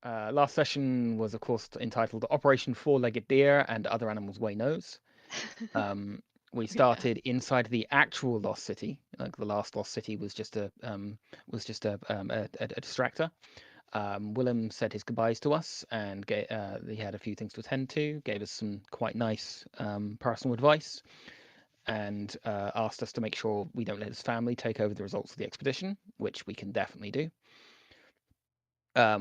Last session was, of course, entitled Operation Four-Legged Deer and Other Animals Way Nose. Um, we Yeah. started inside the actual Lost City. Like the last Lost City was just a distractor. Willem said his goodbyes to us, and he had a few things to attend to. Gave us some quite nice personal advice, and asked us to make sure we don't let his family take over the results of the expedition, which we can definitely do.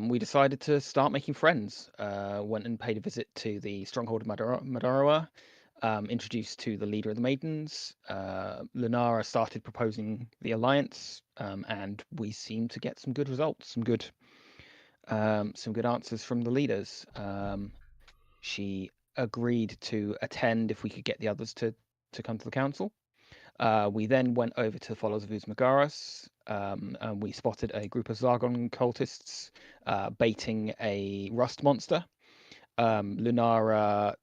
We decided to start making friends. Went and paid a visit to the stronghold of Madaroa, introduced to the leader of the Maidens. Lunara started proposing the alliance, and we seemed to get some good results, some good answers from the leaders. She agreed to attend if we could get the others to come to the council. We then went over to the followers of Usmagaras, and we spotted a group of Zargon cultists baiting a rust monster. Lunara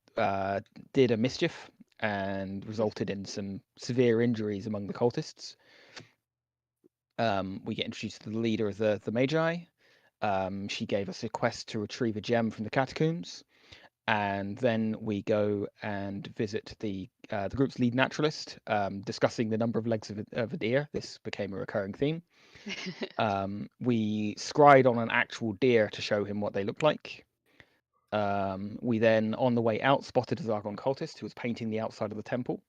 did a mischief and resulted in some severe injuries among the cultists. We get introduced to the leader of the Magi. She gave us a quest to retrieve a gem from the catacombs, and then we go and visit the group's lead naturalist, discussing the number of legs of a deer. This became a recurring theme. We scried on an actual deer to show him what they looked like. We then, on the way out, spotted a Zargon cultist who was painting the outside of the temple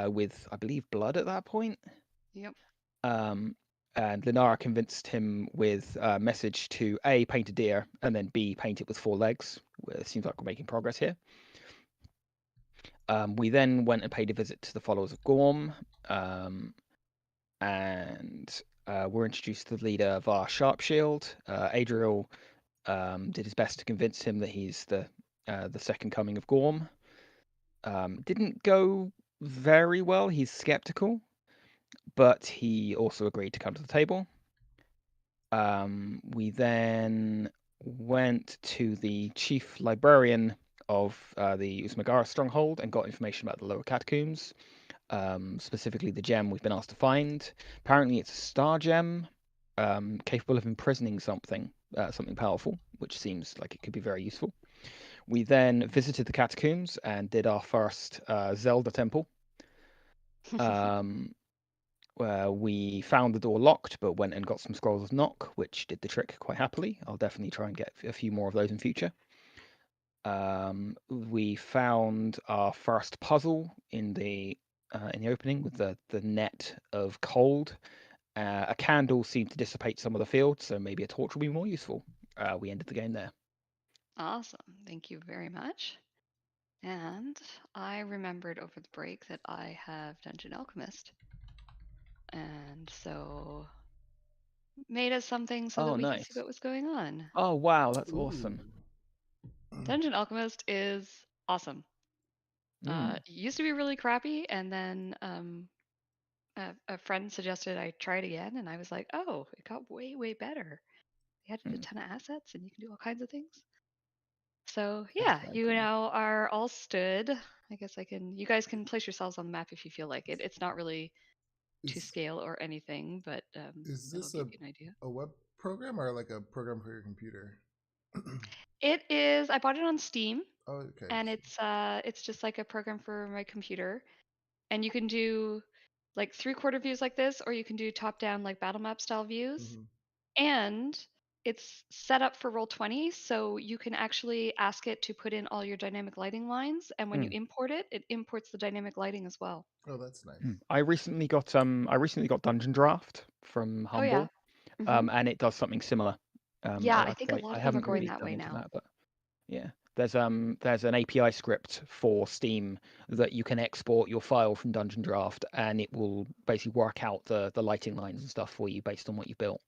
with, I believe, blood at that point. Yep. Um, and Linara convinced him with a message to A, paint a deer, and then B, paint it with four legs. It seems like we're making progress here. We then went and paid a visit to the followers of Gorm, and were introduced to the leader Var Sharpshield. Adriel did his best to convince him that he's the second coming of Gorm. Didn't go very well. He's skeptical, but he also agreed to come to the table. We then went to the chief librarian of the Usmagara stronghold and got information about the lower catacombs, specifically the gem we've been asked to find. Apparently, it's a star gem capable of imprisoning something powerful, which seems like it could be very useful. We then visited the catacombs and did our first Zelda temple. Um, where we found the door locked, but went and got some scrolls of knock, which did the trick quite happily. I'll definitely try and get a few more of those in future. We found our first puzzle in the opening with the net of cold. A candle seemed to dissipate some of the field, so maybe a torch will be more useful. We ended the game there. Awesome. Thank you very much. And I remembered over the break that I have Dungeon Alchemist. And so made us something so that Oh, we could see nice. what was going on. Oh, wow, that's awesome. Ooh. Dungeon Alchemist is awesome. Mm. It used to be really crappy, and then a friend suggested I try it again, and I was like, oh, it got way, way better. They added a Mm. ton of assets, and you can do all kinds of things. So That's yeah, very you cool. now are all stood. I guess I can. You guys can place yourselves on the map if you feel like it. It's not really to Is scale or anything, but is it'll this give you an idea. a web program or like a program for your computer? It is. I bought it on Steam, Oh, okay. and it's just like a program for my computer, and you can do like three-quarter views like this, or you can do top-down like battle map style views. Hmm. And it's set up for Roll20, so you can actually ask it to put in all your dynamic lighting lines, and when you Mm. import it, it imports the dynamic lighting as well. Oh, that's nice. Mm. I recently got Dungeon Draft from Oh yeah. Humble, Hmm. and it does something similar. Yeah, I think a lot I of them are haven't going really that dug way into now. that, but yeah. There's an API script for Steam that you can export your file from Dungeon Draft, and it will basically work out the lighting lines and stuff for you based on what you've built.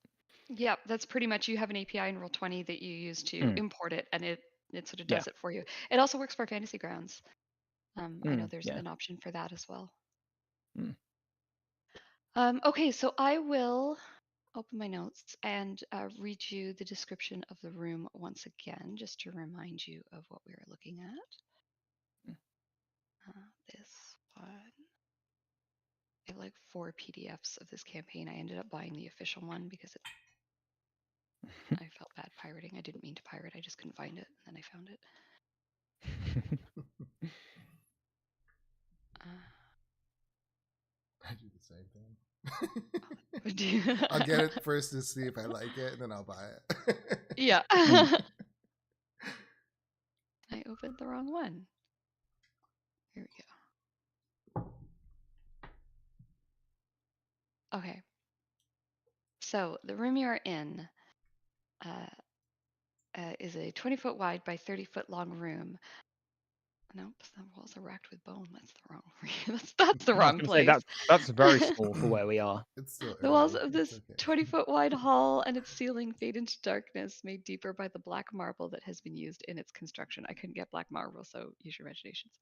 Yep, that's pretty much you have an API in Roll20 that you use to Mm. import it, and it sort of Yeah. does it for you. It also works for Fantasy Grounds. I know there's Yeah. an option for that as well. Mm. Okay, so I will open my notes and read you the description of the room once again, just to remind you of what we were looking at. This one. I have like 4 PDFs of this campaign. I ended up buying the official one because I felt bad pirating. I didn't mean to pirate. I just couldn't find it, and then I found it. I do the same thing. Do you- I'll get it first to see if I like it, and then I'll buy it. Yeah. Mm. I opened the wrong one. Here we go. Okay. So the room you're in is a 20-foot wide by 30-foot long room. Nope, the walls are racked with bone. That's the wrong. That's the I was wrong going to say place. that's very small for where we are. It's still The walls early. of this It's okay. 20-foot wide hall and its ceiling fade into darkness, made deeper by the black marble that has been used in its construction. I couldn't get black marble, so use your imaginations.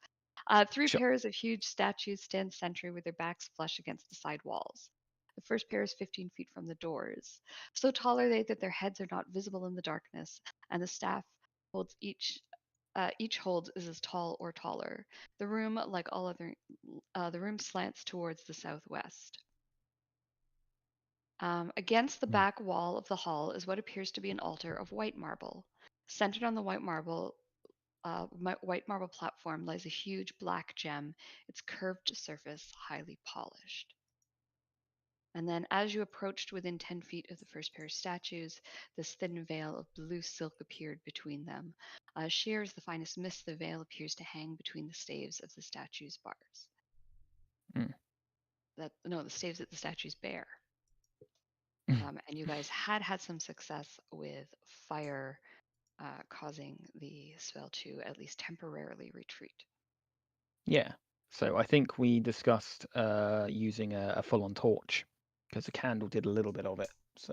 Three Sure. pairs of huge statues stand sentry with their backs flush against the side walls. The first pair is 15 feet from the doors. So tall are they that their heads are not visible in the darkness, and the staff holds each holds is as tall or taller. The room, like all other, the room slants towards the southwest. Against the back wall of the hall is what appears to be an altar of white marble. Centered on the white marble platform lies a huge black gem, its curved surface highly polished. And then, as you approached within 10 feet of the first pair of statues, this thin veil of blue silk appeared between them. Sheer as the finest mist, the veil appears to hang between the staves of the statue's bars. Mm. The staves that the statues bear. Mm. And you guys had some success with fire causing the spell to at least temporarily retreat. Yeah. So I think we discussed using a full-on torch because the candle did a little bit of it. So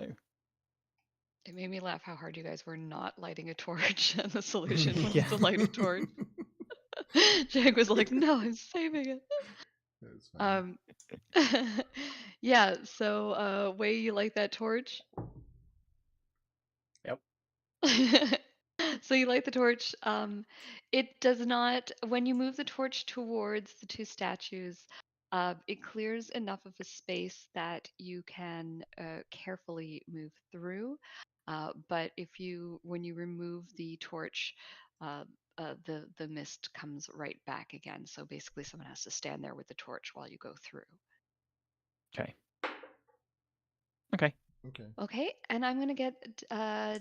It made me laugh how hard you guys were not lighting a torch, and the solution was Yeah. to light a torch. Jag was like, "No, I'm saving it." That's fine. Yeah. So, Wei, you light that torch? Yep. So you light the torch. It does not. When you move the torch towards the two statues, it clears enough of a space that you can carefully move through. But when you remove the torch, the mist comes right back again. So basically, someone has to stand there with the torch while you go through. Okay. Okay. Okay, and I'm going to get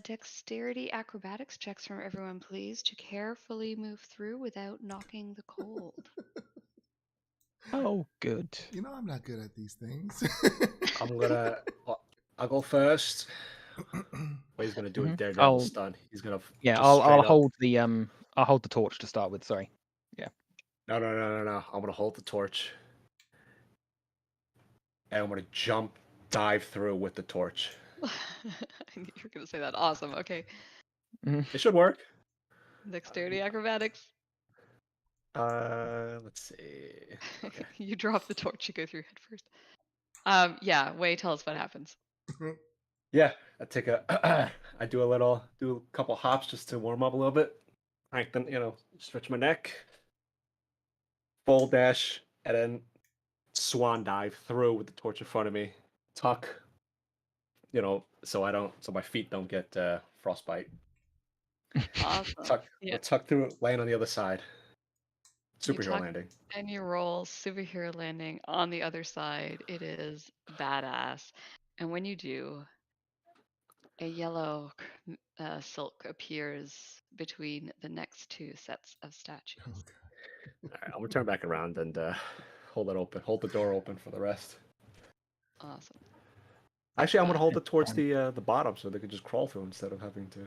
dexterity acrobatics checks from everyone, please, to carefully move through without knocking the cold. Oh, good. You know I'm not good at these things. I'll go first. Way's gonna do a Mhm. daredevil stun. He's gonna Yeah, just I'll straight up- hold the I'll hold the torch to start with. Sorry. No. I'm gonna hold the torch, and I'm gonna dive through with the torch. I knew you were going to say that. Awesome. Okay, It should work. dexterity acrobatics. Let's see. Okay. You drop the torch, you go through head first. Yeah, Wei, tell us what happens. Yeah, I do a couple hops just to warm up a little bit. Then stretch my neck, full dash, and then swan dive through with the torch in front of me. Tuck, so my feet don't get frostbite. Awesome. Tuck through, land on the other side. You Superhero tuck- landing. And you roll superhero landing on the other side. It is badass. And when you do, a yellow silk appears between the next two sets of statues. Oh, All right, I'm gonna turn back around and hold the door open for the rest. Awesome. Actually, I'm gonna hold it towards the bottom so they could just crawl through instead of having to.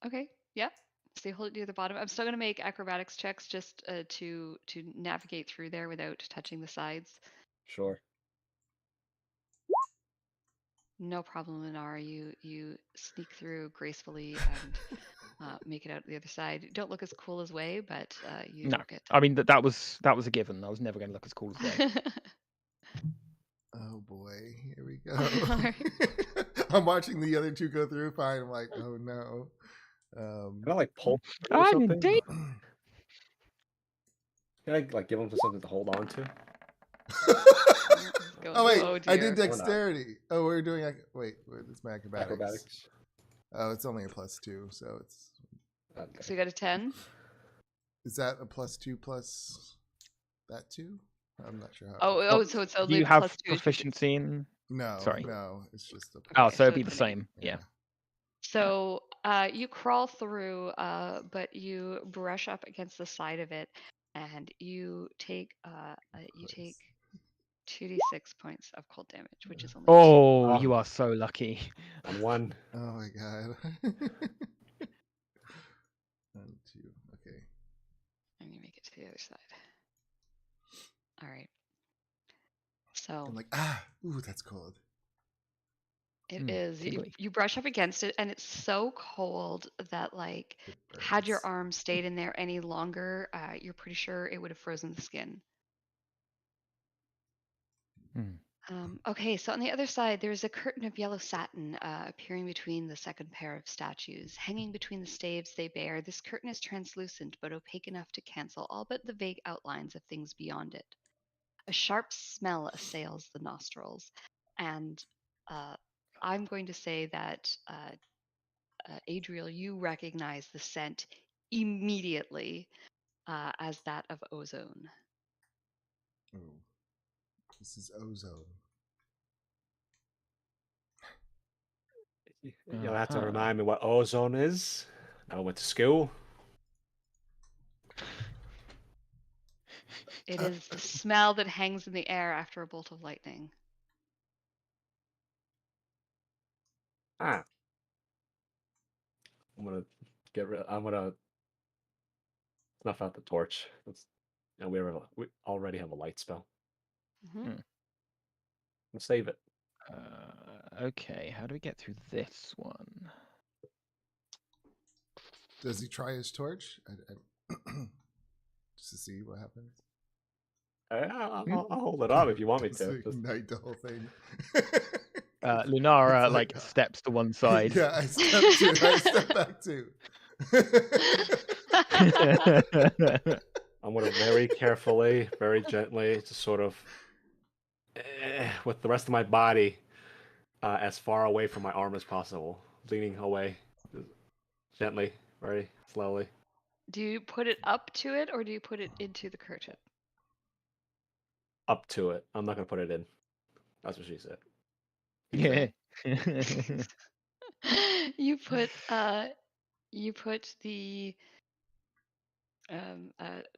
Okay. Yeah. So you hold it near the bottom. I'm still gonna make acrobatics checks just to navigate through there without touching the sides. Sure. No problem, Linara. You sneak through gracefully and make it out the other side. Don't look as cool as Wei, but you No, get. I mean that was a given. I was never going to look as cool as Wei. Oh boy, here we go. I'm watching the other two go through. Fine. I'm like, oh no. Can I pull or I'm something? indeed. Can I give them something to hold on to? Oh wait, Oh, I dear. did dexterity. Oh, we're doing wait, it's my acrobatics. Acrobatics. Oh, it's only a +2, so it's. Okay. So you got a 10? Is that a +2 plus that 2? I'm not sure how. Oh, so it's Do only you have +2 if you did- proficiency in? No, Sorry. no, it's just a. Oh, Okay, so it'd so be the it's an same. Yeah. So you crawl through, but you brush up against the side of it, and you take 2d6 points of cold damage, which is only. Oh, Oh. you are so lucky. On 1. Oh my god. 1, 2. Okay. And you make it to the other side. All right. So I'm like, ooh, that's cold. it is. tingly. You brush up against it, and it's so cold that, like, It had your burns. arm stayed in there any longer, you're pretty sure it would have frozen the skin. Okay, so on the other side, there's a curtain of yellow satin appearing between the second pair of statues. Hanging between the staves they bear, this curtain is translucent but opaque enough to cancel all but the vague outlines of things beyond it. A sharp smell assails the nostrils, and I'm going to say that, Adriel, you recognize the scent immediately as that of ozone. Ooh. This is ozone. You'll have to Uh-huh. remind me what ozone is. I went to school. It is the smell that hangs in the air after a bolt of lightning. I'm gonna I'm gonna snuff out the torch. And we already have a light spell. Mhm. And save it. Okay, how do we get through this one? Does he try his torch? Just to see what happens. I'll hold it up if you want me Just to. ignite the whole thing. Lunara It's like steps to one side. Yeah, I step back too. I'm gonna very carefully, very gently, just sort of with the rest of my body as far away from my arm as possible, leaning away gently, very slowly. Do you put it up to it or do you put it into the curtain? Up to it. I'm not gonna put it in. That's what she said. Yeah. You put the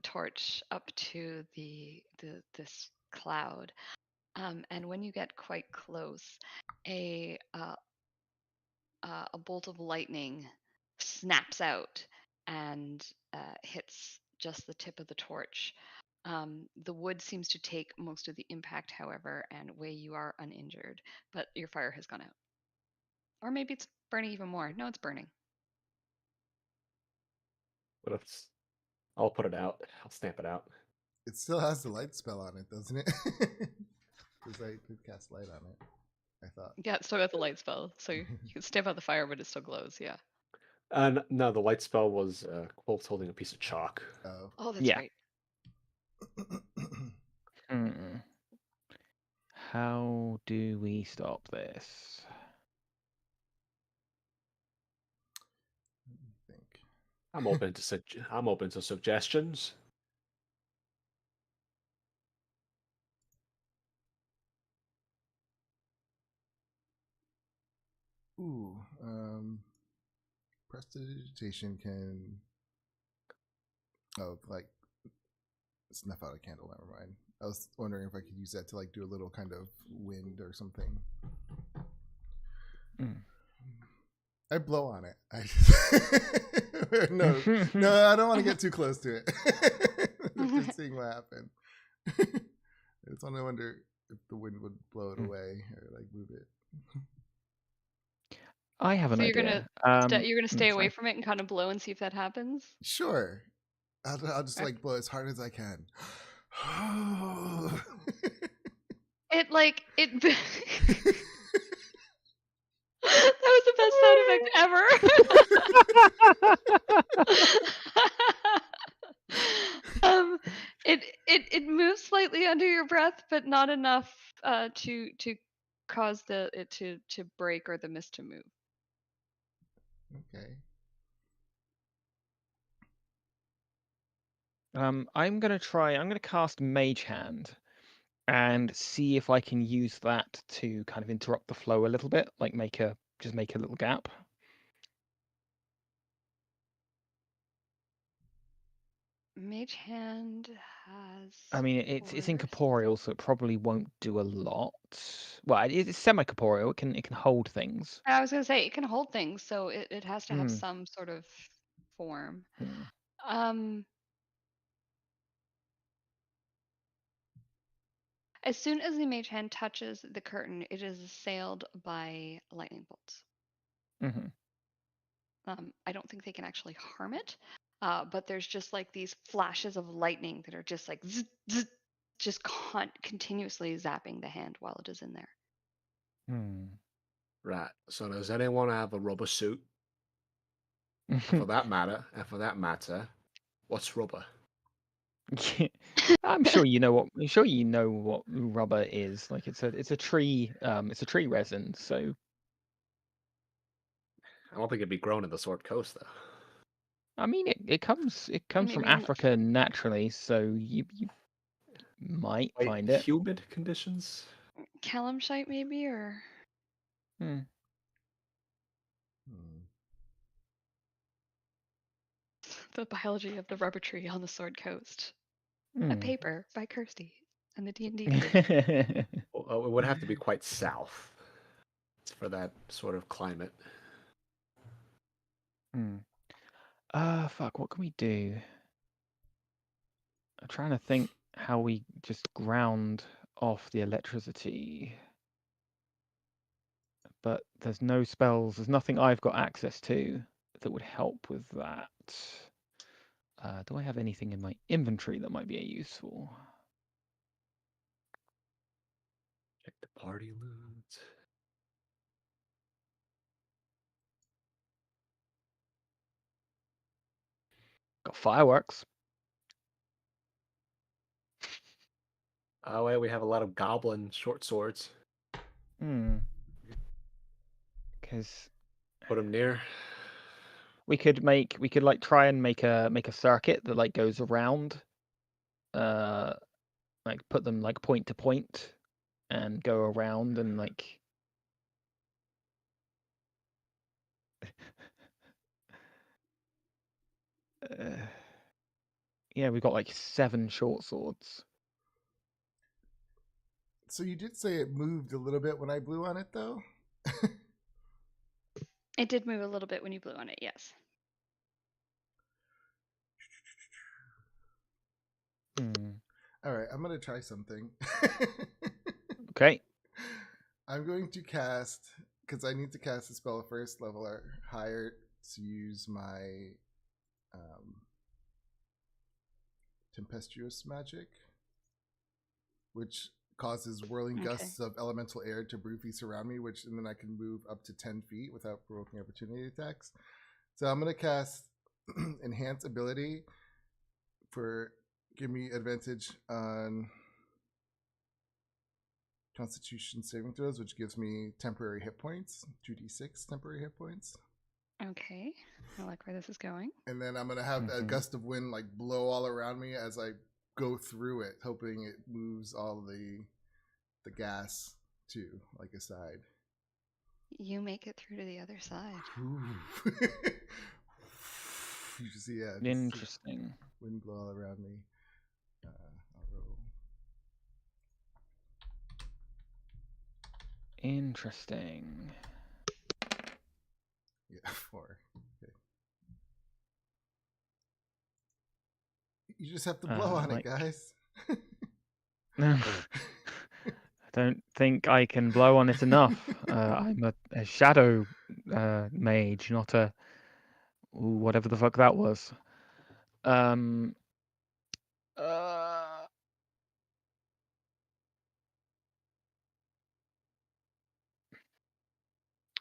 torch up to this cloud, and when you get quite close, a bolt of lightning snaps out and hits just the tip of the torch. The wood seems to take most of the impact, however, and Wei, you are uninjured, but your fire has gone out. Or maybe it's burning even more. No, it's burning. But I'll put it out. I'll stamp it out. It still has the light spell on it, doesn't it? Because I could cast light on it, I thought. Yeah, it's still got the light spell, so you can stamp out the fire, but it still glows. Yeah. No, the light spell was Quilt's holding a piece of chalk. Oh, that's Yeah. right. How do we stop this? Let me think. I'm open to I'm open to suggestions. Ooh, prestidigitation can. Oh, like snuff out a candle. Never mind. I was wondering if I could use that to like do a little kind of wind or something. I blow on it. No, I don't want to get too close to it. Just seeing what happened. I just want to wonder if the wind would blow it away or like move it. I have an So idea. you're gonna stay away sorry. from it and kind of blow and see if that happens. Sure. I'll just like blow as hard as I can. It that was the best sound effect ever. It moves slightly under your breath breath, but not enough to cause it to break or the mist to move. Okay. I'm gonna cast Mage Hand and see if I can use that to kind of interrupt the flow a little bit, like just make a little gap. Mage Hand has. I mean, it's force. incorporeal, so it probably won't do a lot. Well, it's semi-corporeal. It can hold things. I was gonna say it can hold things, so it has to have Hmm. some sort of form. Hmm. As soon as the mage hand touches the curtain, it is assailed by lightning bolts. Mhm. I don't think they can actually harm it, but there's just like these flashes of lightning that are just like zzz, zzz, just continuously zapping the hand while it is in there. Hmm. Right. So does anyone have a rubber suit? For that matter, what's rubber? I'm sure you know what. I'm sure you know what rubber is. Like it's a tree. It's a tree resin. So I don't think it'd be grown in the Sword Coast though. I mean, it comes from Maybe Africa naturally. So you might Like find it. humid conditions. Calamshite maybe, or Hmm. Hmm. the biology of the rubber tree on the Sword Coast. A Hmm. paper by Kirsty and the D&D division. Well, it would have to be quite south for that sort of climate. Hmm. Fuck. What can we do? I'm trying to think how we just ground off the electricity. But there's no spells. There's nothing I've got access to that would help with that. Do I have anything in my inventory that might be useful? Check the party loot. Got fireworks. Oh wait, we have a lot of goblin short swords. Hmm. Because Put them near. we could like try and make a circuit that like goes around. Like put them like point to point and go around and like. Yeah, we've got like 7 short swords. So you did say it moved a little bit when I blew on it, though? It did move a little bit when you blew on it, yes. All right, I'm going to try something. Okay. I'm going to cast, because I need to cast a spell at first level or higher to use my tempestuous magic, which causes whirling gusts of elemental air to briefly surround me, and then I can move up to 10 feet without provoking opportunity attacks. So I'm going to cast Enhance Ability for give me advantage on Constitution saving throws, which gives me temporary hit points, 2d6 temporary hit points. Okay, I like where this is going. And then I'm going to have a gust of wind like blow all around me as I go through it, hoping it moves all the gas to like aside. You make it through to the other side. You just see, yeah. Interesting. Wind blow all around me. I'll roll. Interesting. Yeah, 4. Okay. You just have to blow on it, guys. I don't think I can blow on it enough. I'm a shadow mage, not a whatever the fuck that was.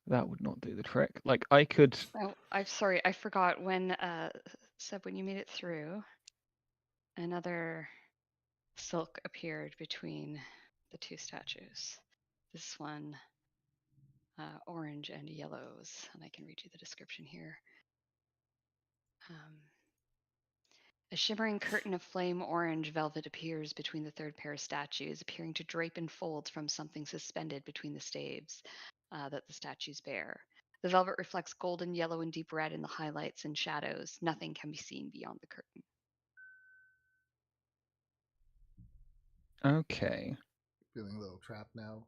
That would not do the trick. Like I could. Oh, I'm sorry, I forgot when Seb, when you made it through, another silk appeared between the two statues. This one, orange and yellows, and I can read you the description here. A shimmering curtain of flame orange velvet appears between the third pair of statues, appearing to drape in folds from something suspended between the staves that the statues bear. The velvet reflects golden, yellow, and deep red in the highlights and shadows. Nothing can be seen beyond the curtain. Okay. Feeling a little trapped now.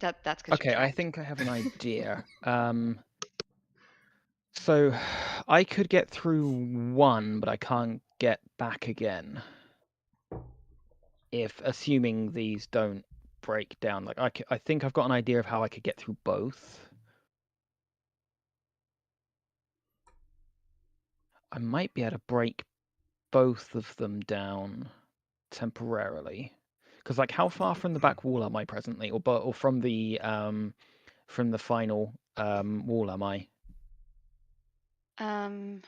That's because Okay, you're I trapped. think I have an idea. So I could get through one, but I can't get back again. If assuming these don't break down, like I think I've got an idea of how I could get through both. I might be able to break both of them down temporarily. Because like, how far from the back wall am I presently, or from the final wall am I? 5,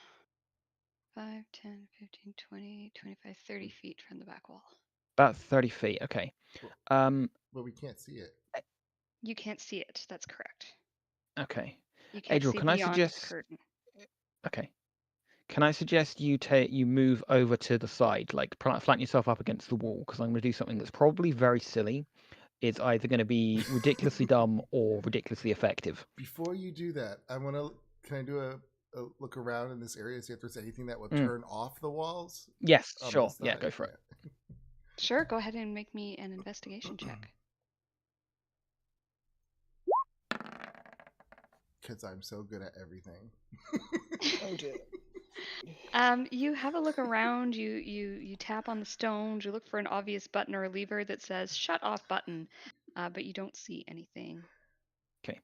10, 15, 20, 25, 30 feet from the back wall. About 30 feet. Okay. But we can't see it. You can't see it. That's correct. Okay. You can't Adriel, see can I beyond the suggest? curtain. Okay. Can I suggest you move over to the side, like flatten yourself up against the wall? Because I'm going to do something that's probably very silly. It's either going to be ridiculously dumb or ridiculously effective. Before you do that, can I do a look around in this area, see if there's anything that would turn off the walls? Yes, On sure. this Yeah, side? go for it. Sure, go ahead and make me an investigation check. Because I'm so good at everything. Oh dear. You have a look around. You tap on the stones. You look for an obvious button or a lever that says "shut off" button, but you don't see anything. Okay.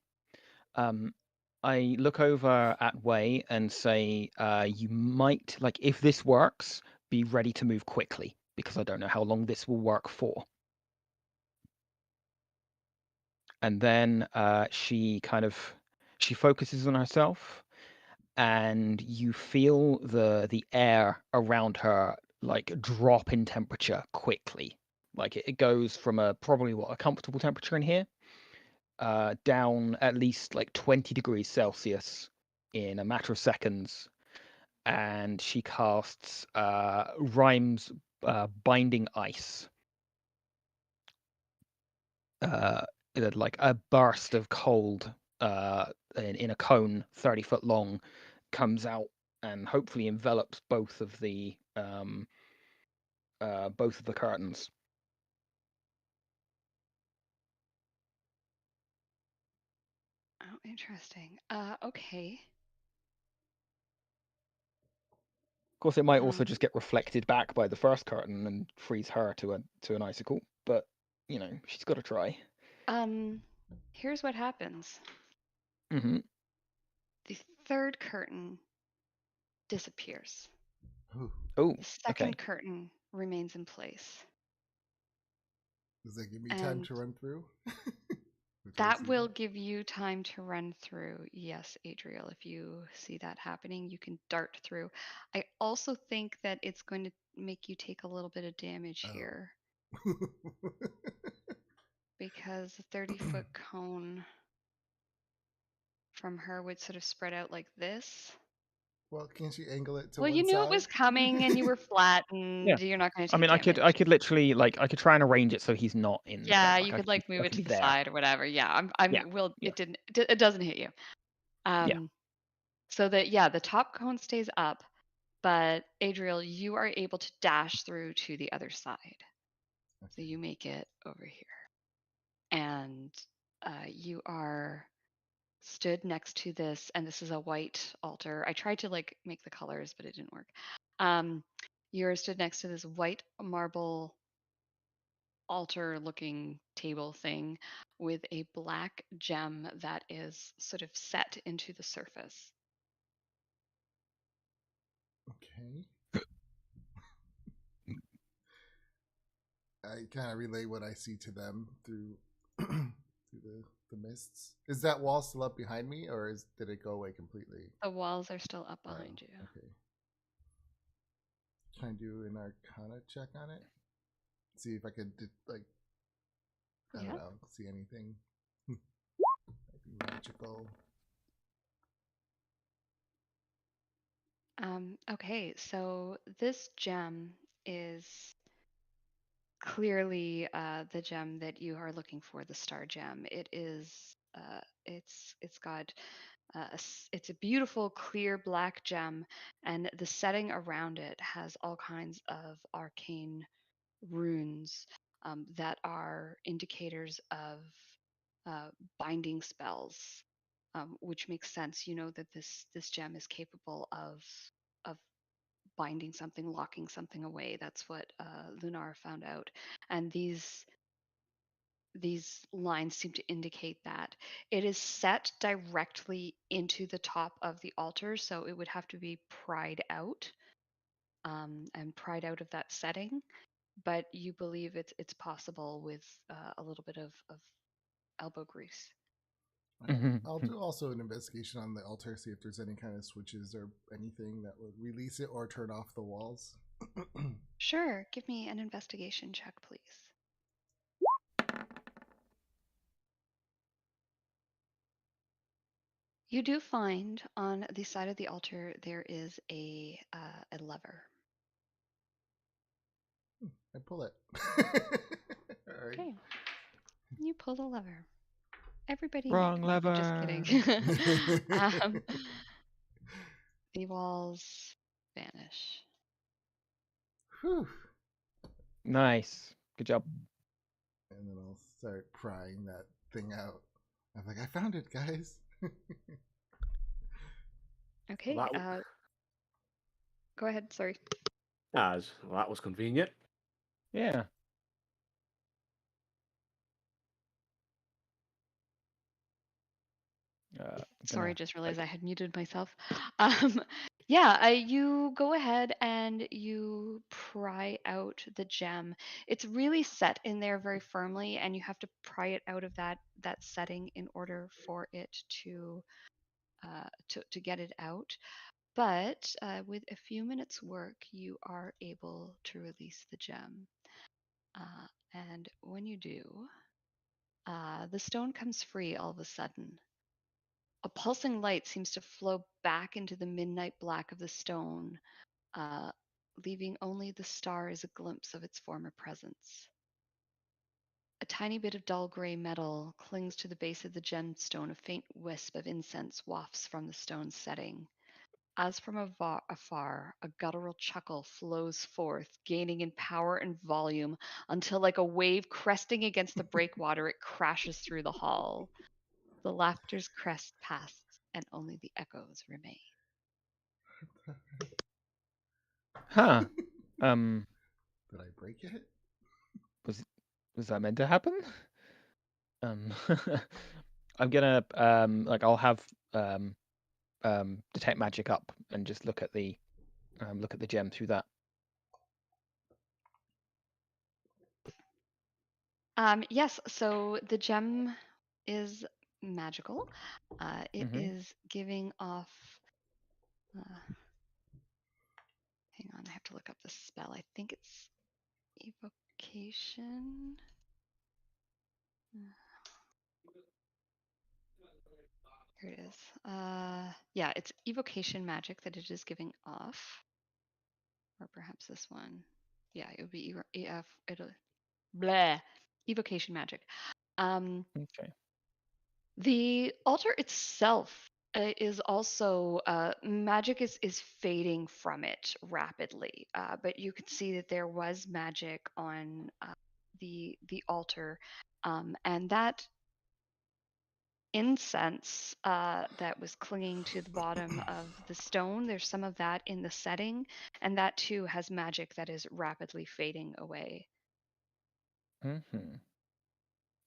I look over at Wei and say, you might, like, if this works, be ready to move quickly, because I don't know how long this will work for. And then she focuses on herself, and you feel the air around her like drop in temperature quickly. Like it goes from a comfortable temperature in here down at least like 20 degrees Celsius in a matter of seconds. And she casts Rhyme's Binding Ice. Like a burst of cold in a cone 30 foot long comes out and hopefully envelops both of the curtains. Oh, interesting. Okay. Of course, it might also just get reflected back by the first curtain and freeze her to an icicle. But you know, she's got to try. Here's what happens. Mm-hmm. The third curtain disappears. Oh, The second curtain remains in place. Does that give me time to run through? That will give you time to run through. Yes, Adriel, if you see that happening, you can dart through. I also think that it's going to make you take a little bit of damage here. Because the 30-foot cone from her would sort of spread out like this. Well, can't you angle it to Well, one you knew side? it was coming and you were flattened. Yeah. You're not going to I take mean, damage. I could literally I could try and arrange it so he's not in. Yeah, Like, you could like move it to the there. side or whatever. Yeah, Yeah. It doesn't hit you. Yeah. So that the top cone stays up, but Adriel, you are able to dash through to the other side. Okay. So you make it over here, and you are stood next to this, and this is a white altar. I tried to like make the colors, but it didn't work. You're stood next to this white marble altar looking table thing with a black gem that is sort of set into the surface. Okay. I kind of relay what I see to them through the mists. Is that wall still up behind me, or did it go away completely? The walls are still up behind you. Okay. try and do an Arcana check on it. See if I could I don't know, see anything. Might be magical. Okay, so this gem is clearly the gem that you are looking for, the star gem. It is it's got it's a beautiful clear black gem, and the setting around it has all kinds of arcane runes that are indicators of binding spells, which makes sense. You know that this gem is capable of binding something, locking something away. That's what Lunar found out, and these lines seem to indicate that it is set directly into the top of the altar, so it would have to be pried out and pried out of that setting. But you believe it's possible with a little bit of elbow grease. I'll do also an investigation on the altar, see if there's any kind of switches or anything that would release it or turn off the walls. Sure, give me an investigation check, please. You do find on the side of the altar there is a lever. I pull it. All right. Okay, you pull the lever. Everybody, Wrong lever. Just kidding. The walls vanish. Whew. Nice. Good job. And then I'll start prying that thing out. I'm like, I found it, guys. Okay, That, go ahead, sorry. well, that was convenient. Yeah. Sorry, just realized I had muted myself. Yeah, you go ahead and you pry out the gem. It's really set in there very firmly, and you have to pry it out of that setting in order for it to get it out. But with a few minutes work, you are able to release the gem. And when you do, the stone comes free all of a sudden. A pulsing light seems to flow back into the midnight black of the stone, leaving only the star as a glimpse of its former presence. A tiny bit of dull gray metal clings to the base of the gemstone. A faint wisp of incense wafts from the stone's setting. As from afar, a guttural chuckle flows forth, gaining in power and volume until, like a wave cresting against the breakwater, it crashes through the hall. The laughter's crest passes, and only the echoes remain. Huh. Did I break it? Was that meant to happen? I'm gonna I'll have detect magic up and just look at the gem through that. Yes, so the gem is magical. It is giving off. Hang on, I have to look up the spell. I think it's evocation. Here it is. Yeah, it's evocation magic that it is giving off. Or perhaps this one. Yeah, it would be evocation magic. Okay. The altar itself is also magic is fading from it rapidly, but you can see that there was magic on the altar, and that incense that was clinging to the bottom of the stone, there's some of that in the setting, and that too has magic that is rapidly fading away.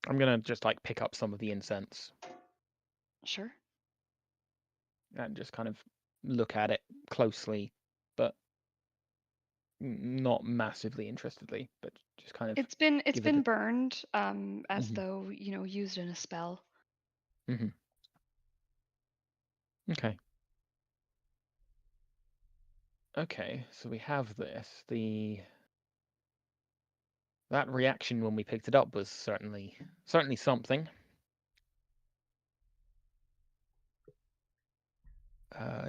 I'm gonna just pick up some of the incense. Sure. And just kind of look at it closely, but not massively interestedly, but just kind of. It's been burned as though used in a spell. Okay. Okay, so we have this. That reaction when we picked it up was certainly something.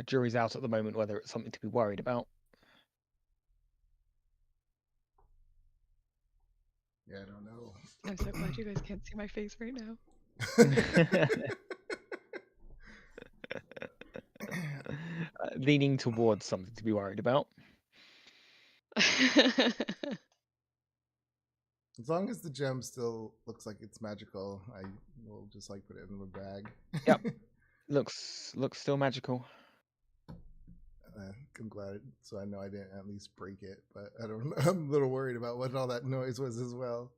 Jury's out at the moment whether it's something to be worried about. Yeah, I don't know. I'm so glad you guys can't see my face right now. Leaning towards something to be worried about. As long as the gem still looks like it's magical, I will just like put it in the bag. Yep. Looks still magical. I'm glad, so I know I didn't at least break it, but I don't know. I'm a little worried about what all that noise was as well.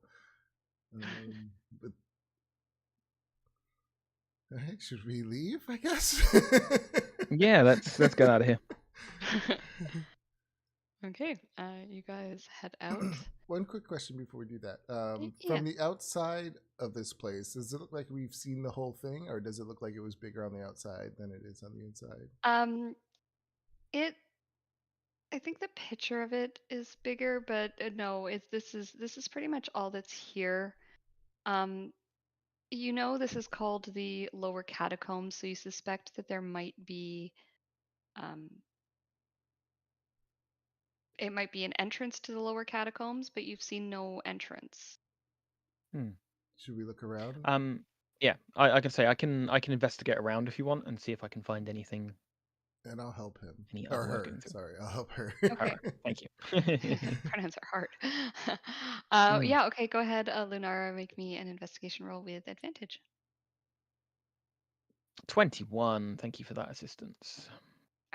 But all right, should we leave? I guess. Yeah, let's get out of here. Okay, you guys head out. One quick question before we do that. Yeah. From the outside of this place, does it look like we've seen the whole thing, or does it look like it was bigger on the outside than it is on the inside? I think the picture of it is bigger, but no, this is pretty much all that's here. You know, this is called the lower catacombs, so you suspect that there might be it might be an entrance to the lower catacombs, but you've seen no entrance. Should we look around? Yeah, I can say I can investigate around if you want and see if I can find anything. And I'll help him. Any Or other her. workings? Sorry, I'll help her. Okay. Thank you. Pronouns are hard. Yeah, okay, go ahead, Lunara, make me an investigation roll with advantage. 21. Thank you for that assistance.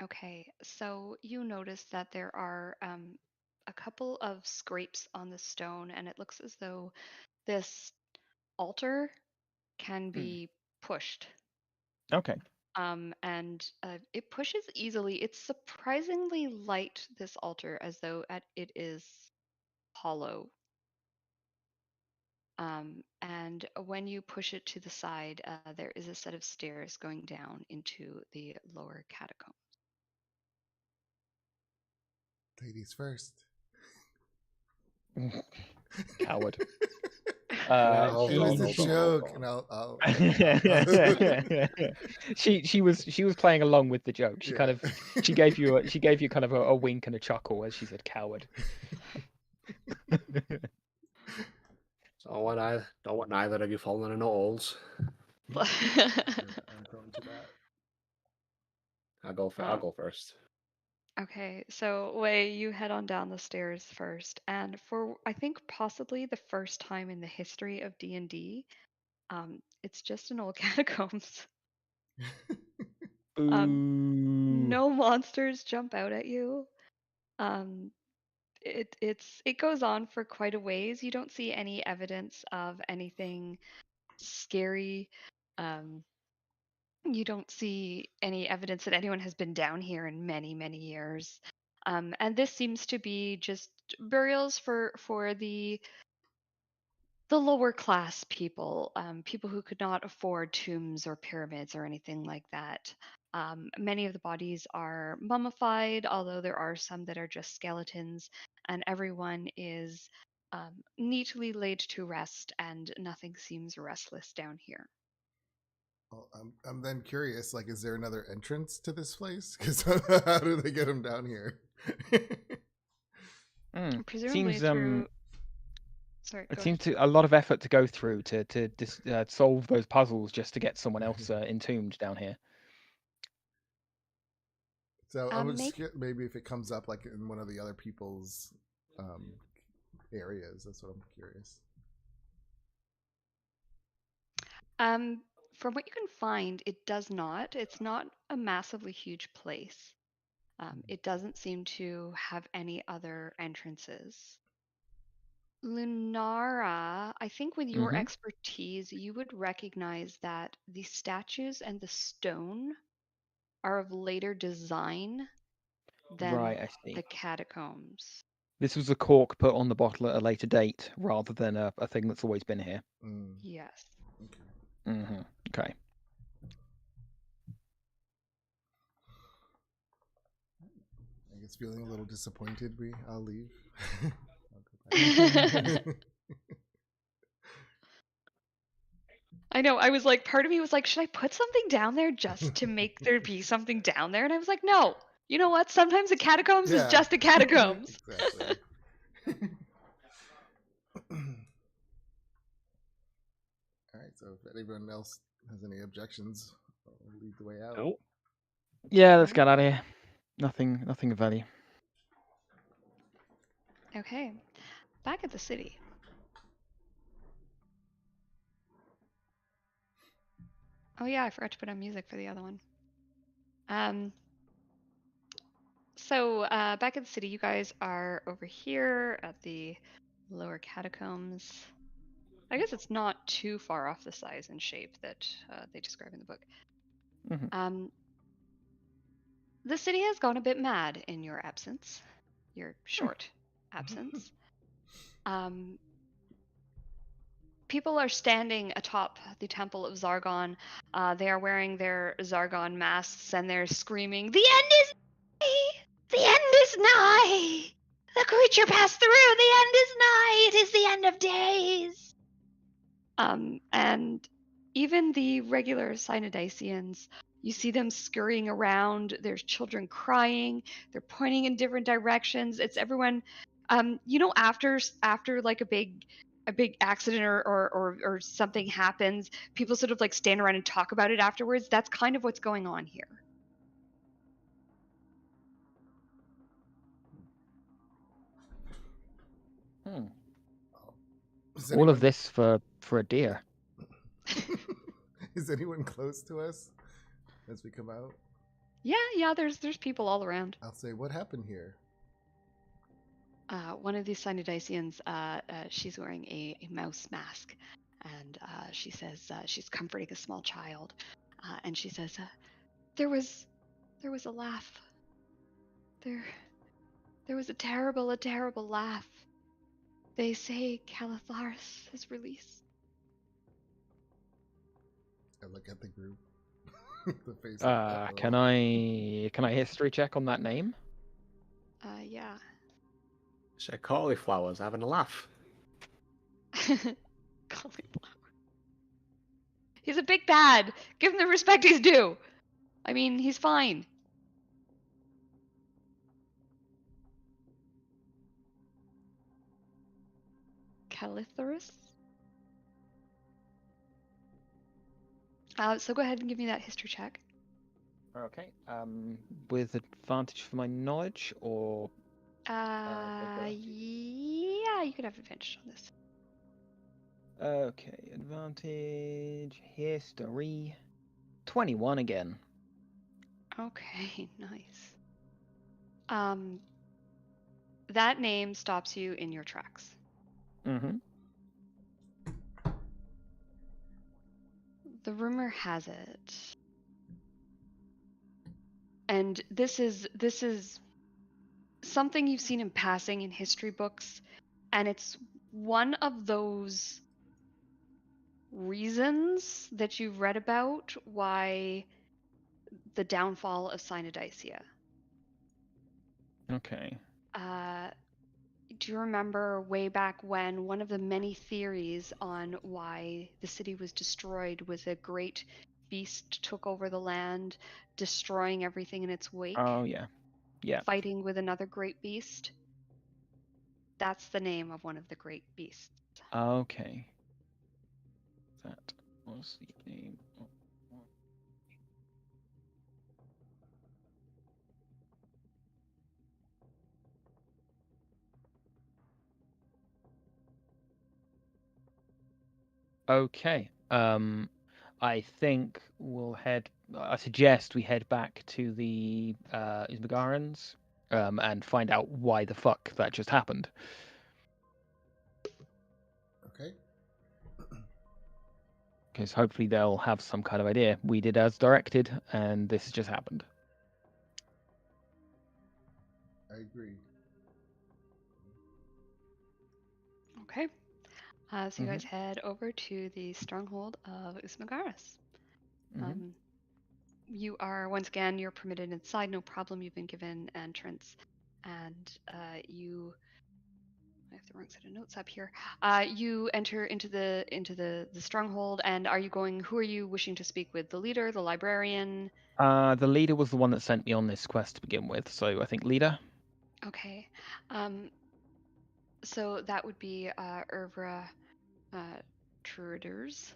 Okay, so you notice that there are a couple of scrapes on the stone, and it looks as though this altar can be pushed. Okay. And it pushes easily. It's surprisingly light, this altar, as though it is hollow. And when you push it to the side, there is a set of stairs going down into the lower catacomb. Ladies first. Coward. Well, It was a hold on, joke, hold and on. I'll she was playing along with the joke. She Yeah. kind of she gave you kind of a wink and a chuckle as she said coward. So don't want neither of you falling into holes. I'm prone to that. I'll go first. Okay, so Wei, you head on down the stairs first, and for I think possibly the first time in the history of D&D, it's just an old catacombs. No monsters jump out at you. It goes on for quite a ways. You don't see any evidence of anything scary. You don't see any evidence that anyone has been down here in many, many years. And this seems to be just burials for the lower class people, people who could not afford tombs or pyramids or anything like that. Many of the bodies are mummified, although there are some that are just skeletons, and everyone is neatly laid to rest, and nothing seems restless down here. Well, I'm then curious. Like, is there another entrance to this place? Because how do they get them down here? Presumably Seems through. Sorry, it go seems ahead. a lot of effort to go through to solve those puzzles just to get someone else entombed down here. So I'm just maybe if it comes up like in one of the other people's areas. That's what I'm curious. From what you can find, it does not. It's not a massively huge place. It doesn't seem to have any other entrances. Lunara, I think with your expertise, you would recognize that the statues and the stone are of later design than Right, I see. the catacombs. This was a cork put on the bottle at a later date rather than a thing that's always been here. Yes. Okay. Okay. I guess Starts feeling a little disappointed. I'll leave. I'll go back. I know. I was like, part of me was like, should I put something down there just to make there be something down there? And I was like, no. You know what? Sometimes a catacombs is Yeah. just a catacombs. Exactly. All right. So if anyone else has any objections, I'll lead the way out. Nope. Yeah, let's get out of here. Nothing of value. Okay. Back at the city. Oh yeah, I forgot to put on music for the other one. So back at the city, you guys are over here at the lower catacombs. I guess it's not too far off the size and shape that they describe in the book. Mhm. The city has gone a bit mad in your absence, your short absence. People are standing atop the Temple of Zargon. They are wearing their Zargon masks and they're screaming, "The end is nigh! The end is nigh! The creature passed through! The end is nigh! It is the end of days!" And even the regular Cynodicians, you see them scurrying around. There's children crying. They're pointing in different directions. It's everyone. After like a big accident or something happens, people sort of like stand around and talk about it afterwards. That's kind of what's going on here. All of this for a deer. Is anyone close to us as we come out? Yeah. There's people all around. I'll say, what happened here? One of these Cynodicians, she's wearing a mouse mask, and she says she's comforting a small child, and she says, there was a laugh. There was a terrible laugh. They say Calatharis is released. I look at the group. The face. Can I history check on that name? Yeah. Said cauliflower's having a laugh. Cauliflower. He's a big bad. Give him the respect he's due. I mean, he's fine. Calitharus? So go ahead and give me that history check. Okay. With advantage for my knowledge, or Yeah, you could have advantage on this. okay, advantage history 21 again. Okay, nice. That name stops you in your tracks. Mm-hmm. The rumor has it, and this is something you've seen in passing in history books, and it's one of those reasons that you've read about why the downfall of Cynodicia. Okay. Do you remember way back when one of the many theories on why the city was destroyed was a great beast took over the land, destroying everything in its wake? Oh yeah. Yeah. Fighting with another great beast? That's the name of one of the great beasts. Okay. That was the name. Okay. I think we'll head. I suggest we head back to the Uzmagarans and find out why the fuck that just happened. Okay. Because hopefully they'll have some kind of idea. We did as directed, and this just happened. I agree. Okay. So you guys head over to the stronghold of Uzmagaras. You are, once again, you're permitted inside, no problem. You've been given entrance. and you. I have the wrong set of notes up here. You enter into the stronghold, and are you going? Who are you wishing to speak with? The leader, the librarian? The leader was the one that sent me on this quest to begin with, so I think leader. Okay. So that would be Ervra Truders.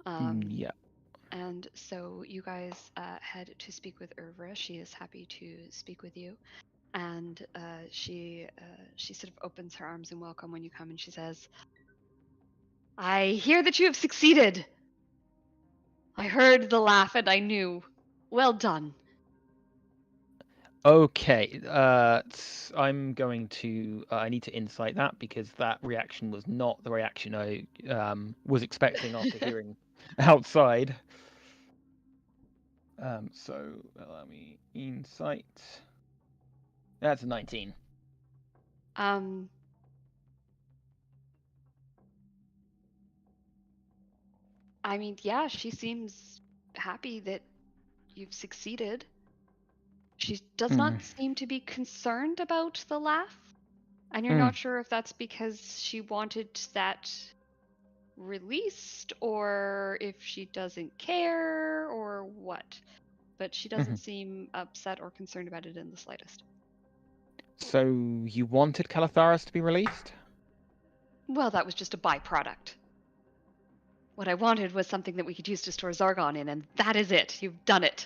Yeah. And so you guys head to speak with Ervra. She is happy to speak with you. And she sort of opens her arms in welcome when you come, and she says, "I hear that you have succeeded. I heard the laugh and I knew. Well done." Okay. I'm going to. I need to insight that because that reaction was not the reaction I was expecting after hearing outside. So allow me insight. That's a 19. I mean, yeah, she seems happy that you've succeeded. She does not seem to be concerned about the laugh, and you're not sure if that's because she wanted that released or if she doesn't care or what. But she doesn't seem upset or concerned about it in the slightest. So you wanted Calatharis to be released? Well, that was just a byproduct. What I wanted was something that we could use to store Zargon in, and that is it. You've done it.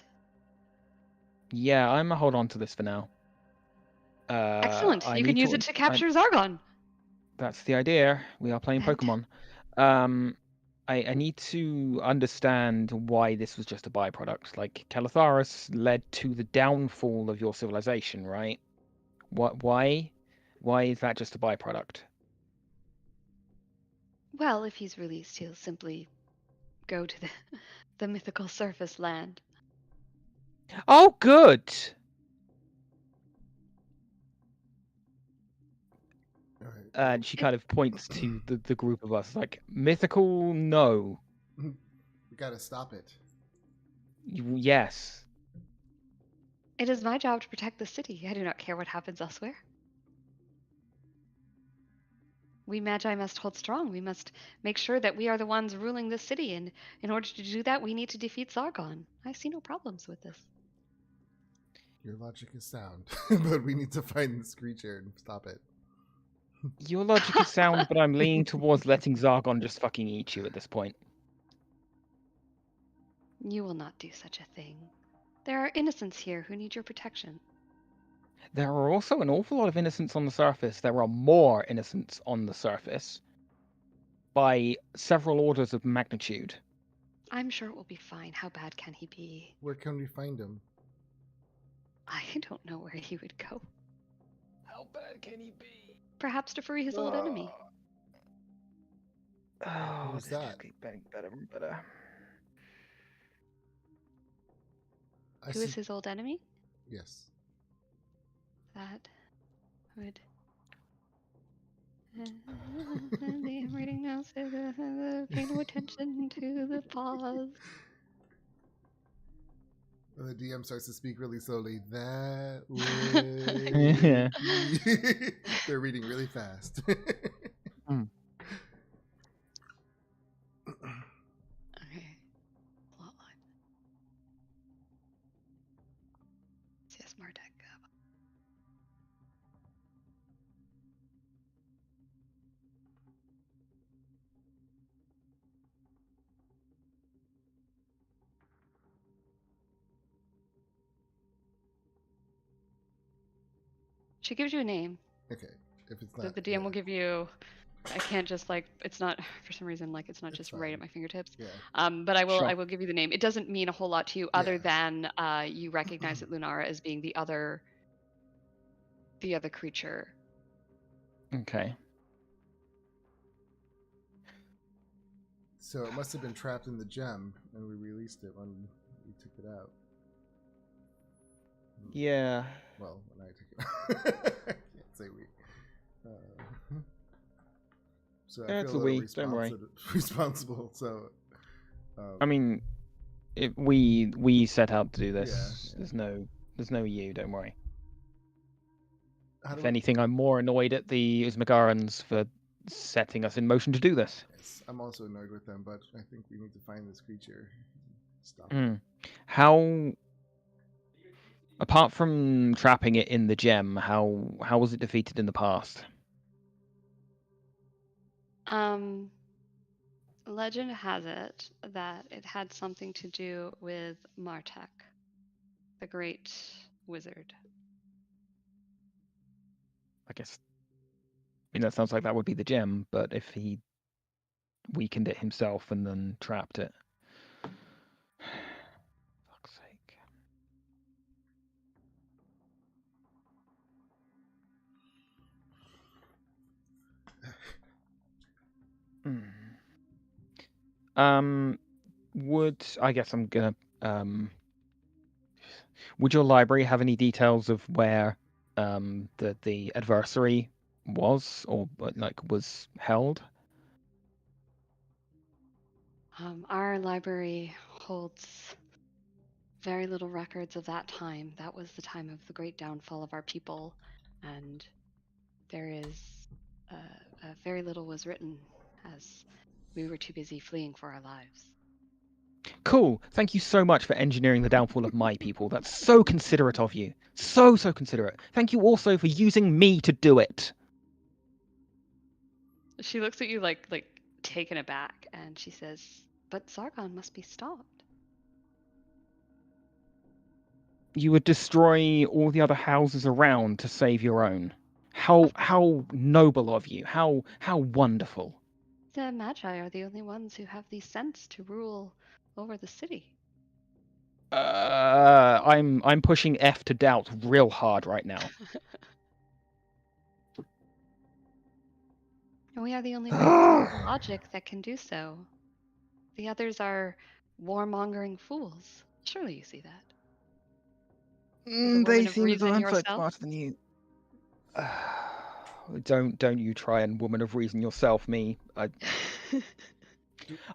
Yeah, I'm gonna hold on to this for now. Excellent. You can use it to capture Zargon. That's the idea. We are playing Pokemon. I need to understand why this was just a byproduct. Like, Calatharis led to the downfall of your civilization, right? Why? Why is that just a byproduct? Well, if he's released, he'll simply go to the mythical surface land. Oh, good! And she kind of points to the group of us, like, mythical, no. We gotta stop it. Yes. It is my job to protect the city. I do not care what happens elsewhere. We Magi must hold strong. We must make sure that we are the ones ruling this city, and in order to do that, we need to defeat Zargon. I see no problems with this. Your logic is sound, but we need to find this creature and stop it. Your logic is sound, but I'm leaning towards letting Zargon just fucking eat you at this point. You will not do such a thing. There are innocents here who need your protection. There are also an awful lot of innocents on the surface. There are more innocents on the surface by several orders of magnitude. I'm sure it will be fine. How bad can he be? Where can we find him? I don't know where he would go. How bad can he be? Perhaps to free his old enemy. Oh, Who's this that? just keeps getting better and better. Who is his old enemy? Yes. That would. I'm reading now, so pay no attention to the pause. The DM starts to speak really slowly. That would be... They're reading really fast. Okay. Plotline. CS Mardek. She gives you a name. Okay. If it's not, The DM will give you. I can't just like it's not for some reason like it's not just right at my fingertips. Yeah. But I will Sure. I will give you the name. It doesn't mean a whole lot to you other than you recognize that Lunara as being the other creature. Okay. So it must have been trapped in the gem, and we released it when we took it out. Yeah. Well, when I took it out. I can't say we. So I It's feel a a we, little don't worry. responsible. So. I mean, we set out to do this. Yeah. There's no you. Don't worry. how do If we? anything, I'm more annoyed at the Uzmagarans for setting us in motion to do this. Yes, I'm also annoyed with them, but I think we need to find this creature. Stop it. Hmm. How, apart from trapping it in the gem, how was it defeated in the past? Legend has it that it had something to do with Martek, the great wizard. I guess. I mean, that sounds like that would be the gem, but if he weakened it himself and then trapped it. Fuck's sake. Would I guess I'm gonna would your library have any details of where the adversary was or was held? Our library holds very little records of that time. That was the time of the great downfall of our people, and there is very little was written as we were too busy fleeing for our lives. Cool. Thank you so much for engineering the downfall of my people. That's so considerate of you. So considerate. Thank you also for using me to do it. She looks at you like taken aback, and she says, "But Sargon must be stopped." You would destroy all the other houses around to save your own. How noble of you. How wonderful. The Magi are the only ones who have the sense to rule over the city. I'm pushing F to doubt real hard right now. And we are the only ones with logic that can do so. The others are warmongering fools. Surely you see that. As a woman They of seem to reason have yourself. smarter than you. Don't you try and woman of reason yourself, me.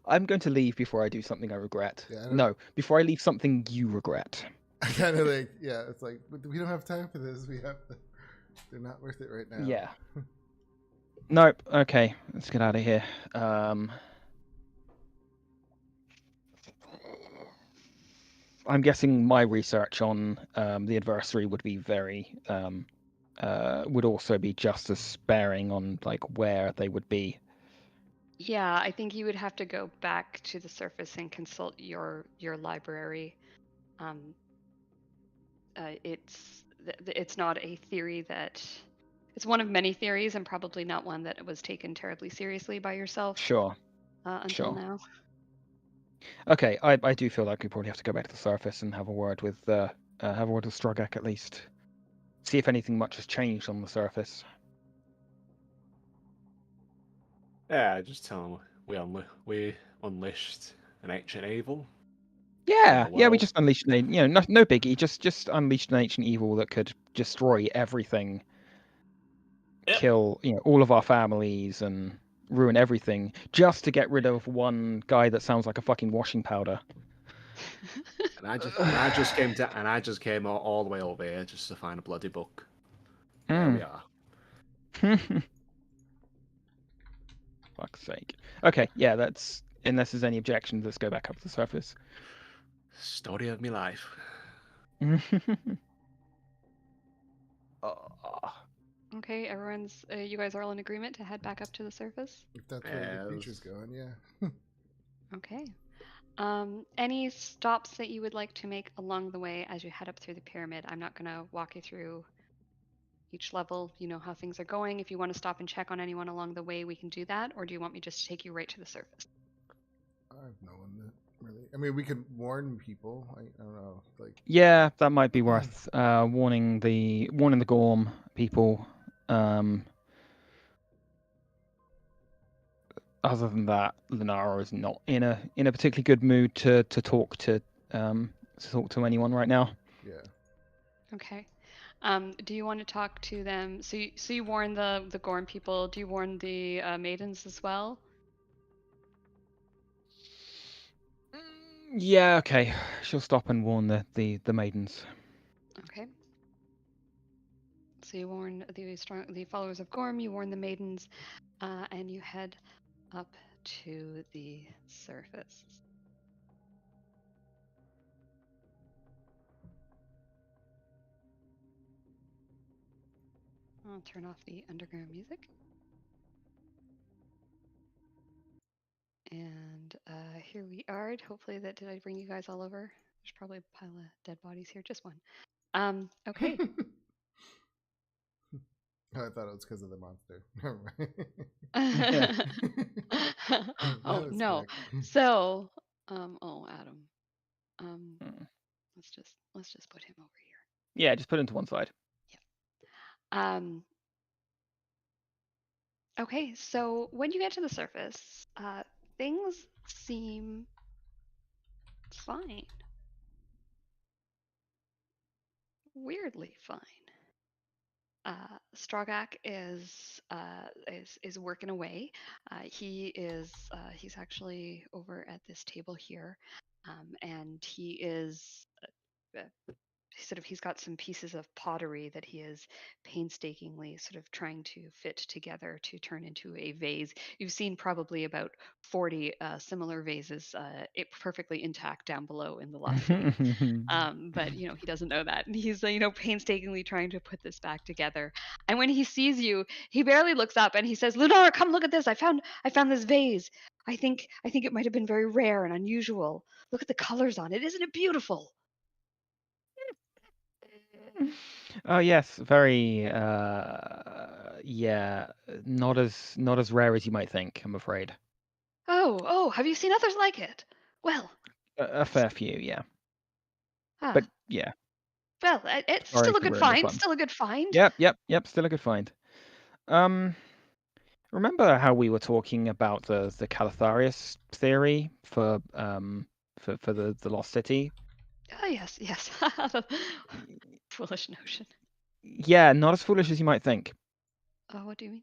I'm going to leave before I do something I regret. Yeah, No, before I leave something you regret. I kind of like, yeah, it's like, but we don't have time for this. They're not worth it right now. Yeah. Nope. Okay, let's get out of here. I'm guessing my research on the adversary would be would also be just as sparing on like where they would be. Yeah, I think you would have to go back to the surface and consult your library. It's not a theory that it's one of many theories, and probably not one that was taken terribly seriously by yourself. Sure. Until now. Okay, I do feel like we probably have to go back to the surface and have a word with Strugak at least. See if anything much has changed on the surface. Yeah, just tell him we unleashed an ancient evil. Yeah, we world. just unleashed no biggie. Just unleashed an ancient evil that could destroy everything, Yep. kill all of our families and ruin everything, just to get rid of one guy that sounds like a fucking washing powder. And I just came all the way over here just to find a bloody book. There we are. Fuck's sake. Okay, yeah, that's unless there's any objections, let's go back up to the surface. Story of my life. Okay, you guys are all in agreement to head back up to the surface? If that's where the creature's going, yeah. Okay. Any stops that you would like to make along the way as you head up through the pyramid? I'm not going to walk you through each level. You know how things are going. If you want to stop and check on anyone along the way, we can do that. Or do you want me just to take you right to the surface? I have no one that really. I mean, we could warn people. I don't know, like. Yeah, that might be worth warning the Gorm people. Other than that, Lunara is not in a particularly good mood to talk to anyone right now. Yeah. Okay. Do you want to talk to them? So you warn the Gorm people. Do you warn the maidens as well? Yeah. Okay. She'll stop and warn the maidens. Okay. So you warn the followers of Gorm, you warn the maidens, and you head up to the surface. I'll turn off the underground music. And here we are. Hopefully did I bring you guys all over? There's probably a pile of dead bodies here. Just one. Okay. Oh, I thought it was because of the monster. Never mind. Oh That is no. correct. So, Adam. Mm. Let's just put him over here. Yeah, just put it to one side. Okay, so when you get to the surface, things seem fine. Weirdly fine. Strogak is working away. He's actually over at this table here, and he is he's got some pieces of pottery that he is painstakingly sort of trying to fit together to turn into a vase. You've seen probably about 40 similar vases, perfectly intact down below in the loft beneath. But he doesn't know that, and he's painstakingly trying to put this back together. And when he sees you, he barely looks up, and he says, "Lenora, come look at this! I found this vase. I think it might have been very rare and unusual. Look at the colors on it. Isn't it beautiful?" Oh yes, very. Yeah, not as rare as you might think. I'm afraid. Oh, have you seen others like it? Well, A fair few, yeah. ah, But yeah, well, it's sorry still a to good ruin the find. fun. Still a good find. Yep. Still a good find. Remember how we were talking about the Calatharius theory for the Lost City? Oh, yes. Foolish notion. Yeah, not as foolish as you might think. Oh, what do you mean?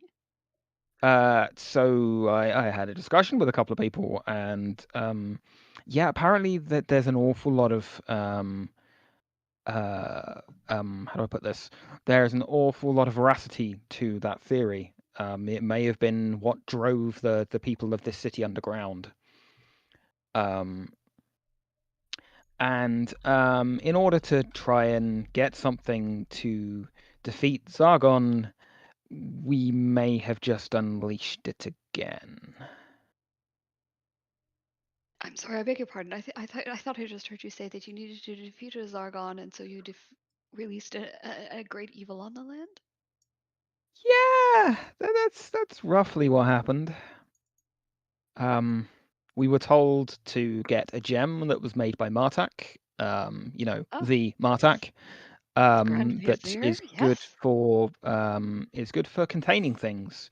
So I had a discussion with a couple of people, and yeah, apparently that there's an awful lot of how do I put this? There's an awful lot of veracity to that theory. It may have been what drove the people of this city underground. And in order to try and get something to defeat Zargon, we may have just unleashed it again. I'm sorry, I beg your pardon. I thought I just heard you say that you needed to defeat a Zargon, and so you released a great evil on the land. Yeah, that's roughly what happened. We were told to get a gem that was made by Martak. Oh, The Martak. Grand That Vizier, is good yes. for containing things.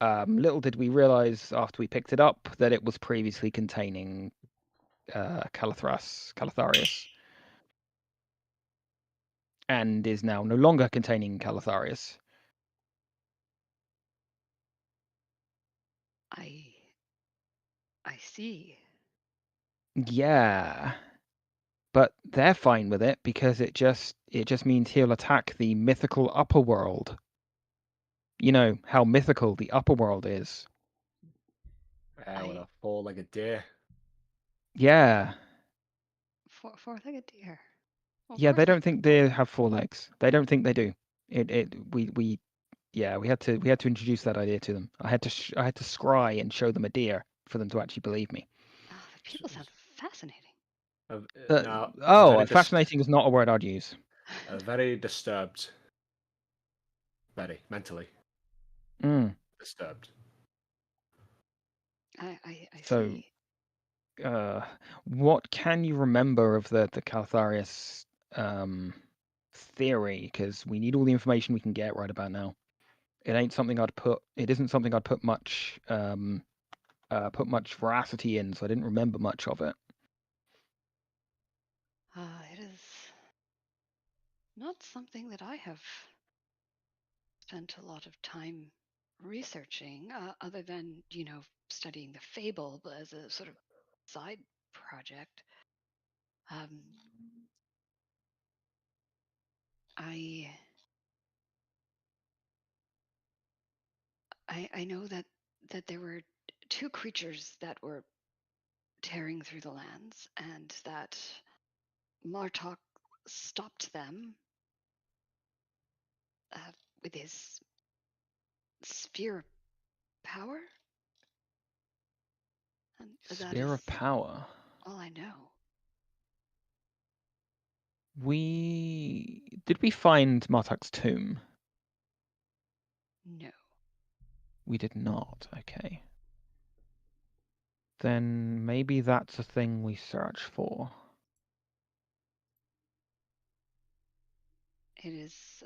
Little did we realize after we picked it up that it was previously containing Calatharius, and is now no longer containing Calatharius. I see. Yeah, but they're fine with it because it just means he'll attack the mythical upper world. You know how mythical the upper world is. With a four-legged deer. Yeah. Four-legged deer. Well, Yeah, they don't four-legged. think they have four legs. They don't think they do. We had to introduce that idea to them. I had to scry and show them a deer for them to actually believe me. Oh, the people sound fascinating. Fascinating is not a word I'd use. Very disturbed. Very mentally disturbed. I So, see. what can you remember of the Calatharius theory? Because we need all the information we can get right about now. It isn't something I'd put much veracity in, so I didn't remember much of it. It is not something that I have spent a lot of time researching, other than studying the fable as a sort of side project. I I know that there were two creatures that were tearing through the lands, and that Martok stopped them with his sphere of power. And that Spear is of power. all I know. Did we find Martak's tomb? No. We did not. Okay. Then maybe that's a thing we search for. It is.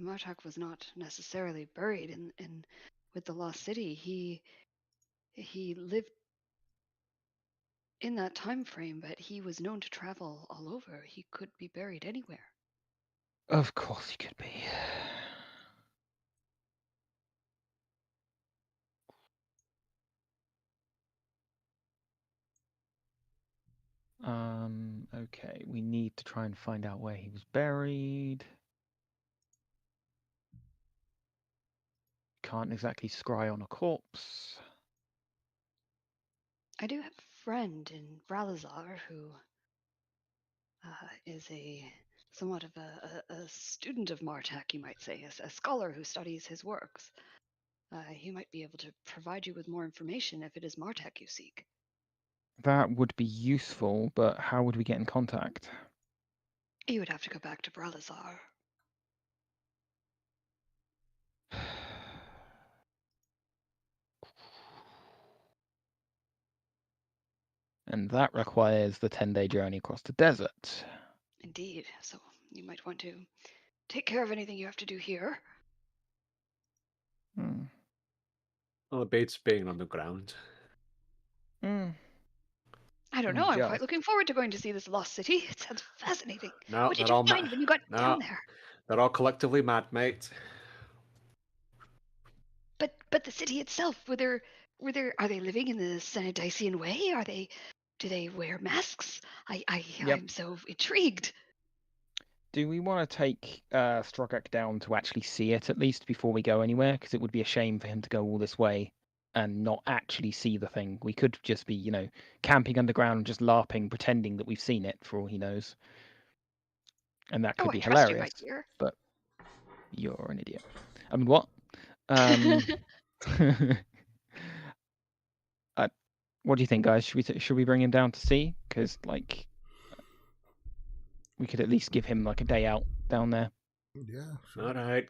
Martok was not necessarily buried in with the Lost City. He lived in that time frame, but he was known to travel all over. He could be buried anywhere. Of course he could be. Okay, we need to try and find out where he was buried. Can't exactly scry on a corpse. I do have a friend in Bralazar who is somewhat of a student of Martak, you might say, a scholar who studies his works. He might be able to provide you with more information if it is Martak you seek. That would be useful, but how would we get in contact? You would have to go back to Bralazar. And that requires the 10-day journey across the desert. Indeed. So you might want to take care of anything you have to do here. Hmm. Well, the bait's being on the ground. Hmm. I don't know. I'm quite Just. looking forward to going to see this lost city. It sounds fascinating. No, What did they're you all find when you got down there? They're all collectively mad, mate. But the city itself, are they living in the Senedician way? Do they wear masks? Yep. I'm so intrigued. Do we want to take Strogak down to actually see it at least before we go anywhere? Because it would be a shame for him to go all this way and not actually see the thing. We could just be, camping underground, just LARPing, pretending that we've seen it for all he knows. And that could be I trust hilarious. you, my dear. But you're an idiot. I mean, what? What do you think, guys? Should we bring him down to see? Because we could at least give him like a day out down there. Yeah, sure. All right.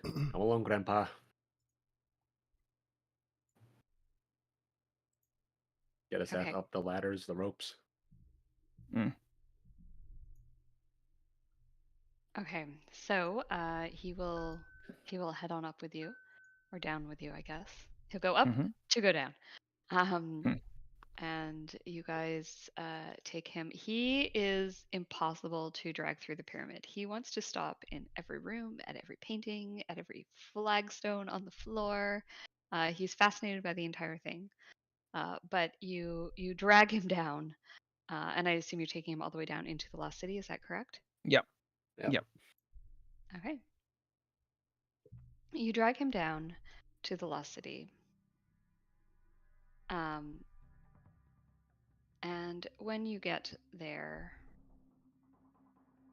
Come along, Grandpa. Get us Okay. up the ladders, the ropes. Okay, so he will head on up with you, or down with you, I guess. He'll go up to go down, and you guys take him. He is impossible to drag through the pyramid. He wants to stop in every room, at every painting, at every flagstone on the floor. He's fascinated by the entire thing, but you drag him down, and I assume you're taking him all the way down into the Lost City. Is that correct? Yep. Okay. You drag him down to the Lost City. And when you get there,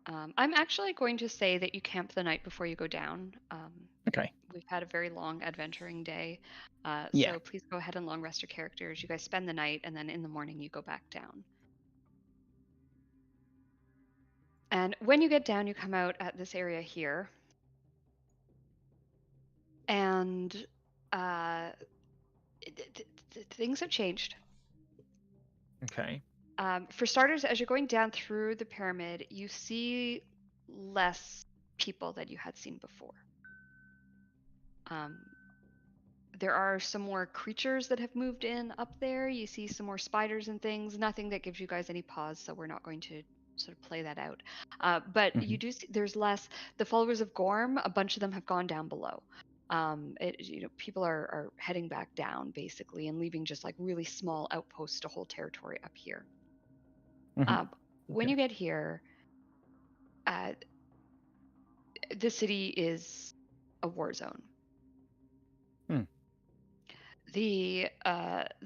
I'm actually going to say that you camp the night before you go down. Okay. We've had a very long adventuring day. Yeah. So please go ahead and long rest your characters. You guys spend the night, and then in the morning you go back down. And when you get down, you come out at this area here. And things have changed. Okay. For starters, as you're going down through the pyramid, you see less people than you had seen before. There are some more creatures that have moved in up there. You see some more spiders and things. Nothing that gives you guys any pause, so we're not going to sort of play that out. But you do see there's less. The followers of Gorm, a bunch of them have gone down below. People are heading back down basically and leaving just like really small outposts to hold territory up here. When you get here, the city is a war zone. The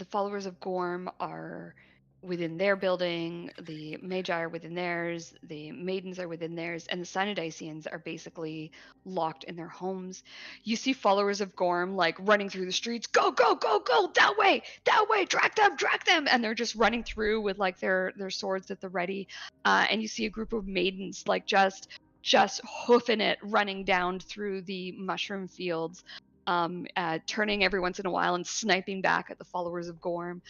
followers of Gorm are within their building, the Magi are within theirs, the Maidens are within theirs, and the Synodicians are basically locked in their homes. You see followers of Gorm like running through the streets, go, go, go, go, that way, drag them, and they're just running through with like their swords at the ready. And you see a group of maidens like just hoofing it, running down through the mushroom fields. Turning every once in a while and sniping back at the followers of Gorm,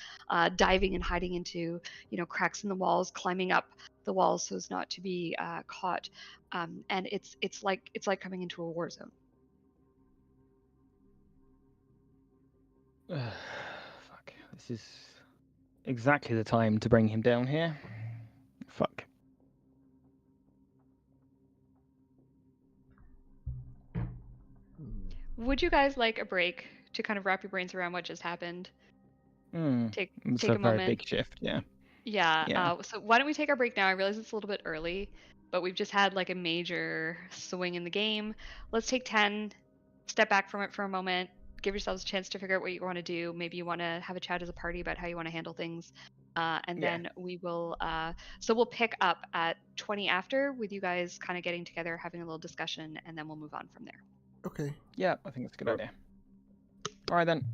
diving and hiding into, cracks in the walls, climbing up the walls so as not to be caught. And it's like coming into a war zone. Fuck. This is exactly the time to bring him down here. Fuck. Would you guys like a break to kind of wrap your brains around what just happened? Take It's a a very moment. big shift, yeah. Yeah. So why don't we take our break now? I realize it's a little bit early, but we've just had like a major swing in the game. Let's take 10, step back from it for a moment, give yourselves a chance to figure out what you want to do. Maybe you want to have a chat as a party about how you want to handle things. And then we will, so we'll pick up at 20 after with you guys kind of getting together, having a little discussion, and then we'll move on from there. Okay. Yeah, I think that's a good idea. All right, then.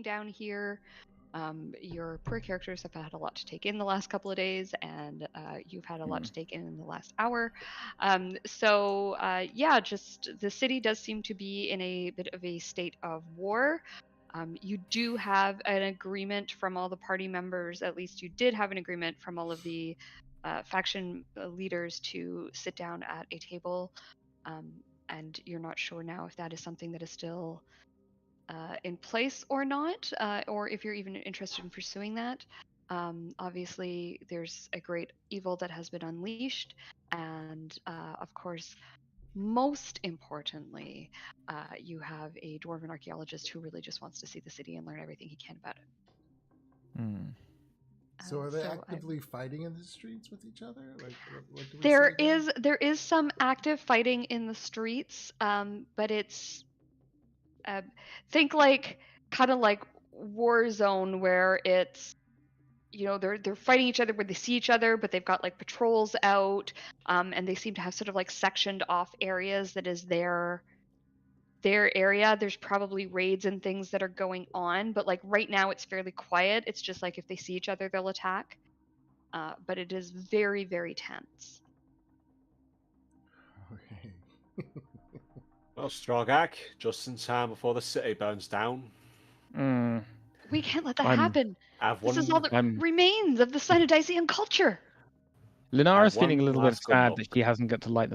down here. Your poor characters have had a lot to take in the last couple of days, and you've had a lot to take in the last hour. Just the city does seem to be in a bit of a state of war. You do have an agreement from all the party members, at least you did have an agreement from all of the faction leaders to sit down at a table. And you're not sure now if that is something that is still in place or not, or if you're even interested in pursuing that. Obviously, there's a great evil that has been unleashed, and of course, most importantly, you have a dwarven archaeologist who really just wants to see the city and learn everything he can about it. So are they so actively fighting in the streets with each other? Like, what do we There see there? there is some active fighting in the streets, but it's think like kind of like Warzone, where it's, you know, they're fighting each other where they see each other, but they've got like patrols out, and they seem to have sort of like sectioned off areas that is their area. There's probably raids and things that are going on, but like right now it's fairly quiet. It's just like if they see each other, they'll attack. But it is very, very tense. Okay. Well, Strogak, just in time before the city burns down. We can't let that I'm- happen. This is all that remains of the Cynodicean culture. Lunara's feeling a little bit last good sad look. that she hasn't got to light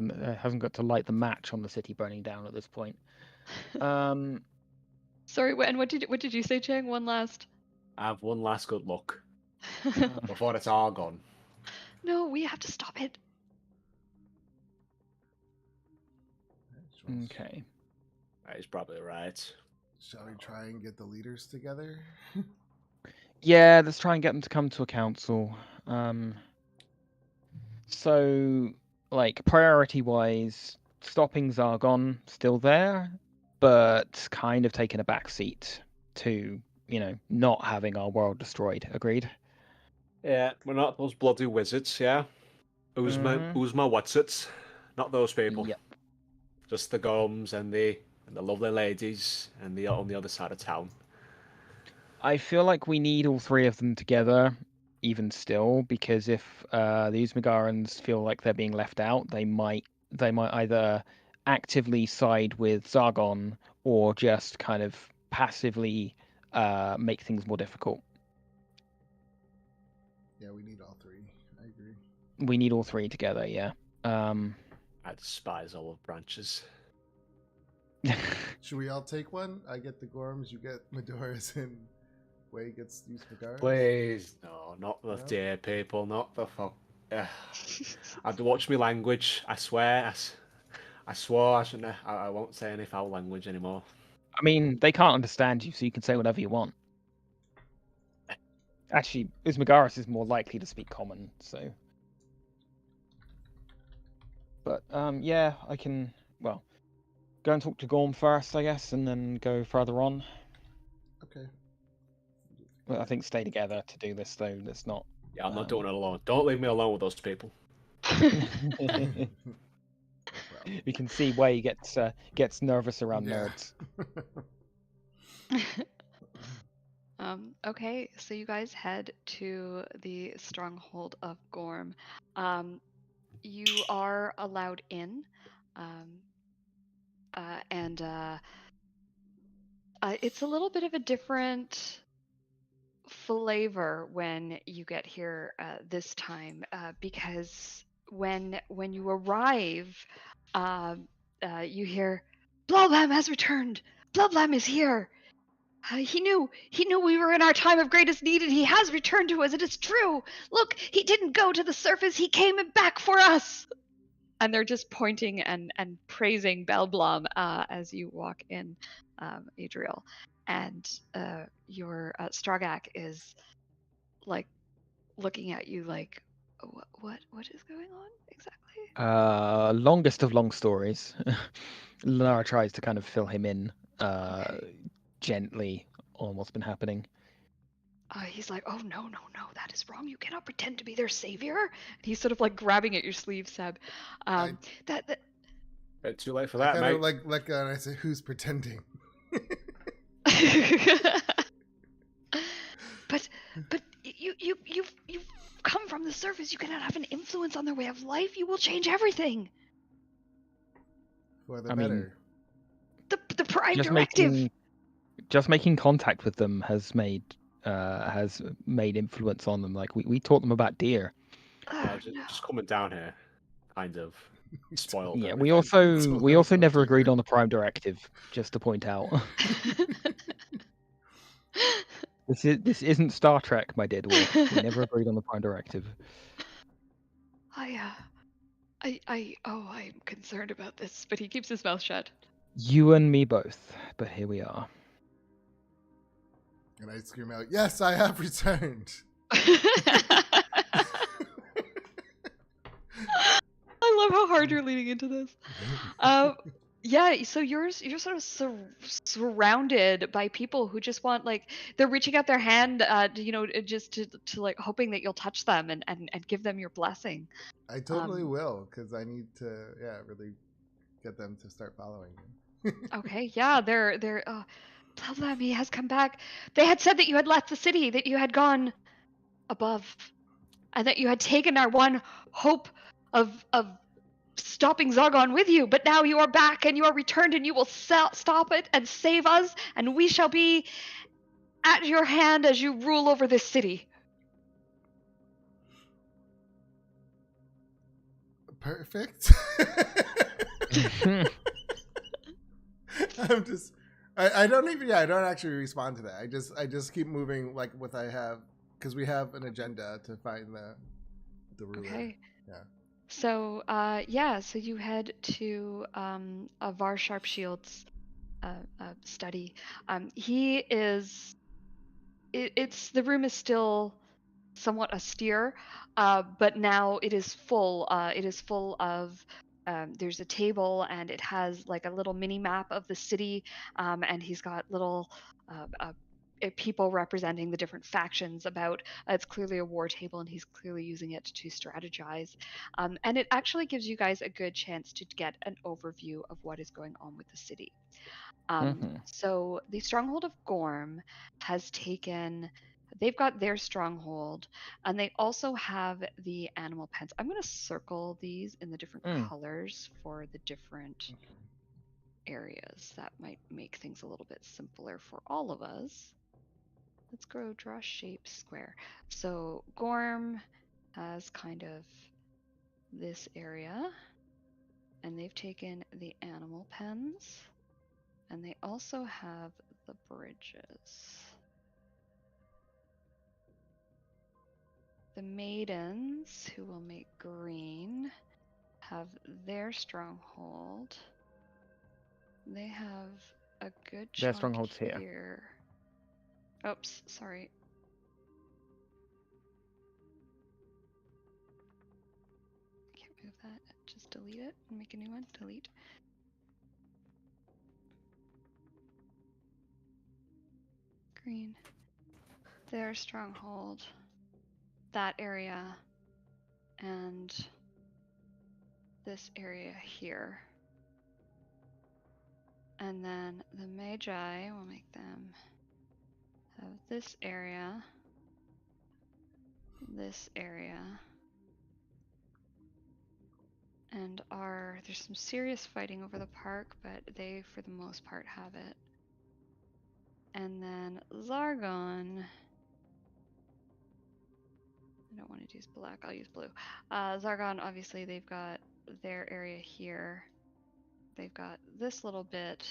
the match on the city burning down at this point. Sorry, and what did you say, Chang? One last. I have one last good look before it's all gone. No, we have to stop it. Okay. He's probably right. Shall we try and get the leaders together? Yeah, let's try and get them to come to a council. So, like, priority-wise, stopping Zargon still there, but kind of taking a back seat to, you know, not having our world destroyed. Agreed? Yeah, we're not those bloody wizards, yeah? Uzma what's-its? Not those people. Yep. Just the golems and the lovely ladies and the on the other side of town. I feel like we need all three of them together, even still, because if the Uzmagarans feel like they're being left out, they might either actively side with Zargon or just kind of passively make things more difficult. Yeah, we need all three. I agree. We need all three together, yeah. I despise olive branches. Should we all take one? I get the Gorms, you get Medoras, and Way gets Uzmagaras? Please, no, not the dear people, not the fuck. I'd watch me language. I swear. I swore I shouldn't. I won't say any foul language anymore. I mean, they can't understand you, so you can say whatever you want. Actually, Uzmagaras is more likely to speak common, so. But yeah, I can. Well, go and talk to Gorm first, I guess, and then go further on. Okay. Well, I think stay together to do this, though. That's not. Yeah, I'm not doing it alone. Don't leave me alone with those people. We can see Way gets nervous around Yeah. nerds. Okay, so you guys head to the stronghold of Gorm. You are allowed in, and it's a little bit of a different flavor when you get here this time, because when you arrive, you hear, "Bloblam has returned. Bloblam is here. He knew we were in our time of greatest need, and he has returned to us. It is true. Look, he didn't go to the surface. He came back for us." And they're just pointing and praising Belblom as you walk in, Adriel. And your Strogak is like looking at you like, what is going on exactly? Longest of long stories. Lara tries to kind of fill him in gently on what's been happening. He's like, "Oh, no, that is wrong. You cannot pretend to be their savior." And he's sort of like grabbing at your sleeve, Seb. That Bit too late for I that, kind mate. of like and I say, "Who's pretending?" But you've come from the surface. You cannot have an influence on their way of life. You will change everything. For the I mean, better. The Prime just Directive. making contact with them has made influence on them. Like we taught them about deer. Oh, Just coming down here, kind of spoiled. Yeah, everything. we also never agreed on the Prime Directive. Just to point out, this isn't Star Trek, my dear dwarf. We never agreed on the Prime Directive. I'm concerned about this, but he keeps his mouth shut. You and me both. But here we are. And I scream out, "Yes, I have returned." I love how hard you're leaning into this. Yeah, so you're sort of surrounded by people who just want, like, they're reaching out their hand, just to like hoping that you'll touch them and give them your blessing. I totally will, because I need to, really get them to start following me. Okay, yeah, they're tell them he has come back. They had said that you had left the city, that you had gone above, and that you had taken our one hope of stopping Zargon with you, but now you are back and you are returned and you will stop it and save us, and we shall be at your hand as you rule over this city. Perfect. I'm just, I don't even, I don't actually respond to that. I just keep moving like what I have, because we have an agenda to find the ruler. Okay. Yeah. So, so you head to a Var Sharpshield's study. He is. The room is still somewhat austere, but now it is full. It is full of. There's a table and it has like a little mini map of the city, and he's got little people representing the different factions about. It's clearly a war table, and he's clearly using it to strategize. And it actually gives you guys a good chance to get an overview of what is going on with the city. So the Stronghold of Gorm has taken. They've got their stronghold, and they also have the animal pens. I'm going to circle these in the different colors for the different areas. That might make things a little bit simpler for all of us. Let's go draw shape square. So Gorm has kind of this area, and they've taken the animal pens, and they also have the bridges. The maidens, who will make green, have their stronghold. They have a good chunk Their stronghold's here. Oops, sorry. Can't move that. Just delete it and make a new one. Delete. Green. Their stronghold. That area. And this area here. And then the Magi will make them have this area, and there's some serious fighting over the park, but they for the most part have it. And then Zargon, I don't want to use black, I'll use blue. Zargon, obviously they've got their area here. They've got this little bit,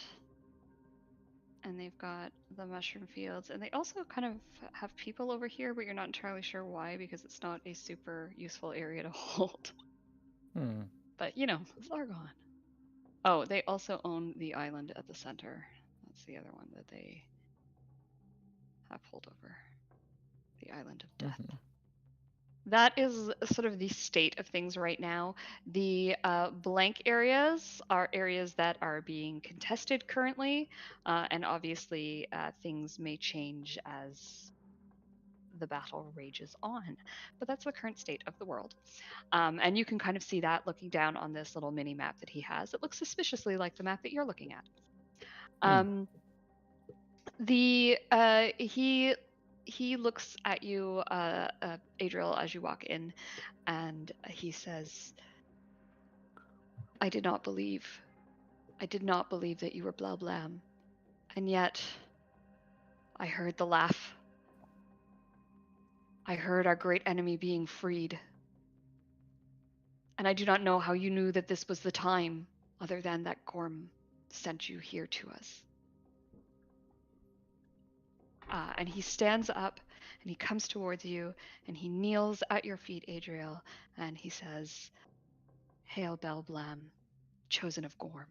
and they've got the mushroom fields, and they also kind of have people over here, but you're not entirely sure why, because it's not a super useful area to hold. But Zargon. Oh, they also own the island at the center. That's the other one that they have hold over. The Island of Death. That is sort of the state of things right now. The blank areas are areas that are being contested currently, and obviously things may change as the battle rages on. But that's the current state of the world. And you can kind of see that looking down on this little mini map that he has. It looks suspiciously like the map that you're looking at. He he looks at you, Adriel, as you walk in, and he says, I did not believe that you were Blablam. And yet, I heard the laugh. I heard our great enemy being freed. And I do not know how you knew that this was the time, other than that Gorm sent you here to us. And he stands up, and he comes towards you, and he kneels at your feet, Adriel, and he says, Hail Blablam, chosen of Gorm.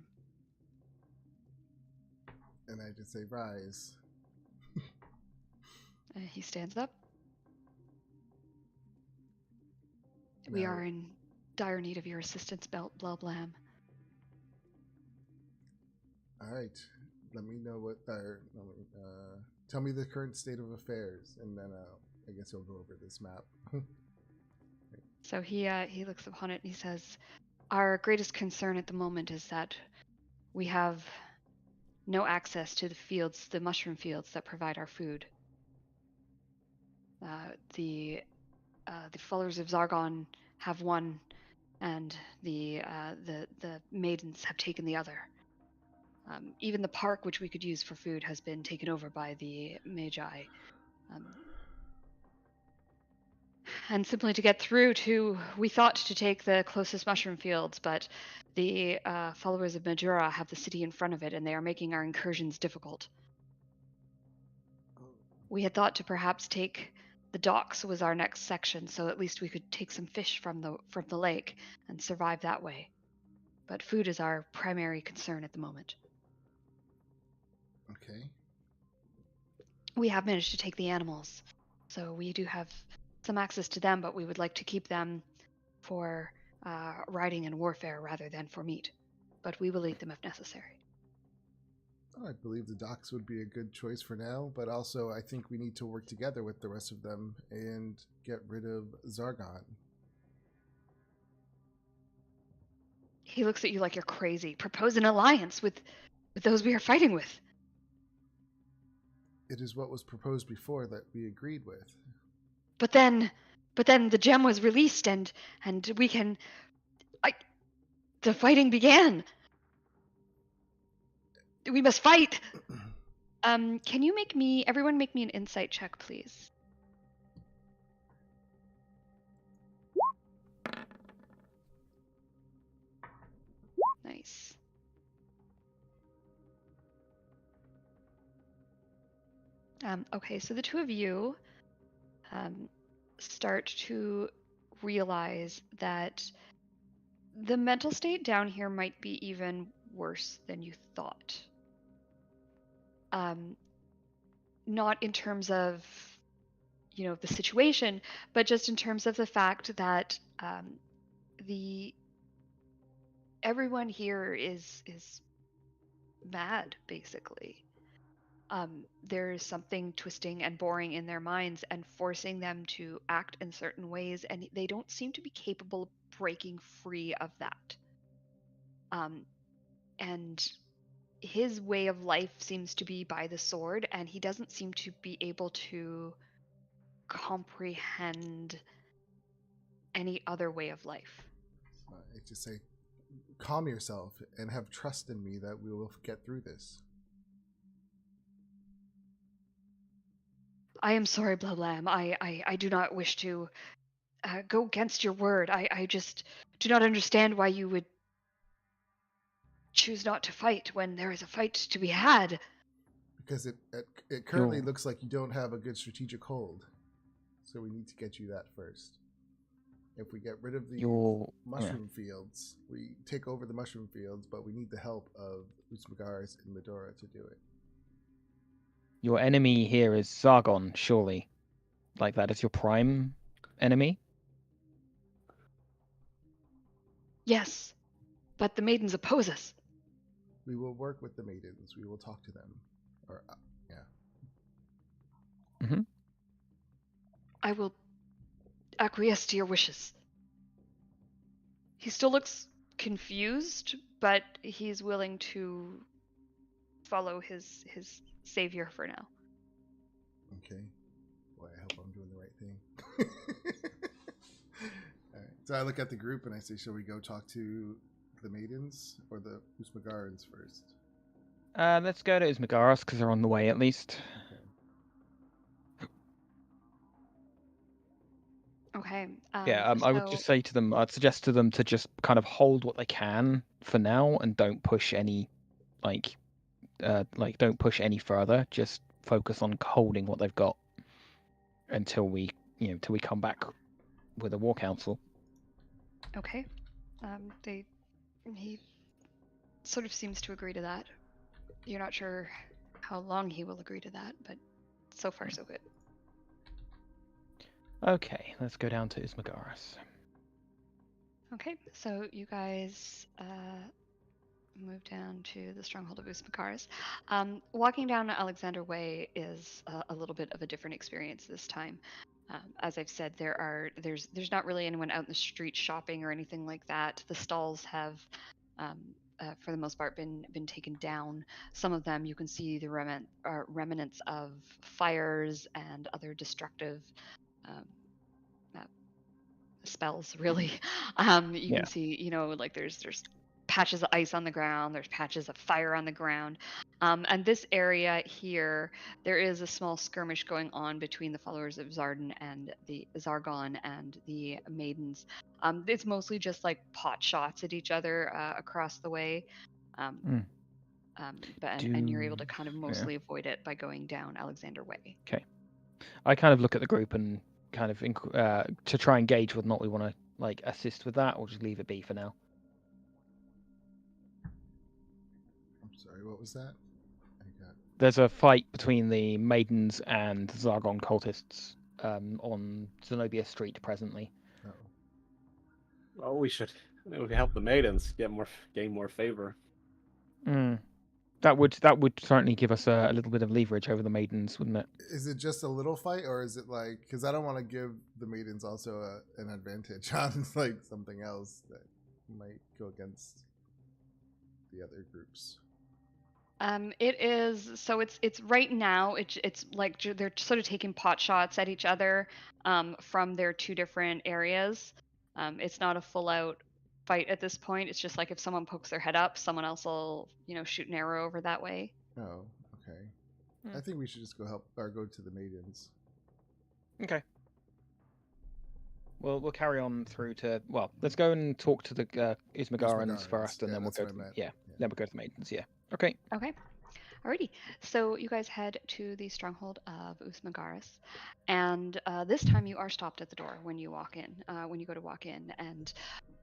And I just say, rise. And he stands up. We Now- are in dire need of your assistance, Blablam. All right. Let me know what. Tell me the current state of affairs, and then I guess he'll go over this map. So he looks upon it and he says, our greatest concern at the moment is that we have no access to the fields, the mushroom fields that provide our food. The followers of Zargon have one, and the maidens have taken the other. Even the park, which we could use for food, has been taken over by the Magi. And simply to get through we thought to take the closest mushroom fields, but the followers of Majura have the city in front of it, and they are making our incursions difficult. We had thought to perhaps take the docks was our next section, so at least we could take some fish from the lake and survive that way. But food is our primary concern at the moment. Okay. We have managed to take the animals, so we do have some access to them, but we would like to keep them for riding and warfare rather than for meat. But we will eat them if necessary. I believe the docks would be a good choice for now, but also I think we need to work together with the rest of them and get rid of Zargon. He looks at you like you're crazy. Propose an alliance with those we are fighting with. It is what was proposed before that we agreed with. But then the gem was released, and we can. The fighting began. We must fight. Can you everyone make me an insight check, please? Nice. Okay, so the two of you start to realize that the mental state down here might be even worse than you thought. Not in terms of, the situation, but just in terms of the fact that everyone here is mad, basically. There's something twisting and boring in their minds and forcing them to act in certain ways, and they don't seem to be capable of breaking free of that. And his way of life seems to be by the sword, and he doesn't seem to be able to comprehend any other way of life. I just say, calm yourself and have trust in me that we will get through this. I am sorry, Blablam. I do not wish to go against your word. I just do not understand why you would choose not to fight when there is a fight to be had. Because it currently looks like you don't have a good strategic hold. So we need to get you that first. If we get rid of the mushroom fields, we take over the mushroom fields, but we need the help of Usmagaris and Medora to do it. Your enemy here is Zargon, surely. Like that is your prime enemy? Yes, but the maidens oppose us. We will work with the maidens. We will talk to them. Mm-hmm. I will acquiesce to your wishes. He still looks confused, but he's willing to follow his savior for now. Okay. All right. So I look at the group and I say, "Shall we go talk to the maidens or the Usmagarans first?" Let's go to Ismagaras because they're on the way at least. Okay. Yeah, I would So just say to them, I'd suggest to them to just kind of hold what they can for now and don't push any, like don't push any further. Just focus on holding what they've got until we, till we come back with a war council. okay. He sort of seems to agree to that. You're not sure how long he will agree to that, but so far so good. Okay, let's go down to Ismagaras. Okay, so you guys move down to the stronghold of Usmakaris. Walking down Alexander Way is a little bit of a different experience this time. As I've said, there's not really anyone out in the street shopping or anything like that. The stalls have, for the most part, been taken down. Some of them you can see the remnants of fires and other destructive um, uh, spells. Really, you Yeah. can see, like there's patches of ice on the ground, there's patches of fire on the ground. And this area here, there is a small skirmish going on between the followers of Zargon and the maidens. It's mostly just like pot shots at each other across the way. Um, Mm. and you're able to kind of Yeah. mostly avoid it by going down Alexander Way. Okay. I kind of look at the group and kind of to try and gauge whether or not we want to assist with that or just leave it be for now. I'm sorry, what was that? There's a fight between the maidens and Zargon cultists on Zenobia Street presently. Oh. Well, we help the maidens gain more favor. That would certainly give us a little bit of leverage over the maidens, wouldn't it? Is it just a little fight, or is it like, because I don't want to give the maidens also an advantage on like something else that might go against the other groups? It is, so it's right now it's like they're sort of taking pot shots at each other from their two different areas. It's not a full out fight at this point. It's just like if someone pokes their head up, someone else will, shoot an arrow over that way. Oh, okay. I think we should just go to the maidens. Okay. Well, we'll carry on through to let's go and talk to the Ismagarans first, and then we'll go to then we'll go to the maidens. Yeah. Okay. Okay. Alrighty. So you guys head to the stronghold of Usmagaris, and this time you are stopped at the door when you walk in. When you go to walk in, and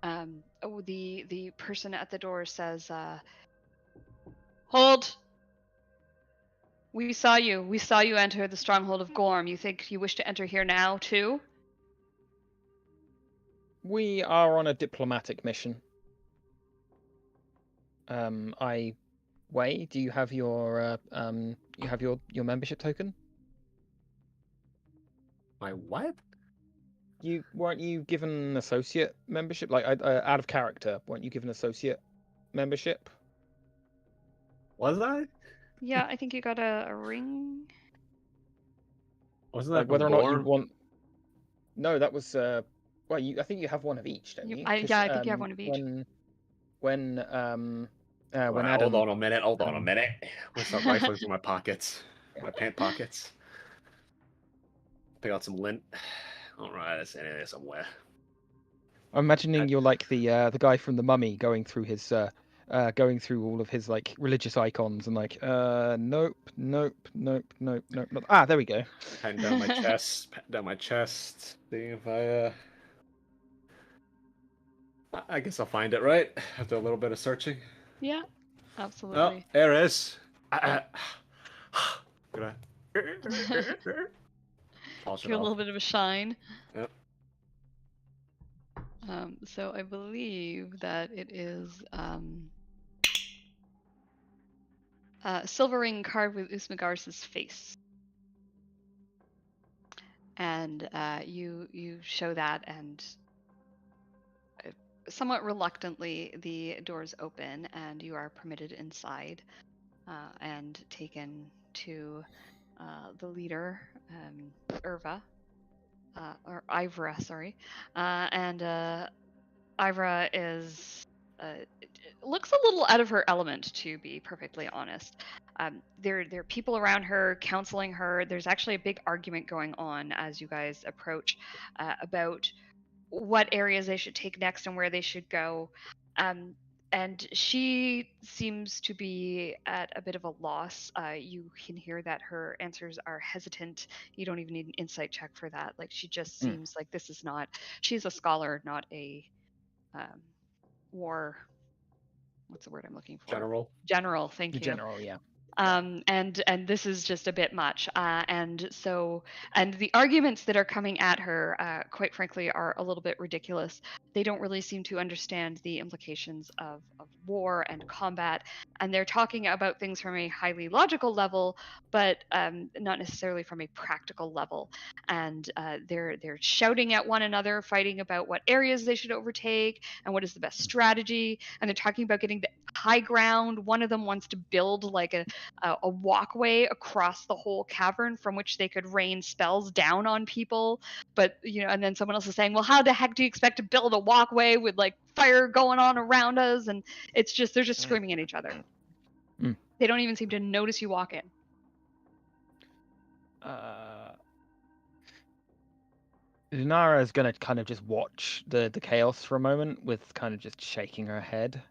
the person at the door says, "Hold! We saw you. We saw you enter the stronghold of Gorm. You think you wish to enter here now too?" We are on a diplomatic mission. Wei, do you have your membership token? My what? Weren't you given an associate membership? Like out of character, weren't you given associate membership? Was I? Yeah, I think you got a ring. Wasn't that whether or not you Gorm? want? No, that was I think you have one of each, don't you? I think you have one of each. When Adam... Hold on a minute. I start rifling through my pockets, my pant pockets. Pick out some lint. All right, that's in there somewhere. I'm imagining you're like the guy from The Mummy going through his going through all of his like religious icons and like nope. Ah, there we go. Patting down my chest, seeing if I guess I'll find it, right? After a little bit of searching. Yeah, Oh, absolutely. there it is. Give a little bit of a shine. Yep. So I believe that it is silver ring carved with Usmagaris' face. And you show that, and somewhat reluctantly the doors open and you are permitted inside and taken to the leader, Irva, or Ivra, sorry, and Ivra is looks a little out of her element, to be perfectly honest. There are people around her counseling her. There's actually a big argument going on as you guys approach about what areas they should take next and where they should go. And she seems to be at a bit of a loss. You can hear that her answers are hesitant. You don't even need an insight check for that. Like, she just seems like this is not. She's a scholar, not a war. What's the word I'm looking for? General. Thank The you. general, yeah. And this is just a bit much. And the arguments that are coming at her, quite frankly, are a little bit ridiculous. They don't really seem to understand the implications of war and combat, and they're talking about things from a highly logical level, but not necessarily from a practical level. And they're shouting at one another, fighting about what areas they should overtake and what is the best strategy. And they're talking about getting the high ground. One of them wants to build like a walkway across the whole cavern from which they could rain spells down on people. But, and then someone else is saying, well, how the heck do you expect to build a walkway with like fire going on around us? And it's just, they're just screaming at each other. They don't even seem to notice you walk in. Lunara is going to kind of just watch the chaos for a moment with kind of just shaking her head.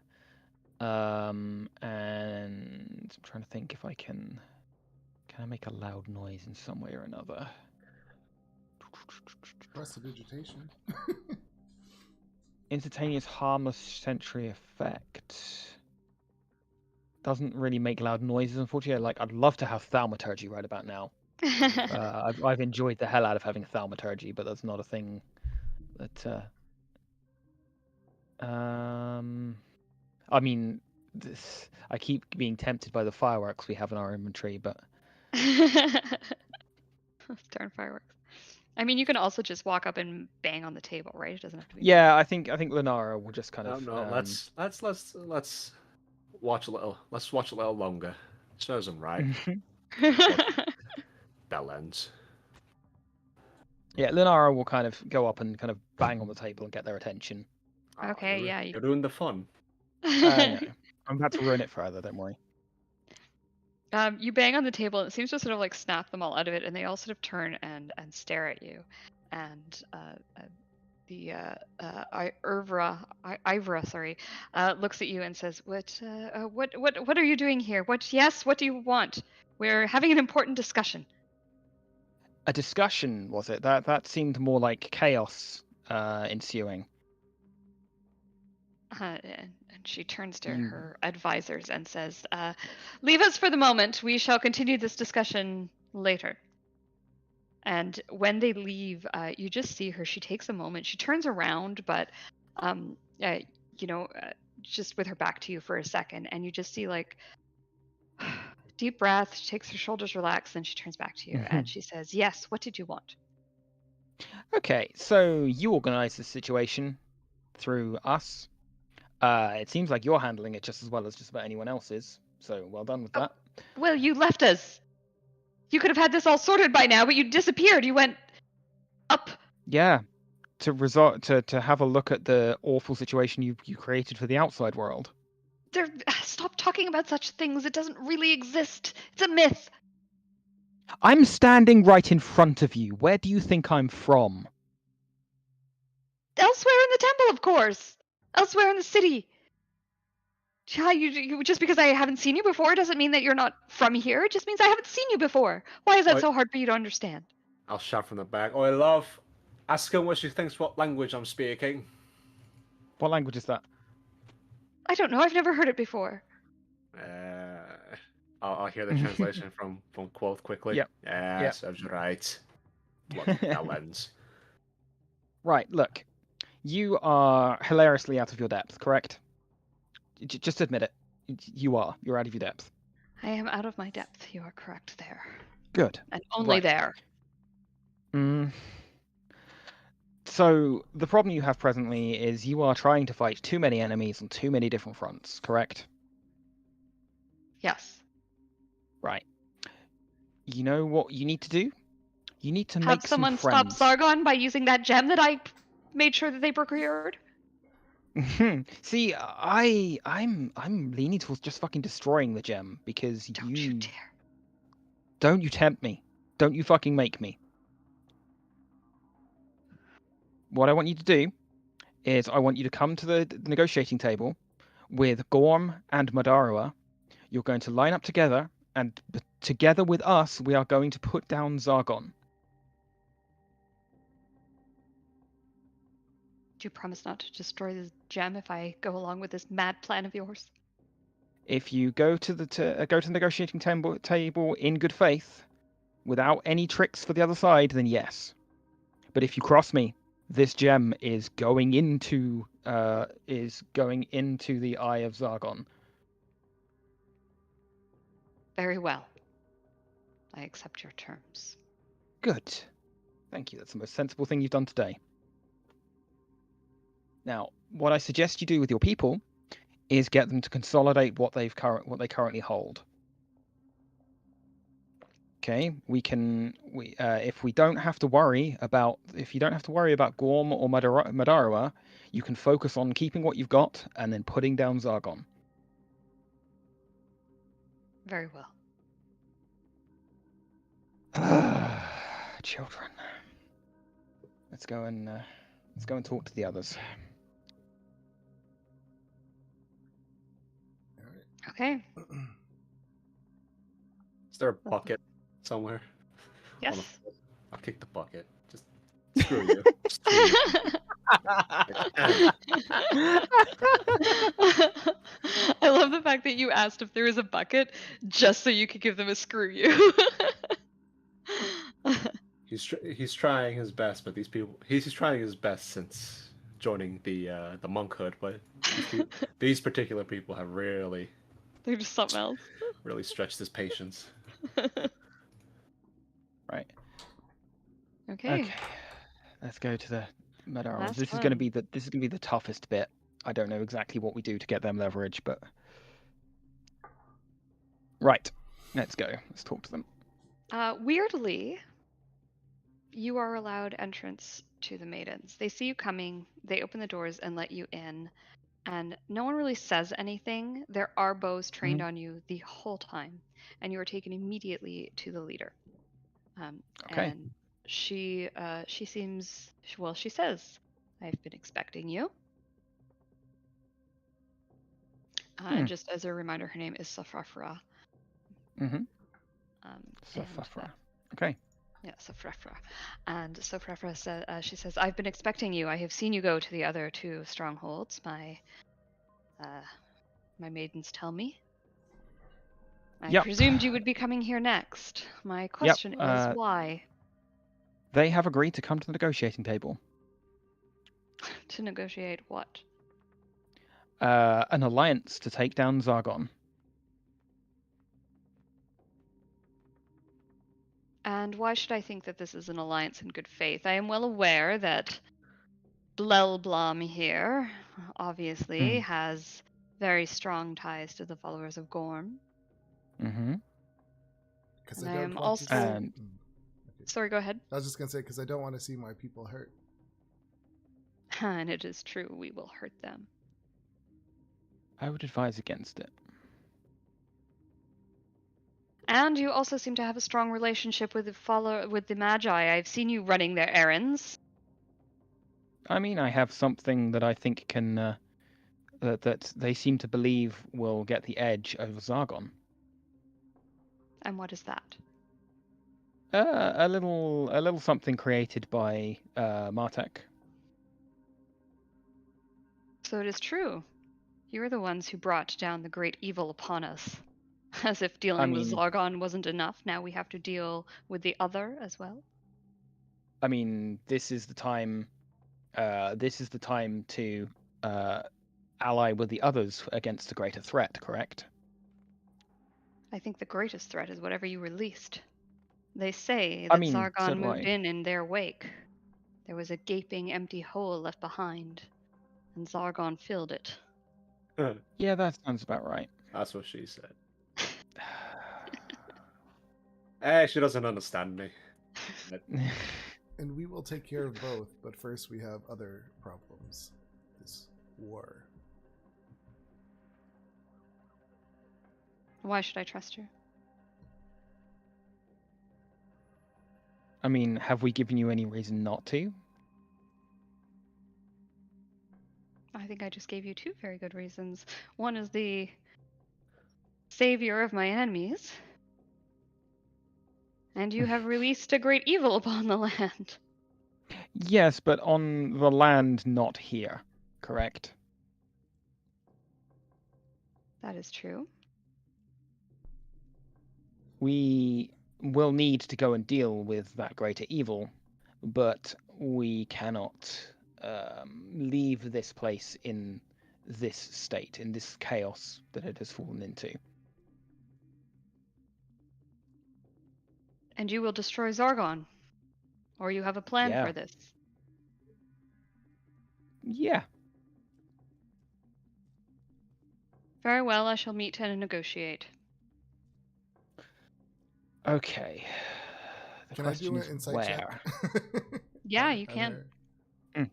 And I'm trying to think if I can I make a loud noise in some way or another? Prestidigitation. Instantaneous harmless sentry effect. Doesn't really make loud noises, unfortunately. I'd love to have thaumaturgy right about now. I've enjoyed the hell out of having thaumaturgy, but that's not a thing that. I mean, I keep being tempted by the fireworks we have in our inventory, but. Darn fireworks. I mean, you can also just walk up and bang on the table, right? It doesn't have to be. Yeah, I think Lunara will just kind of. No, let's watch a little. Let's watch a little longer. Serves them right. Bell ends. Yeah, Lunara will kind of go up and kind of bang on the table and get their attention. Okay, You're doing the fun. I know. I'm about to ruin it further, don't worry. You bang on the table, and it seems to sort of like snap them all out of it, and they all sort of turn and stare at you. And the Ivra, sorry, looks at you and says, "What are you doing here? What do you want? We're having an important discussion." A discussion, was it? That seemed more like chaos ensuing. And she turns to her advisors and says, "Leave us for the moment. We shall continue this discussion later." And when they leave, you just see her. She takes a moment. She turns around, but, just with her back to you for a second. And you just see, like, deep breath. She takes her shoulders relaxed, then she turns back to you. And she says, "Yes, what did you want?" Okay, so you organized the situation through us. It seems like you're handling it just as well as just about anyone else is. So well done with that. Well, you left us. You could have had this all sorted by now, but you disappeared. You went up. Yeah, to have a look at the awful situation you created for the outside world. Stop talking about such things. It doesn't really exist. It's a myth. I'm standing right in front of you. Where do you think I'm from? Elsewhere in the temple, of course. Elsewhere in the city. You just because I haven't seen you before doesn't mean that you're not from here. It just means I haven't seen you before. Why is that so hard for you to understand? I'll shout from the back. "Oh, love. Ask him what she thinks what language I'm speaking." What language is that? I don't know. I've never heard it before. I'll hear the translation from Quoth quickly. Yep. Serves right. That lens. Right, look. You are hilariously out of your depth, correct? Just admit it. You are. You're out of your depth. I am out of my depth. You are correct there. Good. And only there. So the problem you have presently is you are trying to fight too many enemies on too many different fronts, correct? Yes. Right. You know what you need to do? You need to Have make some someone stop friends. Zargon by using that gem that I made sure that they procured? See, I'm leaning towards just fucking destroying the gem because Don't you dare. don't you tempt me. Don't you fucking make me. What I want you to do is I want you to come to the negotiating table with Gorm and Madara. You're going to line up together, and together with us, we are going to put down Zargon. Do you promise not to destroy this gem if I go along with this mad plan of yours? If you go to the negotiating table in good faith, without any tricks for the other side, then yes. But if you cross me, this gem is going into the eye of Zargon. Very well. I accept your terms. Good. Thank you. That's the most sensible thing you've done today. Now, what I suggest you do with your people is get them to consolidate what they currently hold. Okay, if you don't have to worry about Gorm or Madara, you can focus on keeping what you've got and then putting down Zargon. Very well. Children. Let's go and talk to the others. Okay. Is there a bucket somewhere? Yes. I'll kick the bucket. Just screw you. Screw you. I love the fact that you asked if there was a bucket just so you could give them a screw you. He's trying his best, but he's trying his best since joining the monkhood. But these particular people have really They're just something else. really stretched his patience. Right. Okay. Let's go to the Madara. Last This is going to one. be the toughest bit. I don't know exactly what we do to get them leverage, but right. Let's go. Let's talk to them. Weirdly, you are allowed entrance to the maidens. They see you coming, they open the doors and let you in, and no one really says anything. There are bows trained on you the whole time, and you are taken immediately to the leader. Okay. And she says, "I've been expecting you." And just as a reminder, her name is Safrafra. Mm-hmm. And, Safrafra. Okay. yeah, Safrafra. And Safrafra says, she says, "I've been expecting you. I have seen you go to the other two strongholds. My maidens tell me. I Yep. presumed you would be coming here next. My question is why?" They have agreed to come to the negotiating table. To negotiate what? An alliance to take down Zargon. And why should I think that this is an alliance in good faith? I am well aware that Blelblom here obviously has very strong ties to the followers of Gorm. Mm-hmm. Because And I I don't am want also- to. And- Okay. Sorry, go ahead. I was just gonna say because I don't want to see my people hurt. And it is true, we will hurt them. I would advise against it. And you also seem to have a strong relationship with the Magi. I've seen you running their errands. I mean, I have something that I think can that they seem to believe will get the edge over Zargon. And what is that? A little something created by Martek. So it is true. You are the ones who brought down the great evil upon us. As if dealing with Zargon wasn't enough, now we have to deal with the other as well. I mean, this is the time to ally with the others against a greater threat, correct? I think the greatest threat is whatever you released. They say that Zargon moved in their wake. There was a gaping empty hole left behind, and Zargon filled it. Yeah, that sounds about right. That's what she said. She doesn't understand me. And we will take care of both, but first we have other problems. This war. Why should I trust you? I mean, have we given you any reason not to? I think I just gave you 2 very good reasons. One is the savior of my enemies, and you have released a great evil upon the land. Yes, but on the land, not here. Correct? That is true. We will need to go and deal with that greater evil, but we cannot leave this place in this state, in this chaos that it has fallen into. And you will destroy Zargon. Or you have a plan Yeah. for this. Yeah. Very well, I shall meet and negotiate. Okay. The Can I do question an is insight where? check? Yeah, On- you on can. her? Mm.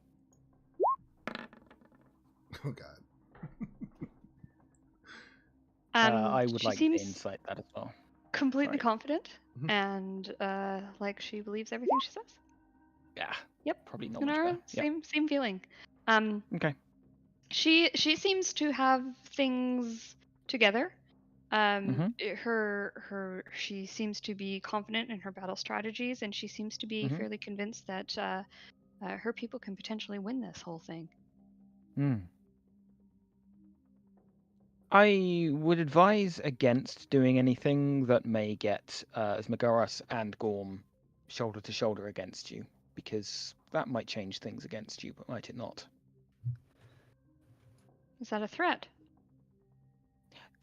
Oh god. I would She like to seems insight that as well. completely Sorry. confident Mhm. and like she believes everything she says. Yeah. Yep. Probably knowledge Lunara, there. Yeah. same feeling. Okay. She seems to have things together. Mhm. She seems to be confident in her battle strategies, and she seems to be Mhm. fairly convinced that her people can potentially win this whole thing. Mm. I would advise against doing anything that may get Asmogaras and Gorm shoulder to shoulder against you, because that might change things against you, but might it not? Is that a threat?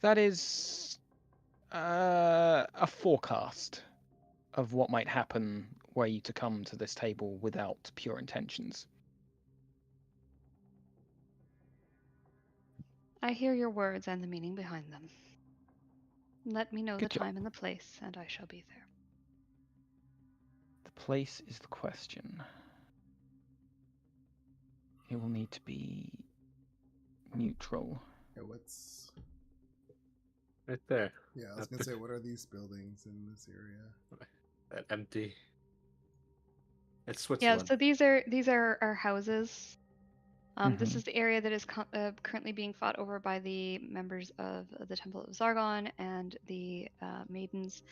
That is a forecast of what might happen were you to come to this table without pure intentions. I hear your words and the meaning behind them. Let me know Good the job. time and the place, and I shall be there. The place is the question. It will need to be neutral. Yeah, what's Right there. yeah, I was gonna say, what are these buildings in this area? That empty. It's Yeah, Switzerland. so these are our houses. This Mhm. is the area that is currently being fought over by the members of the Temple of Zargon and the Maidens.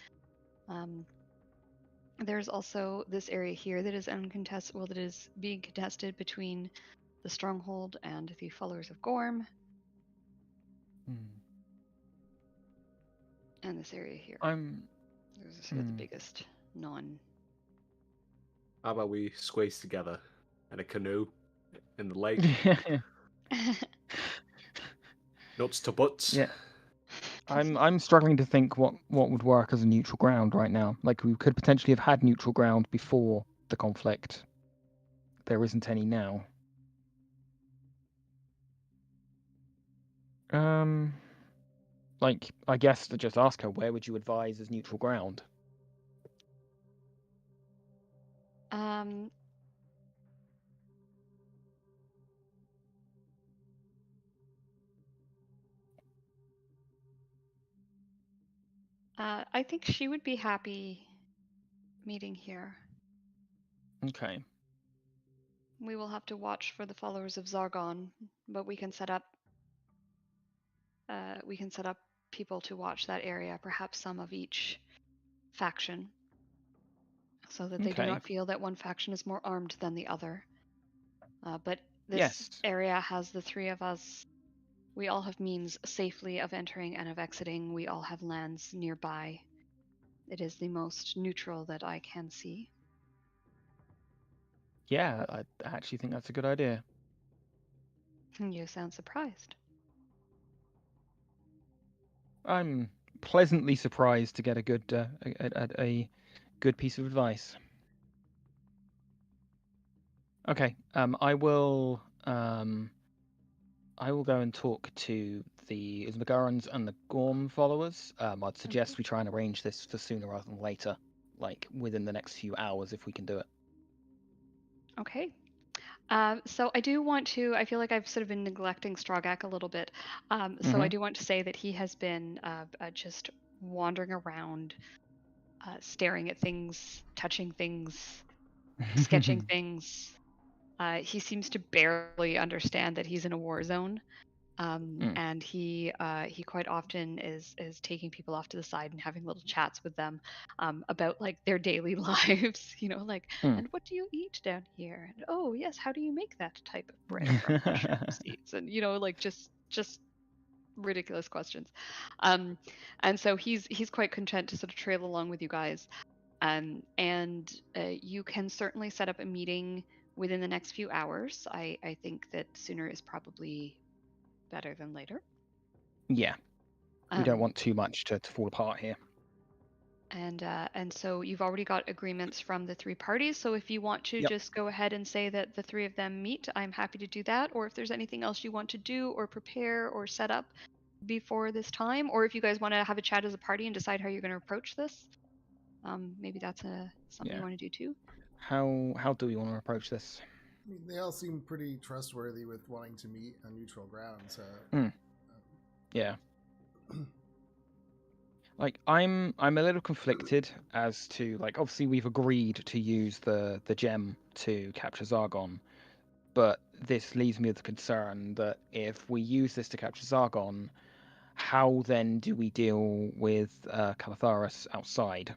There's also this area here that is uncontested. Well, that is being contested between the Stronghold and the followers of Gorm, Mm. and this area here. I'm. Those are sort of the biggest non. How about we squeeze together in a canoe in the lake? Nuts to butts. Yeah. I'm struggling to think what would work as a neutral ground right now. Like, we could potentially have had neutral ground before the conflict. There isn't any now. Like, I guess to just ask her, where would you advise as neutral ground? I think she would be happy meeting here. Okay. We will have to watch for the followers of Zargon, but we can set up people to watch that area, perhaps some of each faction, so that they do Okay. not feel that one faction is more armed than the other. But this Yes. area has the 3 of us. We all have means safely of entering and of exiting. We all have lands nearby. It is the most neutral that I can see. Yeah, I actually think that's a good idea. You sound surprised. I'm pleasantly surprised to get a good piece of advice. Okay. I will go and talk to the Uzmagarans and the Gorm followers. I'd suggest we try and arrange this for sooner rather than later. like within the next few hours if we can do it. Okay. So I do want to, I feel like I've sort of been neglecting Strawgak a little bit. So I do want to say that he has been just wandering around, staring at things, touching things, sketching things. He seems to barely understand that he's in a war zone. And he quite often is taking people off to the side and having little chats with them about like their daily lives, like, and what do you eat down here? And oh yes, how do you make that type of bread from mushroom seeds? And like just ridiculous questions. And so he's quite content to sort of trail along with you guys. And you can certainly set up a meeting within the next few hours. I think that sooner is probably better than later. Yeah. We don't want too much to fall apart here. And so you've already got agreements from the 3 parties. So if you want to just go ahead and say that the 3 of them meet, I'm happy to do that. Or if there's anything else you want to do or prepare or set up before this time, or if you guys want to have a chat as a party and decide how you're going to approach this, maybe that's something you want to do too. How do we want to approach this? I mean, they all seem pretty trustworthy with wanting to meet on neutral ground. So, yeah. Like I'm a little conflicted as to, like, obviously we've agreed to use the gem to capture Zargon, but this leaves me with the concern that if we use this to capture Zargon, how then do we deal with Calatharis outside?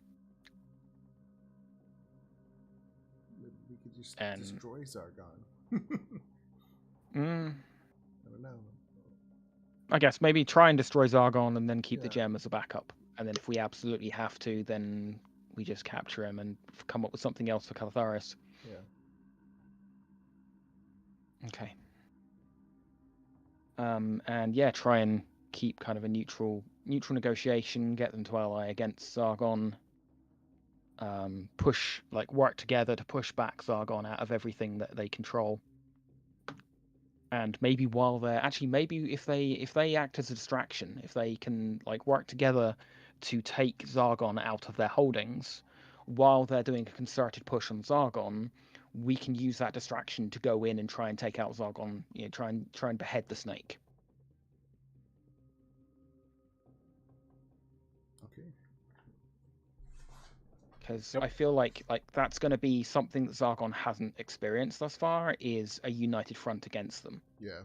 We could just destroy Zargon. I don't know. I guess maybe try and destroy Zargon and then keep the gem as a backup. And then if we absolutely have to, then we just capture him and come up with something else for Calatharis. Yeah. Okay. And try and keep kind of a neutral negotiation, get them to ally against Zargon. Work together to push back Zargon out of everything that they control. And maybe if they act as a distraction, if they can work together to take Zargon out of their holdings while they're doing a concerted push on Zargon, we can use that distraction to go in and try and take out Zargon, try and behead the snake. Okay. Because I feel like that's going to be something that Zargon hasn't experienced thus far, is a united front against them. Yeah,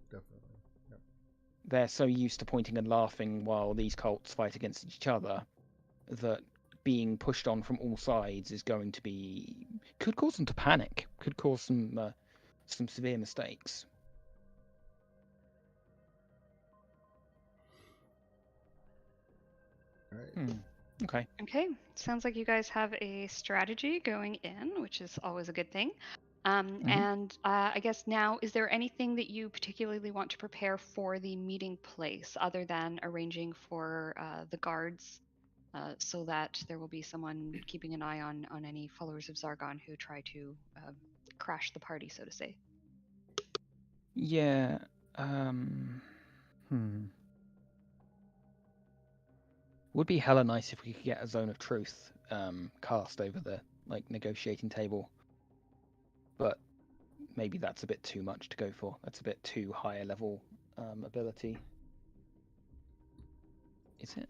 definitely. Yep. They're so used to pointing and laughing while these cults fight against each other that being pushed on from all sides is going to could cause them to panic, could cause some severe mistakes. All right. Okay. Sounds like you guys have a strategy going in, which is always a good thing. And I guess now, is there anything that you particularly want to prepare for the meeting place other than arranging for the guards so that there will be someone keeping an eye on any followers of Zargon who try to crash the party, so to say? Yeah. Would be hella nice if we could get a zone of truth cast over the negotiating table, but maybe that's a bit too much to go for. That's a bit too high a level ability. Is it?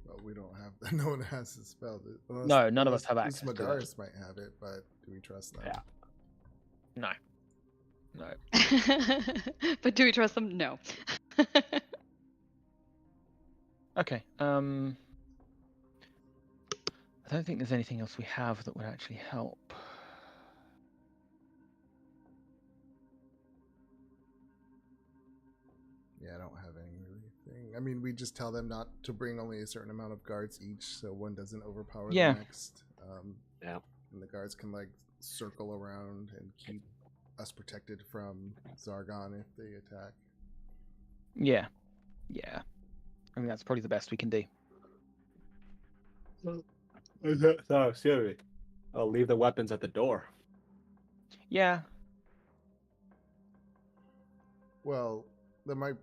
Well, we don't have. No one has the spell. No, none of us have access. Magaris might have it, but do we trust them? Yeah. No. But do we trust them? No. Okay. I don't think there's anything else we have that would actually help. Yeah, I don't have anything. I mean, we just tell them not to bring only a certain amount of guards each, so one doesn't overpower the next. And the guards can circle around and keep us protected from Zargon if they attack. Yeah. I mean, that's probably the best we can do. So, seriously, I'll leave the weapons at the door. Yeah. Well, there might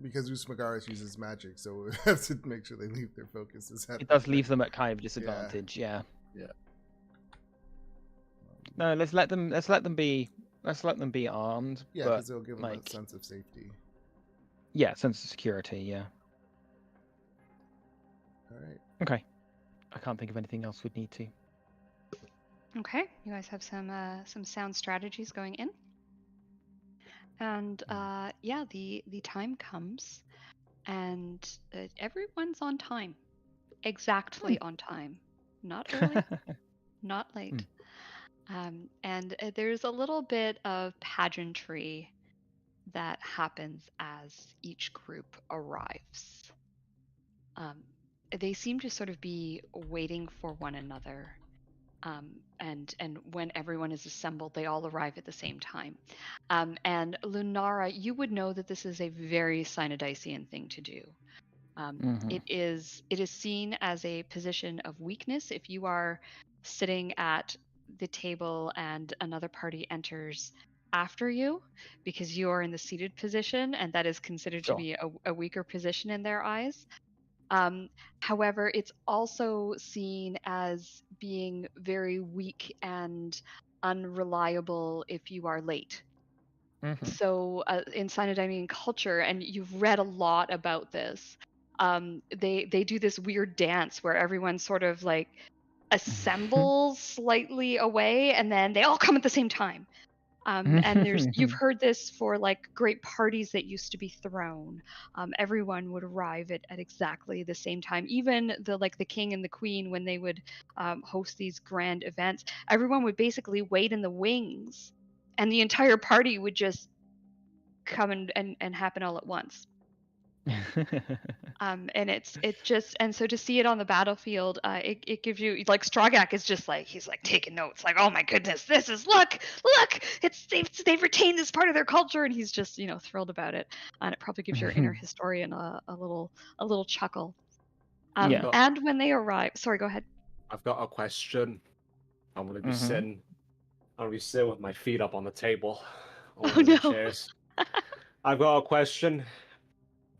because Usmagaris uses magic, so we have to make sure they leave their focuses. It does leave them at kind of disadvantage. Yeah. Yeah. No, let's let them be armed. Yeah, but because it'll give them like, a sense of safety. yeah, sense of security. Yeah. All right. Okay. I can't think of anything else we'd need to. Okay, you guys have some sound strategies going in, and yeah, the time comes, and everyone's on time, exactly on time, not early, not late. And there's a little bit of pageantry that happens as each group arrives. They seem to sort of be waiting for one another. And when everyone is assembled, they all arrive at the same time. And Lunara, you would know that this is a very Cynodician thing to do. It is seen as a position of weakness if you are sitting at the table and another party enters after you, because you are in the seated position, and that is considered to be a weaker position in their eyes. However, it's also seen as being very weak and unreliable if you are late. So in Cynodician culture, and you've read a lot about this, they do this weird dance where everyone sort of like assembles slightly away, and then they all come at the same time. And you've heard this for like great parties that used to be thrown. Everyone would arrive at exactly the same time. Even the king and the queen, when they would host these grand events, everyone would basically wait in the wings, and the entire party would just come and happen all at once. And it's just, and so to see it on the battlefield, it gives you, like, Strogak is just like, he's like taking notes, like, oh my goodness, this is, look, they've retained this part of their culture, and he's just, thrilled about it. And it probably gives your inner historian a little chuckle. Yeah. And when they arrive, sorry, go ahead. I've got a question. I'm gonna be sitting with my feet up on the table. Oh no. Chairs. I've got a question.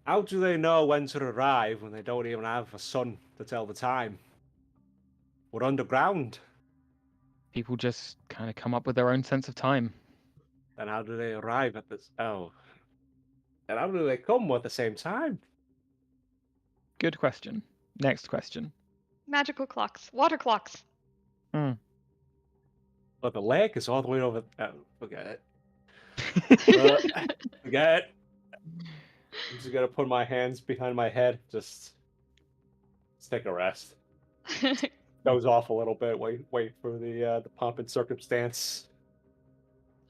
How do they know when to arrive when they don't even have a sun to tell the time? We're underground. People just kind of come up with their own sense of time. Then how do they arrive at this? Oh. And how do they come at the same time? Good question. Next question. Magical clocks, water clocks. But the lake is all the way over. Forget it. Forget it. I'm just gonna put my hands behind my head. Just take a rest. Goes off a little bit. Wait for the pomp and circumstance.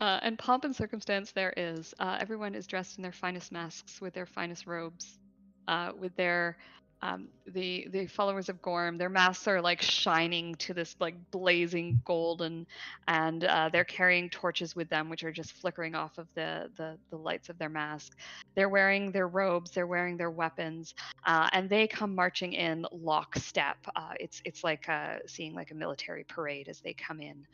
And pomp and circumstance there is. Everyone is dressed in their finest masks with their finest robes, with their the followers of Gorm. Their masks are like shining to this like blazing golden, and they're carrying torches with them, which are just flickering off of the lights of their mask. They're wearing their robes. They're wearing their weapons, and they come marching in lockstep. It's like seeing like a military parade as they come in.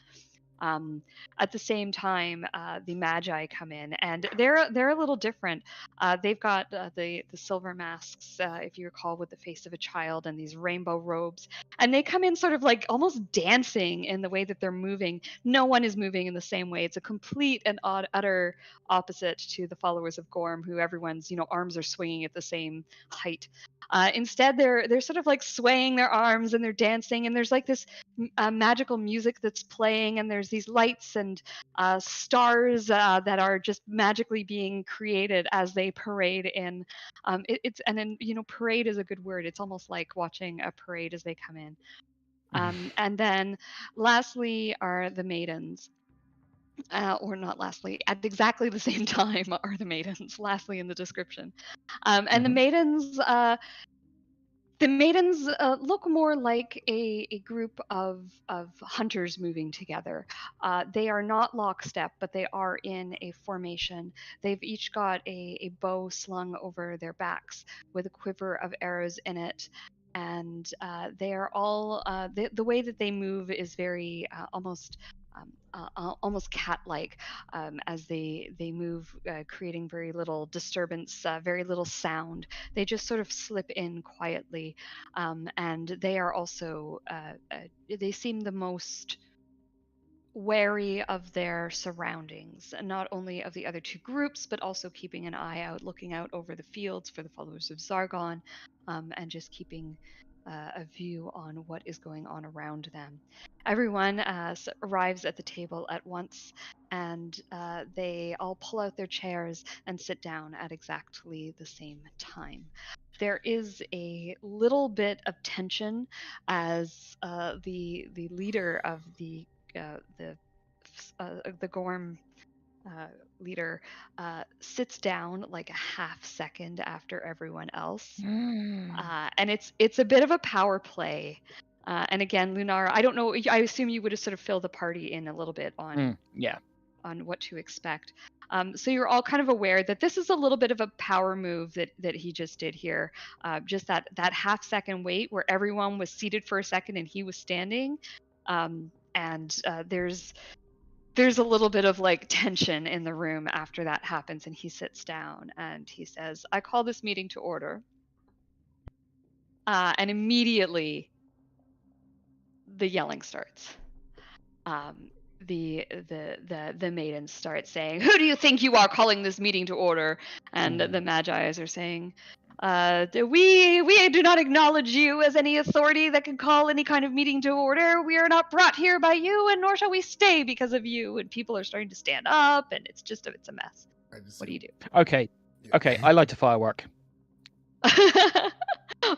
At the same time, the Magi come in, and they're a little different. They've got the silver masks, if you recall, with the face of a child, and these rainbow robes, and they come in sort of like almost dancing in the way that they're moving. No one is moving in the same way. It's a complete and utter opposite to the followers of Gorm, who everyone's arms are swinging at the same height. Instead, they're sort of like swaying their arms, and they're dancing, and there's like this magical music that's playing, and there's these lights and stars that are just magically being created as they parade in. Parade is a good word. It's almost like watching a parade as they come in. And then lastly are the maidens. Or not lastly, at exactly the same time are the maidens, lastly in the description. And the maidens look more like a group of hunters moving together. They are not lockstep, but they are in a formation. They've each got a bow slung over their backs with a quiver of arrows in it. And they are all, the way that they move is very almost almost cat-like, as they move, creating very little disturbance, very little sound. They just sort of slip in quietly, and they are also they seem the most wary of their surroundings, and not only of the other two groups, but also keeping an eye out, looking out over the fields for the followers of Zargon, and just keeping a view on what is going on around them. Everyone arrives at the table at once, and they all pull out their chairs and sit down at exactly the same time. There is a little bit of tension as the leader of the Gorm leader sits down like a half second after everyone else, and it's a bit of a power play. And again, Lunar, I don't know. I assume you would have sort of filled the party in a little bit on Yeah. on what to expect. So you're all kind of aware that this is a little bit of a power move that he just did here. Just that half second wait where everyone was seated for a second and he was standing. And there's a little bit of like tension in the room after that happens, and he sits down and he says, "I call this meeting to order." And immediately the yelling starts. The maidens start saying, "Who do you think you are, calling this meeting to order?" And the Magi's are saying, we do not acknowledge you as any authority that can call any kind of meeting to order. We are not brought here by you, and nor shall we stay because of you." And people are starting to stand up, and it's a mess. What do you do? Okay. Okay. I light a firework.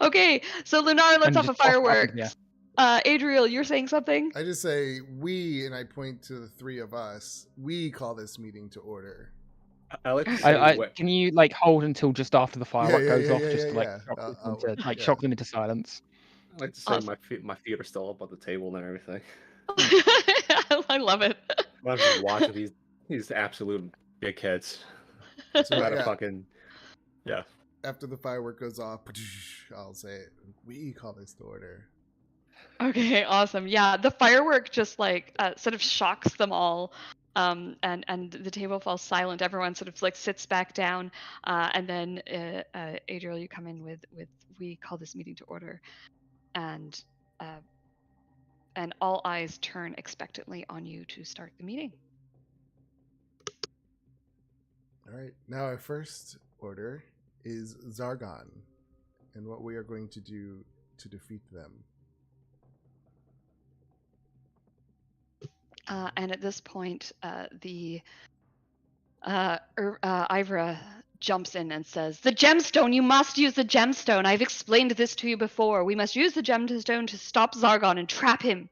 Okay, so Lunar lets And off a just toss it up in the firework. air. Adriel, you're saying something? I just say we, and I point to the three of us. We call this meeting to order. I like to say Can you like hold until just after the firework goes off, yeah, just to like yeah. shock them into silence? I like to say my feet are still up on the table and everything. I love it. I'm just watching these absolute big heads. So Try to fucking after the firework goes off, I'll say, "We call this to order." Okay, awesome. Yeah, the firework just like sort of shocks them all, and the table falls silent. Everyone sort of like sits back down, and then Adriel, you come in with "We call this meeting to order," and all eyes turn expectantly on you to start the meeting. All right. Now our first order is Zargon, and what we are going to do to defeat them. And at this point, Ivra jumps in and says, "The gemstone! You must use the gemstone! I've explained this to you before. We must use the gemstone to stop Zargon and trap him."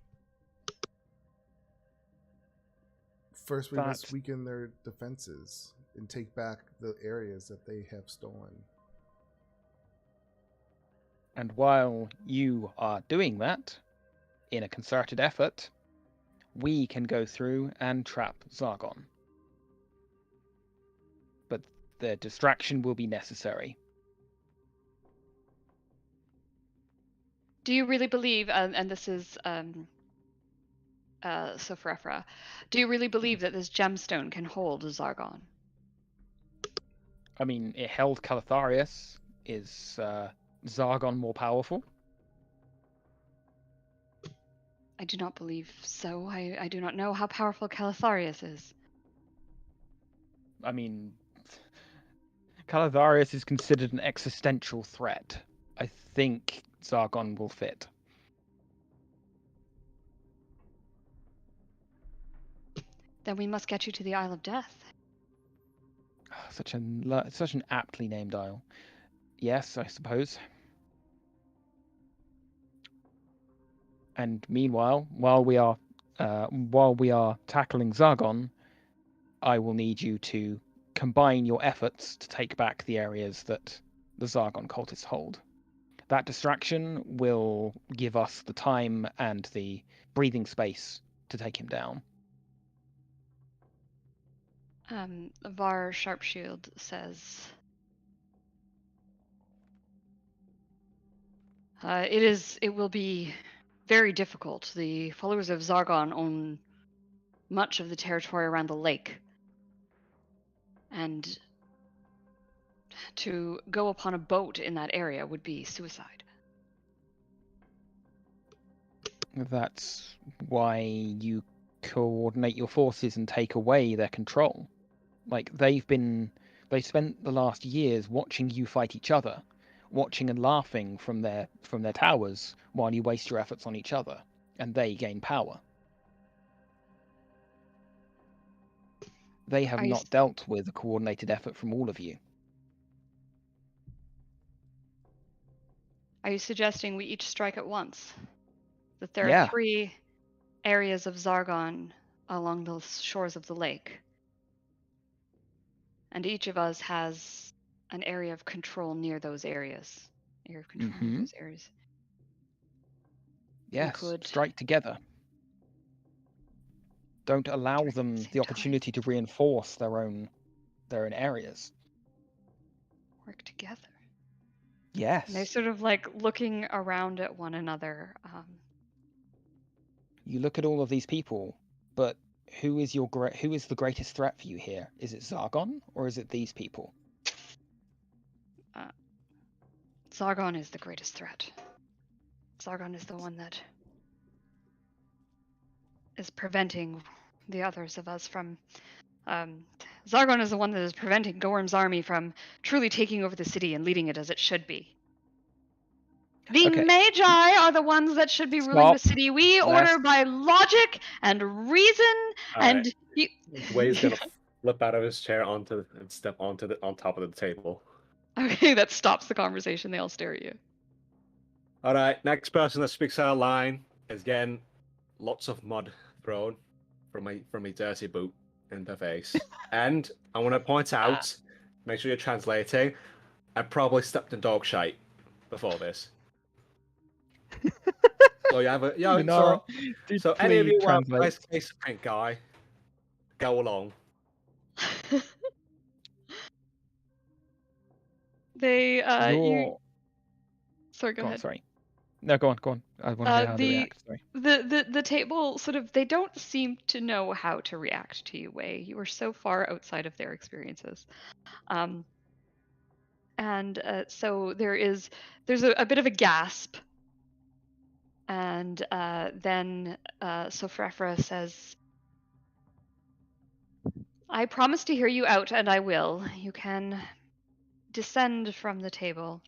First, we must weaken their defenses and take back the areas that they have stolen. And while you are doing that, in a concerted effort, we can go through and trap Zargon. But the distraction will be necessary. Do you really believe, and this is Sophrefra, do you really believe that this gemstone can hold Zargon? I mean, it held Calatharius. Is Zargon more powerful? I do not believe so. I do not know how powerful Calatharius is. I mean, Calatharius is considered an existential threat. I think Zargon will fit. Then we must get you to the Isle of Death. Such an aptly named isle. Yes, I suppose. And meanwhile, while we are tackling Zargon, I will need you to combine your efforts to take back the areas that the Zargon cultists hold. That distraction will give us the time and the breathing space to take him down. Var Sharpshield says, it will be very difficult. The followers of Zargon own much of the territory around the lake. And to go upon a boat in that area would be suicide. That's why you coordinate your forces and take away their control. Like they've spent the last years watching you fight each other, watching and laughing from their towers while you waste your efforts on each other, and they gain power. They have not dealt with a coordinated effort from all of you. Are you suggesting we each strike at once? That there Yeah. are 3 areas of Zargon along the shores of the lake. And each of us has an area of control near those areas. Area of control near those areas. Yes, strike together. Don't allow them the opportunity to reinforce their own areas. Work together. Yes. And they're sort of like looking around at one another. You look at all of these people, but who is the greatest threat for you here? Is it Zargon or is it these people? Zargon is the greatest threat. Zargon is the one that is preventing the others of us from... Zargon is the one that is preventing Gorm's army from truly taking over the city and leading it as it should be. The Magi are the ones that should be ruling the city. We order by logic and reason. And Dwayne's gonna flip out of his chair and step on top of the table. Okay, that stops the conversation. They all stare at you. All right, next person that speaks out of line is getting lots of mud thrown from my dirty boot in the face. And I want to point out, make sure you're translating, I probably stepped in dog shite before this. So you have a so any of you want a nice case of pink eye, go along. They Sorry, go ahead. Sorry. No, go on. I want to hear how they react. Sorry. The table sort of, they don't seem to know how to react to you, Wei. You are so far outside of their experiences. So there's a bit of a gasp. And then Sofrefra says, I promise to hear you out, and I will. You can descend from the table.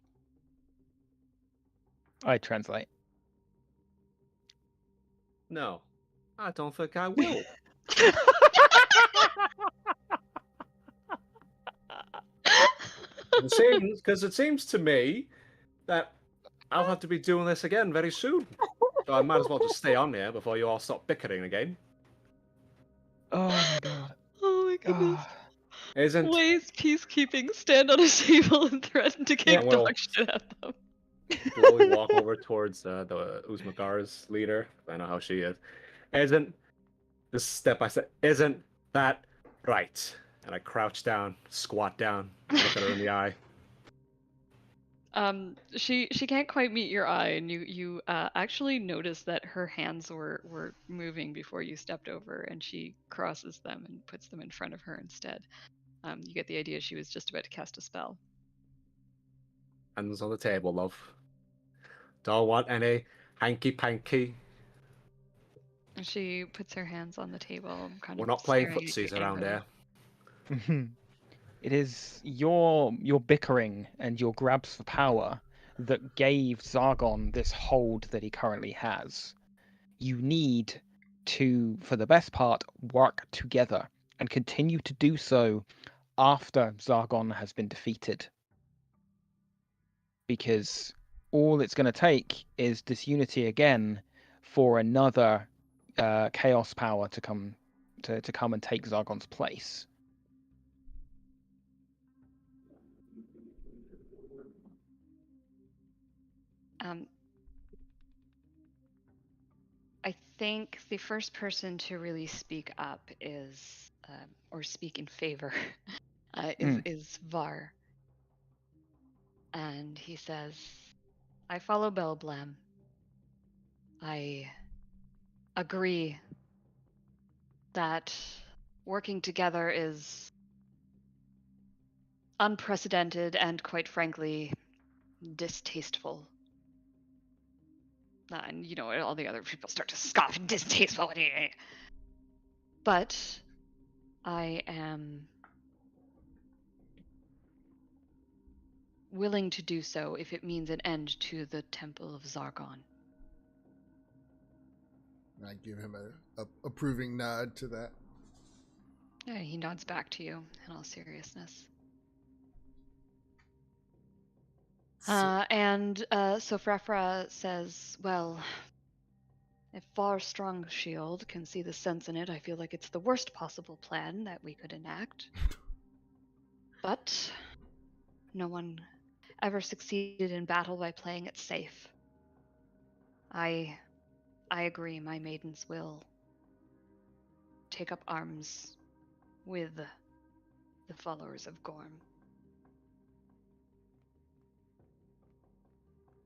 I translate. No, I don't think I will. It seems to me that I'll have to be doing this again very soon. So I might as well just stay on here before you all stop bickering again. Oh my god. Oh my goodness. Isn't Wei's peacekeeping stand on a table and threaten to kick dog shit at them. Slowly walk over towards the Uzmagar's leader. I know how she is. Isn't this step by step? Isn't that right? And I crouch down, squat down, look at her in the eye. She can't quite meet your eye, and you actually notice that her hands were moving before you stepped over, and she crosses them and puts them in front of her instead. You get the idea she was just about to cast a spell. Hands on the table, love. Don't want any hanky-panky. She puts her hands on the table. We're not playing footsies around here. It is your bickering and your grabs for power that gave Zargon this hold that he currently has. You need to, for the best part, work together and continue to do so after Zargon has been defeated. Because all it's going to take is disunity again for another chaos power to come and take Zargon's place. I think the first person to really speak up is, or speak in favor, is Var. And he says, I follow Belblam. I agree that working together is unprecedented and, quite frankly, distasteful. And, you know, all the other people start to scoff, distasteful. But I am willing to do so if it means an end to the Temple of Zargon. I give him a approving nod to that. Yeah, he nods back to you in all seriousness. So Frefra says, well, if Farstrong Shield can see the sense in it, I feel like it's the worst possible plan that we could enact. But no one ever succeeded in battle by playing it safe. I agree, my maidens will take up arms with the followers of Gorm.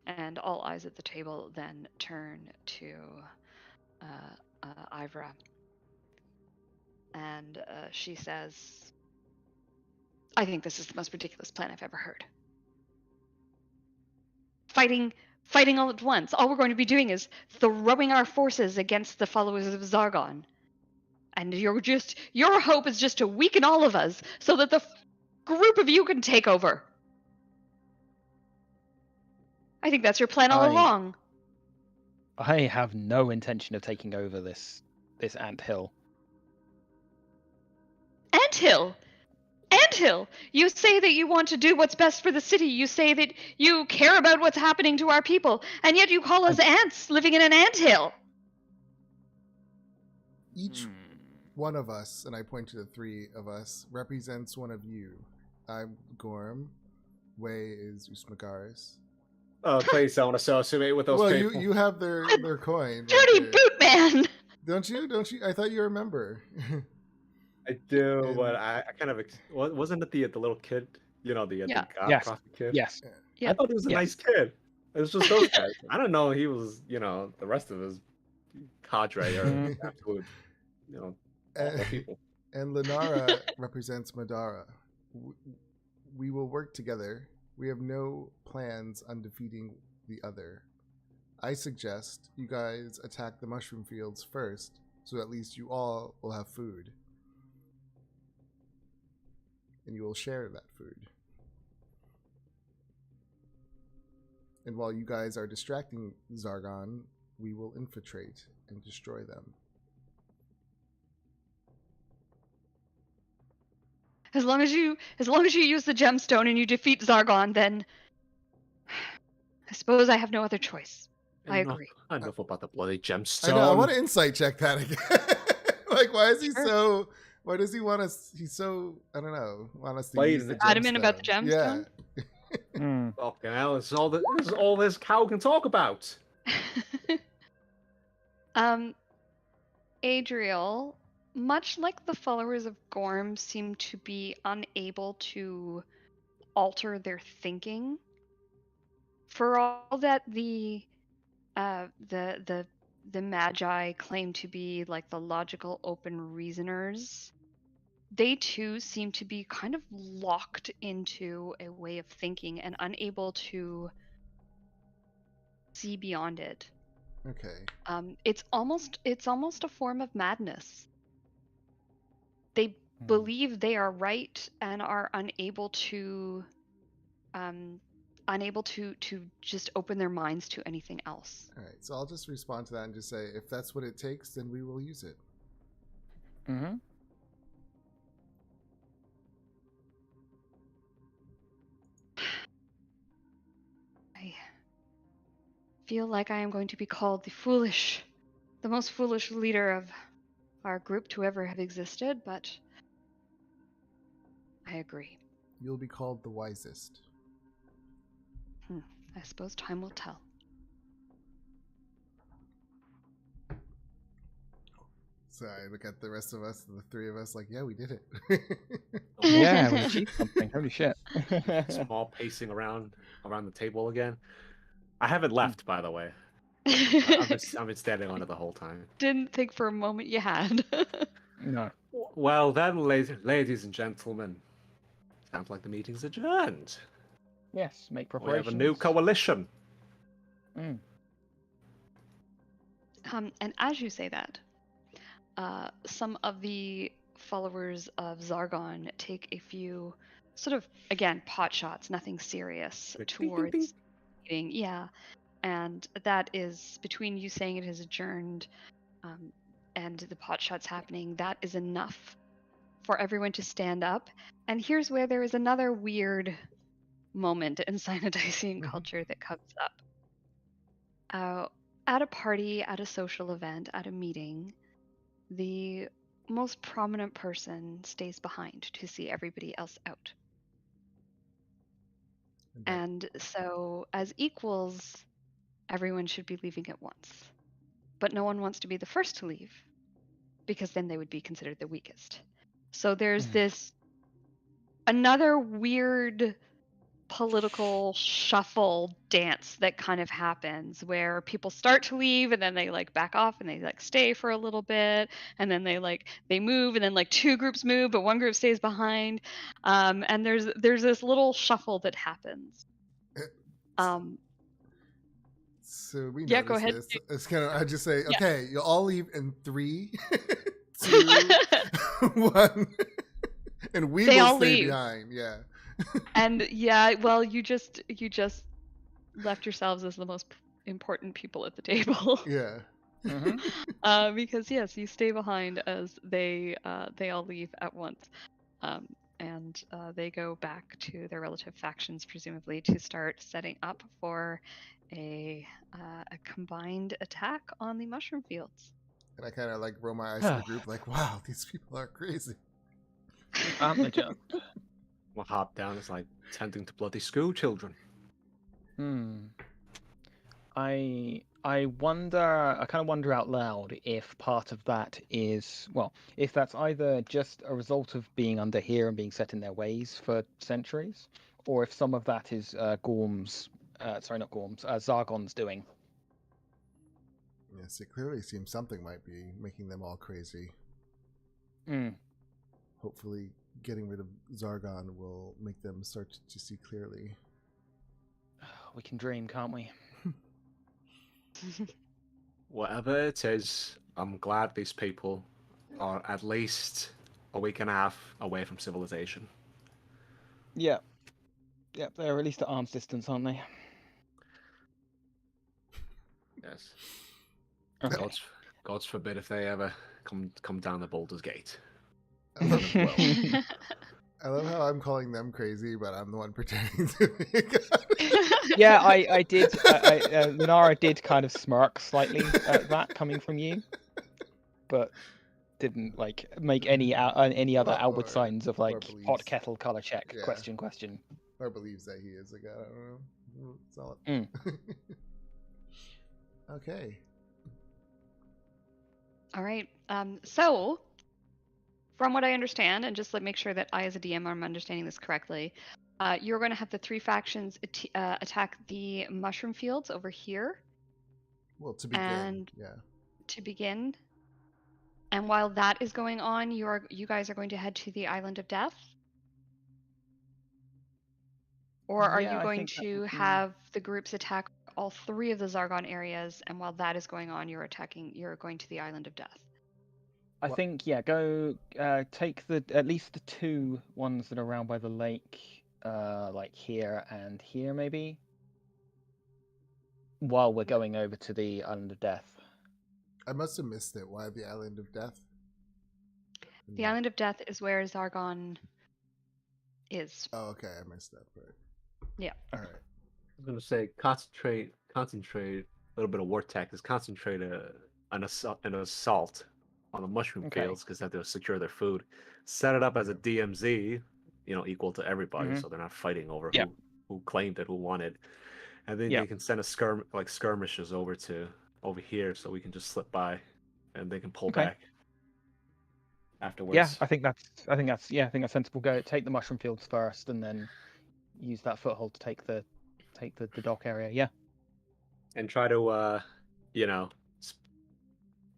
And all eyes at the table then turn to Ivra. And she says, I think this is the most ridiculous plan I've ever heard. Fighting all at once. All we're going to be doing is throwing our forces against the followers of Zargon. And your hope is just to weaken all of us so that the group of you can take over. I think that's your plan all along. I have no intention of taking over this anthill. Anthill? Anthill! You say that you want to do what's best for the city. You say that you care about what's happening to our people, and yet you call us ants living in an anthill. Each one of us, and I point to the three of us, represents one of you. I'm Gorm. Way is Usmagaris. Oh, please don't associate with those people. Well, you have their coin. Dirty boot man! Don't you? I thought you remember. I do, but I kind of wasn't it the little kid? You know, the prophet kid. Yes. Yeah. I thought he was a nice kid. It was just those guys. I don't know. He was, the rest of his cadre are absolute, awful people. And Lenara represents Madara. We will work together. We have no plans on defeating the other. I suggest you guys attack the mushroom fields first, so at least you all will have food. And you will share that food. And while you guys are distracting Zargon, we will infiltrate and destroy them. As long as you use the gemstone and you defeat Zargon, then I suppose I have no other choice. I agree. Enough about the bloody gemstone. I know. I want to insight check that again. Like, why is he so? Why does he want us? He's so, I don't know. Want us to use the adamant about the gemstone? Yeah. Okay, now this is all this cow can talk about. Adriel, much like the followers of Gorm seem to be unable to alter their thinking, for all that the Magi claim to be like the logical open reasoners, they too seem to be kind of locked into a way of thinking and unable to see beyond it. Okay. It's almost a form of madness. They believe they are right and are unable to just open their minds to anything else. All right. So I'll just respond to that and just say, if that's what it takes, then we will use it. Mm-hmm. I feel like I am going to be called the most foolish leader of our group to ever have existed, but I agree. You'll be called the wisest. I suppose time will tell. So I look at the rest of us, the three of us, like, yeah, we did it. Yeah, we achieved something. Holy shit. Small pacing around the table again. I haven't left, by the way. I've been standing on it the whole time. Didn't think for a moment you had. No. Well then, ladies and gentlemen, sounds like the meeting's adjourned. Yes, make We preparations. have a new coalition. Mm. And as you say that, some of the followers of Zargon take a few sort of, again, pot shots, nothing serious, Like, ding, ding, towards ding. meeting. Yeah. And that is between you saying it has adjourned and the pot shots happening, that is enough for everyone to stand up. And here's where there is another weird moment in Cyanidician culture that comes up. At a party, at a social event, at a meeting, the most prominent person stays behind to see everybody else out. And so, as equals, everyone should be leaving at once. But no one wants to be the first to leave, because then they would be considered the weakest. So there's this another weird political shuffle dance that kind of happens where people start to leave and then they like back off and they like stay for a little bit and then they move and then like two groups move but one group stays behind, and there's this little shuffle that happens. So we Yeah, go noticed ahead. this. It's kind of, I just say, Yeah. okay, you'll all leave in 3, 2, 1, and we They will all stay leave. behind. Yeah. And yeah, well, you just left yourselves as the most important people at the table. Yeah. Because yes, you stay behind as they all leave at once, and they go back to their relative factions, presumably to start setting up for a combined attack on the mushroom fields. And I kind of like roll my eyes to the group, like, wow, these people are crazy. I'm the joke. We'll hop down as like tending to bloody school children. I kind of wonder out loud if part of that is, well, if that's either just a result of being under here and being set in their ways for centuries, or if some of that is Zargon's doing. Yes, it clearly seems something might be making them all crazy. Hopefully, getting rid of Zargon will make them start to see clearly. We can dream, can't we? Whatever it is, I'm glad these people are at least a week and a half away from civilization. Yeah. Yeah, they're at least at arm's distance, aren't they? Yes. Okay. God's forbid if they ever come down the Baldur's Gate. I love how I'm calling them crazy, but I'm the one pretending to be a god. Yeah, I did. Lunara did kind of smirk slightly at that coming from you, but didn't like make any other outward signs of like hot kettle color check. Yeah. Question. Or believes that he is a god. I don't know. Solid. Okay. All right. So, from what I understand, and just let make sure that I, as a DM, am understanding this correctly, you're going to have the 3 factions attack the mushroom fields over here. Well, to begin, and yeah. To begin, and while that is going on, you guys are going to head to the Island of Death, or are you going to have the groups attack all 3 of the Zargon areas? And while that is going on, you're going to the Island of Death. I think go take at least the 2 ones that are around by the lake, like here and here maybe, while we're going over to the Island of Death. I must have missed it. Why the Island of Death? The Island of Death is where Zargon is. Oh, okay. I missed that part. Yeah. All right. I was going to say concentrate a little bit of war tactics, concentrate an assault on the mushroom fields because they have to secure their food. Set it up as a DMZ, equal to everybody, so they're not fighting over who claimed it, who won it. And then they can send a skirmishes over here, so we can just slip by, and they can pull back afterwards. Yeah, I think that's sensible. Go take the mushroom fields first, and then use that foothold to take the dock area. Yeah, and try to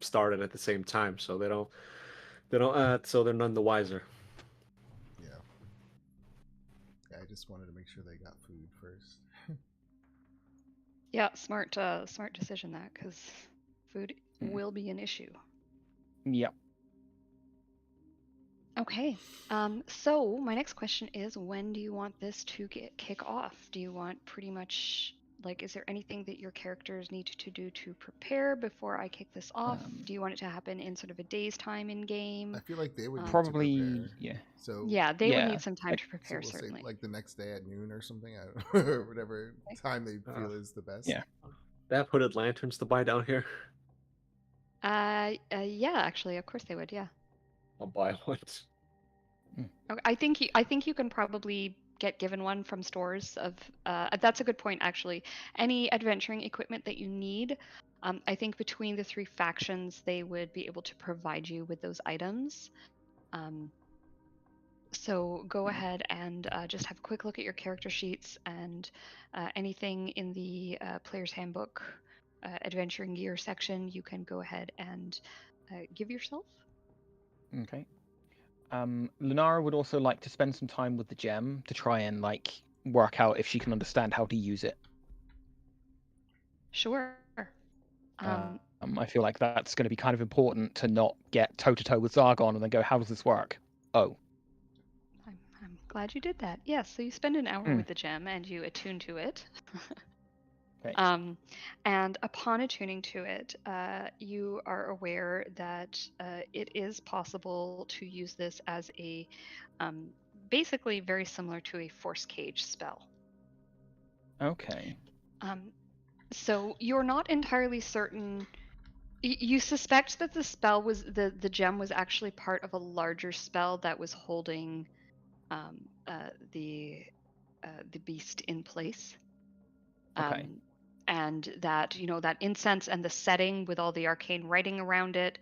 start it at the same time, so they don't They don't. So they're none the wiser. Yeah. I just wanted to make sure they got food first. Yeah, smart decision that, because food Hmm. will be an issue. Yep. Okay. So my next question is, when do you want this to kick off? Do you want pretty much like, is there anything that your characters need to do to prepare before I kick this off? Do you want it to happen in sort of a day's time in game? I feel like they would need Probably, to prepare. yeah. So Yeah, they would Yeah, need some time like- to so prepare, we'll certainly. say like the next day at noon or something, or whatever time they feel is the best. Yeah. They have hooded lanterns to buy down here. Yeah, actually, of course they would. Yeah. I'll buy one. Okay, I think you can probably get given one from stores of that's a good point, actually. Any adventuring equipment that you need, I think between the three factions they would be able to provide you with those items. So go ahead and just have a quick look at your character sheets, and anything in the player's handbook adventuring gear section you can go ahead and give yourself. Okay. Lunara would also like to spend some time with the gem to try and like work out if she can understand how to use it. Sure. I feel like that's going to be kind of important to not get toe to toe with Zargon and then go, how does this work? Oh, I'm glad you did that. Yes, so you spend an hour with the gem and you attune to it. Okay. And upon attuning to it, you are aware that it is possible to use this as a basically very similar to a force cage spell. Okay. So you're not entirely certain. You suspect that the spell was the gem was actually part of a larger spell that was holding the beast in place. Okay. And that, you know, that incense and the setting with all the arcane writing around it,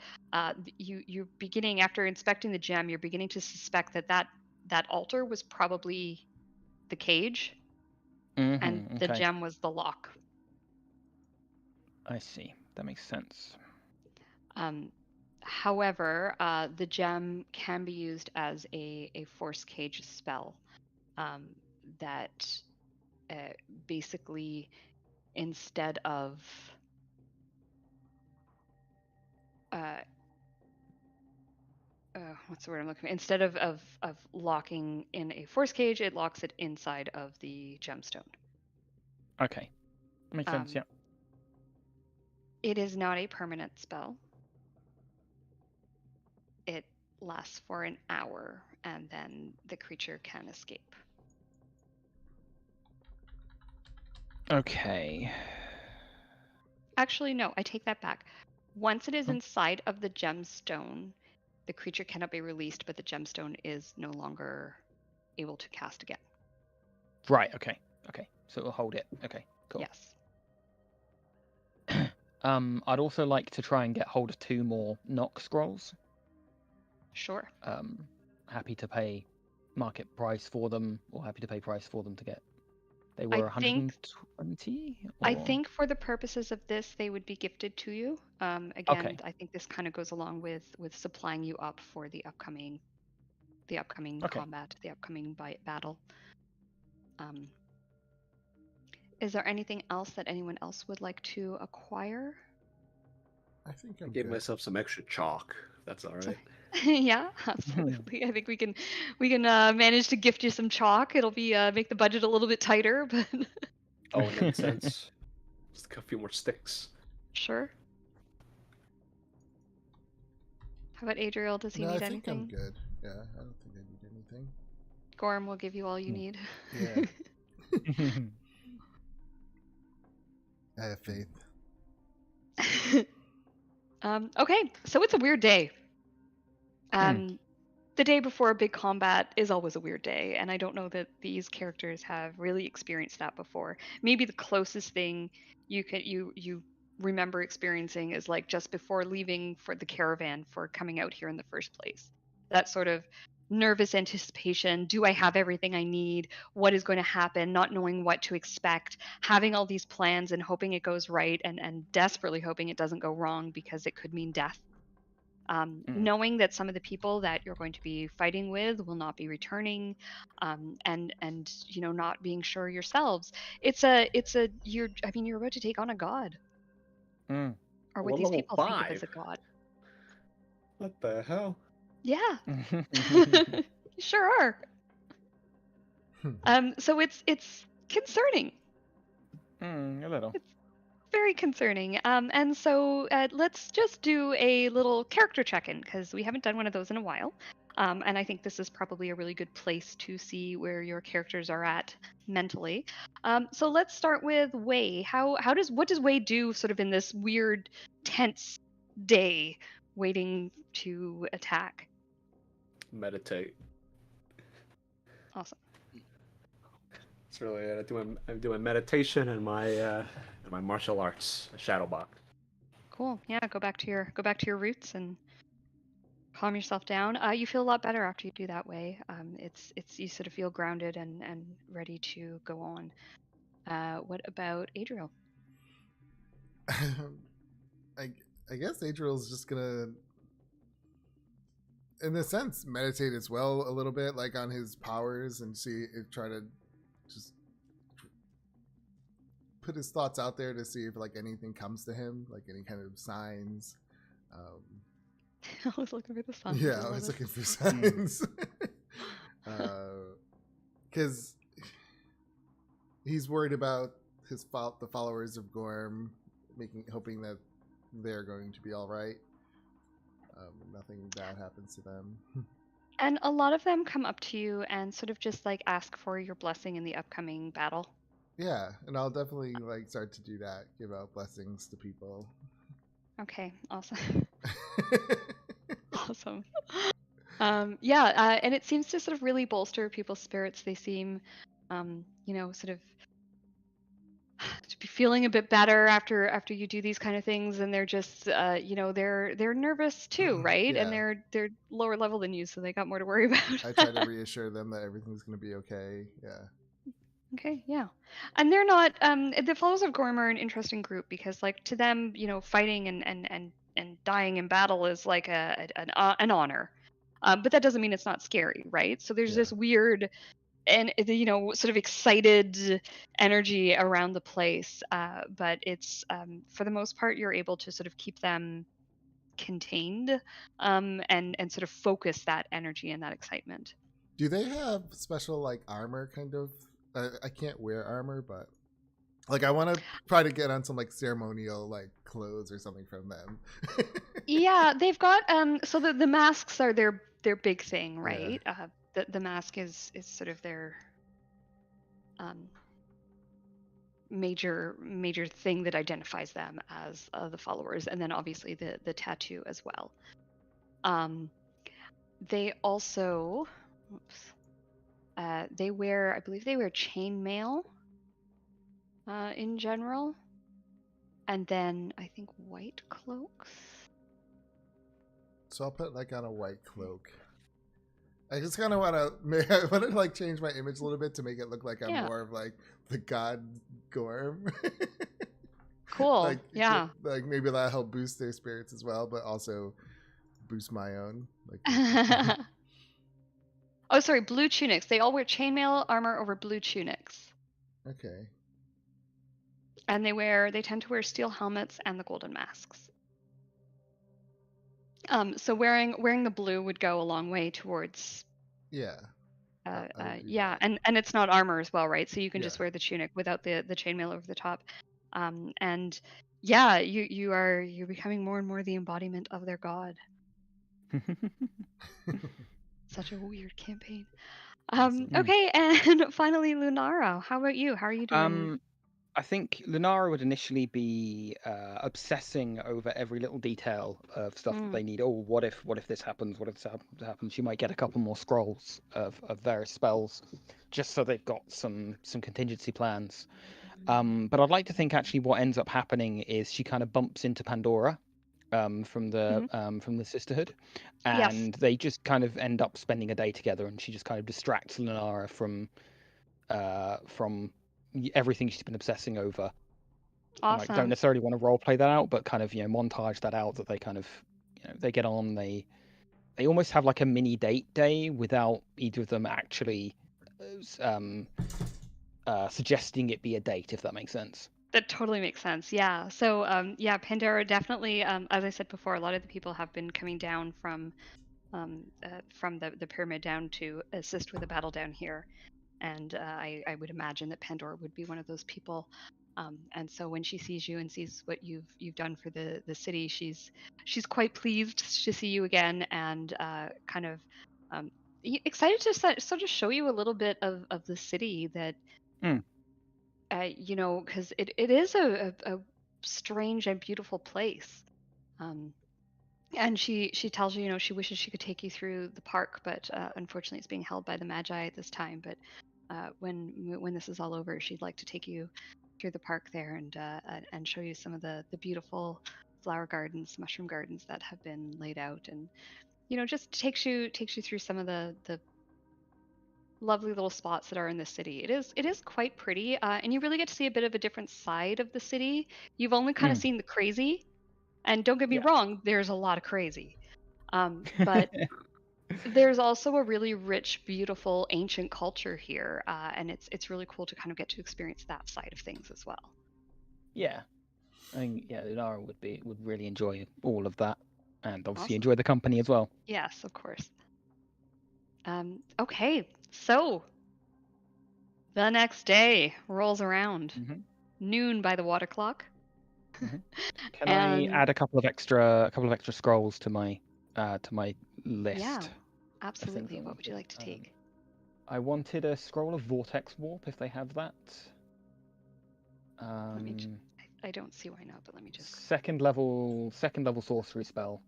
you're beginning, after inspecting the gem, you're beginning to suspect that altar was probably the cage, and the okay. gem was the lock. I see. That makes sense. However, the gem can be used as a force cage spell that basically, instead of what's the word I'm looking for? Instead of locking in a force cage, it locks it inside of the gemstone. Okay. Makes sense, yeah. It is not a permanent spell. It lasts for an hour, and then the creature can escape. Okay. Actually, no, I take that back. Once it is inside of the gemstone, the creature cannot be released, but the gemstone is no longer able to cast again. Right, okay. Okay. So we'll hold it. Okay, cool. Yes. I'd also like to try and get hold of 2 more knock scrolls. Sure. Happy to pay market price for them, or happy to pay price for them to get. They were 120? I think for the purposes of this, they would be gifted to you. Again, Okay. I think this kind of goes along with supplying you up for the upcoming combat, the upcoming battle. Is there anything else that anyone else would like to acquire? I think I I'm gave good. myself some extra chalk. If that's all right. Yeah, absolutely. I think we can manage to gift you some chalk. It'll be make the budget a little bit tighter, but Oh, in that sense. Just a few more sticks. sure. How about Adriel? Does he No, need I think anything? I'm good. Yeah, I don't think I need anything. Gorm will give you all you need. Yeah. I have faith. Okay, so it's a weird day. The day before a big combat is always a weird day, and I don't know that these characters have really experienced that before. Maybe the closest thing you remember experiencing is like just before leaving for the caravan for coming out here in the first place. That sort of nervous anticipation. Do I have everything I need? What is going to happen? Not knowing what to expect, having all these plans and hoping it goes right, and desperately hoping it doesn't go wrong because it could mean death. Knowing that some of the people that you're going to be fighting with will not be returning, and not being sure yourselves. You're about to take on a god, or what We're these level people think of 5. as a god. What the hell? Yeah, you sure are. So it's concerning. A little. It's very concerning. And so let's just do a little character check-in, because we haven't done one of those in a while. And I think this is probably a really good place to see where your characters are at mentally. So let's start with Wei. What does Wei do sort of in this weird, tense day waiting to attack? Meditate. Awesome. It's really it. I'm doing meditation and my martial arts, Shadowbox. Cool. Yeah, go back to your roots and calm yourself down. You feel a lot better after you do that way. It's you sort of feel grounded and ready to go on. What about Adriel? I guess Adriel's just gonna, in a sense, meditate as well a little bit, like on his powers, and try to just put his thoughts out there to see if like anything comes to him, like any kind of signs. I was looking for the signs. Yeah, I was looking for signs. Because he's worried about the followers of Gorm, hoping that they're going to be all right. Nothing bad happens to them. And a lot of them come up to you and sort of just like ask for your blessing in the upcoming battle. Yeah, and I'll definitely like start to do that, give out blessings to people. Okay, awesome. Awesome. And it seems to sort of really bolster people's spirits. They seem, sort of to be feeling a bit better after you do these kind of things, and they're just, they're nervous too, right? Yeah. And they're lower level than you, so they got more to worry about. I try to reassure them that everything's going to be okay. Yeah. Okay, yeah. And they're not the followers of Gorm are an interesting group, because like to them, fighting and dying in battle is like an honor. But that doesn't mean it's not scary, right? So there's this weird and sort of excited energy around the place, but it's for the most part you're able to sort of keep them contained, and sort of focus that energy and that excitement. Do they have special like armor kind of? I can't wear armor, but like I want to try to get on some like ceremonial like clothes or something from them. Yeah, they've got so the masks are their big thing, right? The mask is sort of their major thing that identifies them as the followers, and then obviously the tattoo as well. They also I believe they wear chainmail in general, and then I think white cloaks. So I'll put like on a white cloak. I just kind of want to like change my image a little bit to make it look like I'm more of like the god Gorm. Cool. Like, yeah. Like maybe that'll help boost their spirits as well, but also boost my own. Like. Oh, sorry, blue tunics. They all wear chainmail armor over blue tunics. Okay. And they tend to wear steel helmets and the golden masks. So wearing the blue would go a long way towards. Yeah. And it's not armor as well, right? So you can just wear the tunic without the chainmail over the top. And yeah, you're becoming more and more the embodiment of their god. Such a weird campaign. Okay, and finally, Lunara, how about you? How are you doing? I think Lunara would initially be obsessing over every little detail of stuff that they need. Oh, what if this happens? What if this happens? She might get a couple more scrolls of various spells, just so they've got some contingency plans. But I'd like to think actually what ends up happening is she kind of bumps into Pandora from the Sisterhood, and they just kind of end up spending a day together, and she just kind of distracts Lunara from everything she's been obsessing over. Awesome. I don't necessarily want to role play that out, but kind of montage that out, that they kind of they get on. They almost have like a mini date day without either of them actually suggesting it be a date, if that makes sense. That totally makes sense. Yeah. So, yeah, Pandora definitely, as I said before, a lot of the people have been coming down from the pyramid down to assist with the battle down here, and I would imagine that Pandora would be one of those people. And so when she sees you and sees what you've done for the city, she's quite pleased to see you again, and kind of excited to sort of show you a little bit of the city that Hmm. because it is a strange and beautiful place. And she tells you, she wishes she could take you through the park, but unfortunately it's being held by the Magi at this time. But when this is all over, she'd like to take you through the park there and show you some of the beautiful flower gardens, mushroom gardens that have been laid out, and just takes you through some of the lovely little spots that are in the city. It is quite pretty, and you really get to see a bit of a different side of the city. You've only kind of seen the crazy, and don't get me Yeah. wrong, there's a lot of crazy. But there's also a really rich, beautiful, ancient culture here, and it's really cool to kind of get to experience that side of things as well. Yeah. I think Lunara would really enjoy all of that, and obviously Awesome. enjoy the company as well. Yes, of course. Okay, so the next day rolls around. Mhm. Noon by the water clock. Can I And add a couple of extra scrolls to my list? yeah, of things absolutely. I What would you wanted? like to take? I wanted a scroll of Vortex Warp if they have that. Let me. I don't see why not, but let me just. Second level sorcery spell.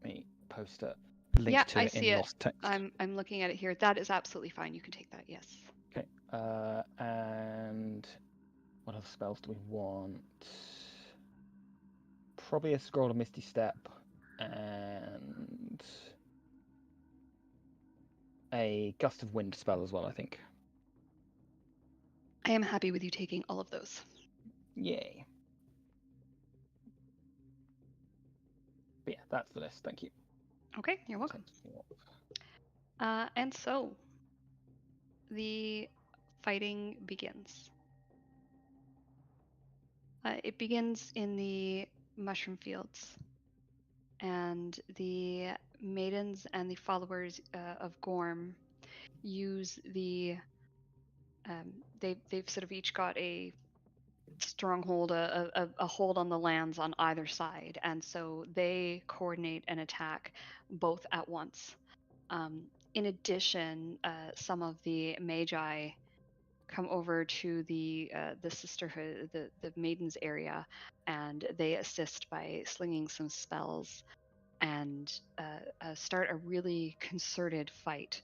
Let me post a link to I it see in it. Lost Text. I'm looking at it here. That is absolutely fine. You can take that. Yes. Okay. And what other spells do we want? Probably a scroll of Misty Step and a Gust of Wind spell as well, I think. I am happy with you taking all of those. Yay. But yeah, that's the list. Thank you. Okay, you're welcome. And so the fighting begins. It begins in the mushroom fields, and the maidens and the followers of Gorm use the. They've sort of each got a stronghold, a hold on the lands on either side, and so they coordinate an attack both at once. In addition, some of the magi come over to the sisterhood, the maidens area, and they assist by slinging some spells and start a really concerted fight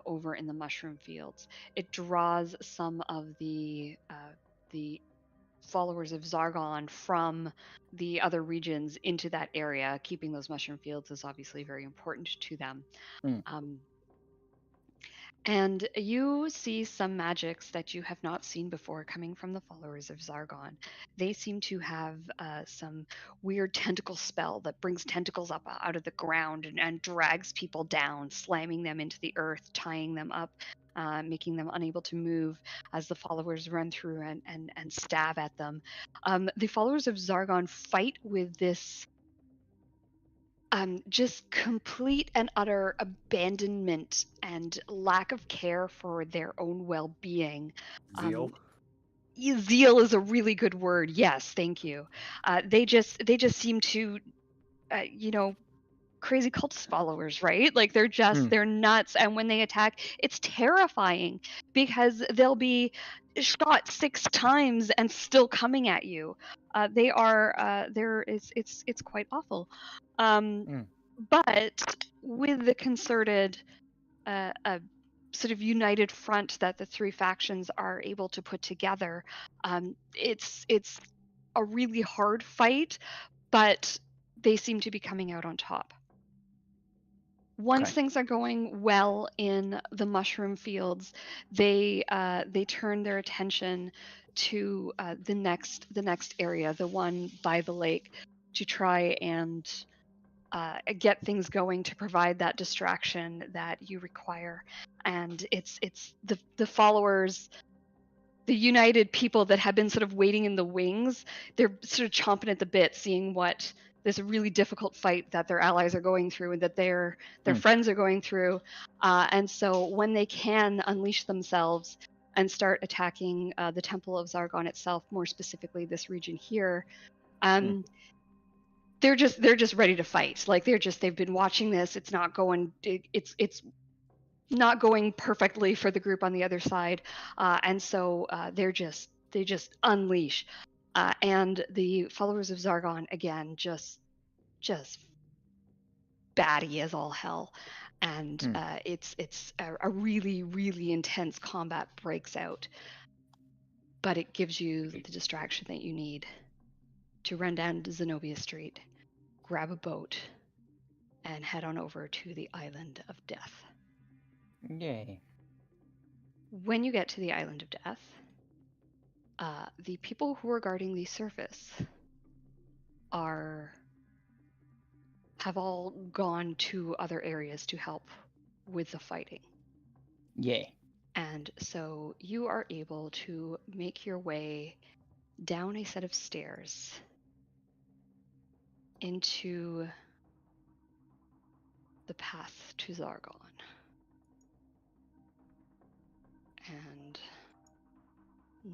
over in the mushroom fields. It draws some of the followers of Zargon from the other regions into that area. Keeping those mushroom fields is obviously very important to them. And you see some magics that you have not seen before coming from the followers of Zargon. They seem to have some weird tentacle spell that brings tentacles up out of the ground and drags people down, slamming them into the earth, tying them up, making them unable to move as the followers run through and stab at them. The followers of Zargon fight with this just complete and utter abandonment and lack of care for their own well-being. Zeal. Zeal is a really good word. Yes, thank you. They just seem to, crazy cultist followers, right? Like they're nuts, and when they attack, it's terrifying because they'll be shot 6 times and still coming at you. It's quite awful. But with the concerted sort of united front that the 3 factions are able to put together, it's a really hard fight, but they seem to be coming out on top. Once Okay. things are going well in the mushroom fields, they turn their attention to the next area, the one by the lake, to try and get things going to provide that distraction that you require. And it's the followers, the united people that have been sort of waiting in the wings. They're sort of chomping at the bit, seeing what this really difficult fight that their allies are going through and that their friends are going through. And so when they can unleash themselves and start attacking the Temple of Zargon itself, more specifically this region here, they're just ready to fight. Like they've been watching this. It's not going. It's not going perfectly for the group on the other side, and so they just unleash, and the followers of Zargon again just batty as all hell, and it's a really really intense combat breaks out, but it gives you the distraction that you need to run down to Zenobia Street, grab a boat, and head on over to the Island of Death. Yay. When you get to the Island of Death, the people who are guarding the surface have all gone to other areas to help with the fighting. Yay. And so you are able to make your way down a set of stairs into the path to Zargon. And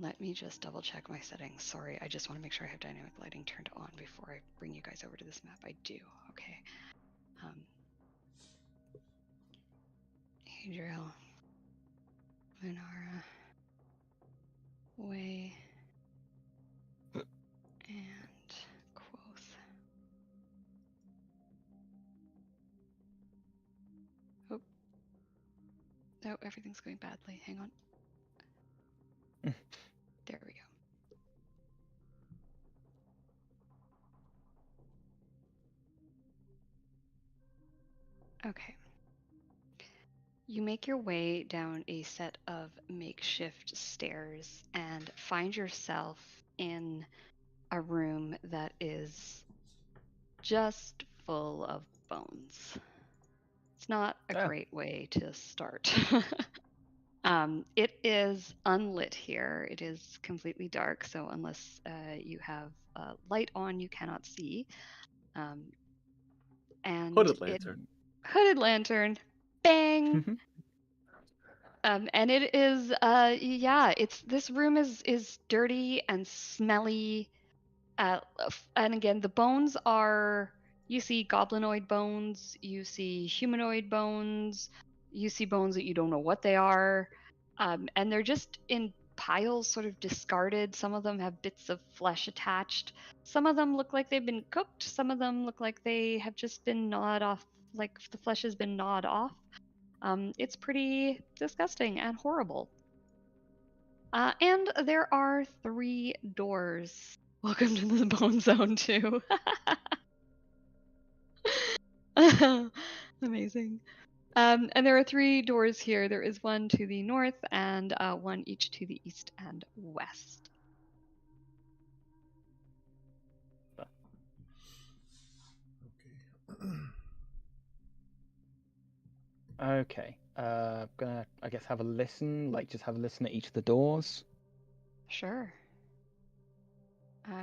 let me just double check my settings. Sorry, I just want to make sure I have dynamic lighting turned on before I bring you guys over to this map. I do. Okay. Adriel, Lunara, Way, and Quoth. Oh. No, everything's going badly. Hang on. There we go. Okay. You make your way down a set of makeshift stairs and find yourself in a room that is just full of bones. It's not a great way to start. It is unlit here. It is completely dark, so unless you have light on, you cannot see. And Hooded lantern. Hooded lantern. Bang! And it is, this room is dirty and smelly. And again, the bones are, you see goblinoid bones, you see humanoid bones, you see bones that you don't know what they are. And they're just in piles, sort of discarded. Some of them have bits of flesh attached. Some of them look like they've been cooked. Some of them look like they have just been gnawed off, like the flesh has been gnawed off. It's pretty disgusting and horrible. And there are 3 doors. Welcome to the Bone Zone too. Amazing. And there are 3 doors here. There is one to the north and one each to the east and west. Okay. Gonna, I guess, have a listen. Like, just have a listen at each of the doors. Sure.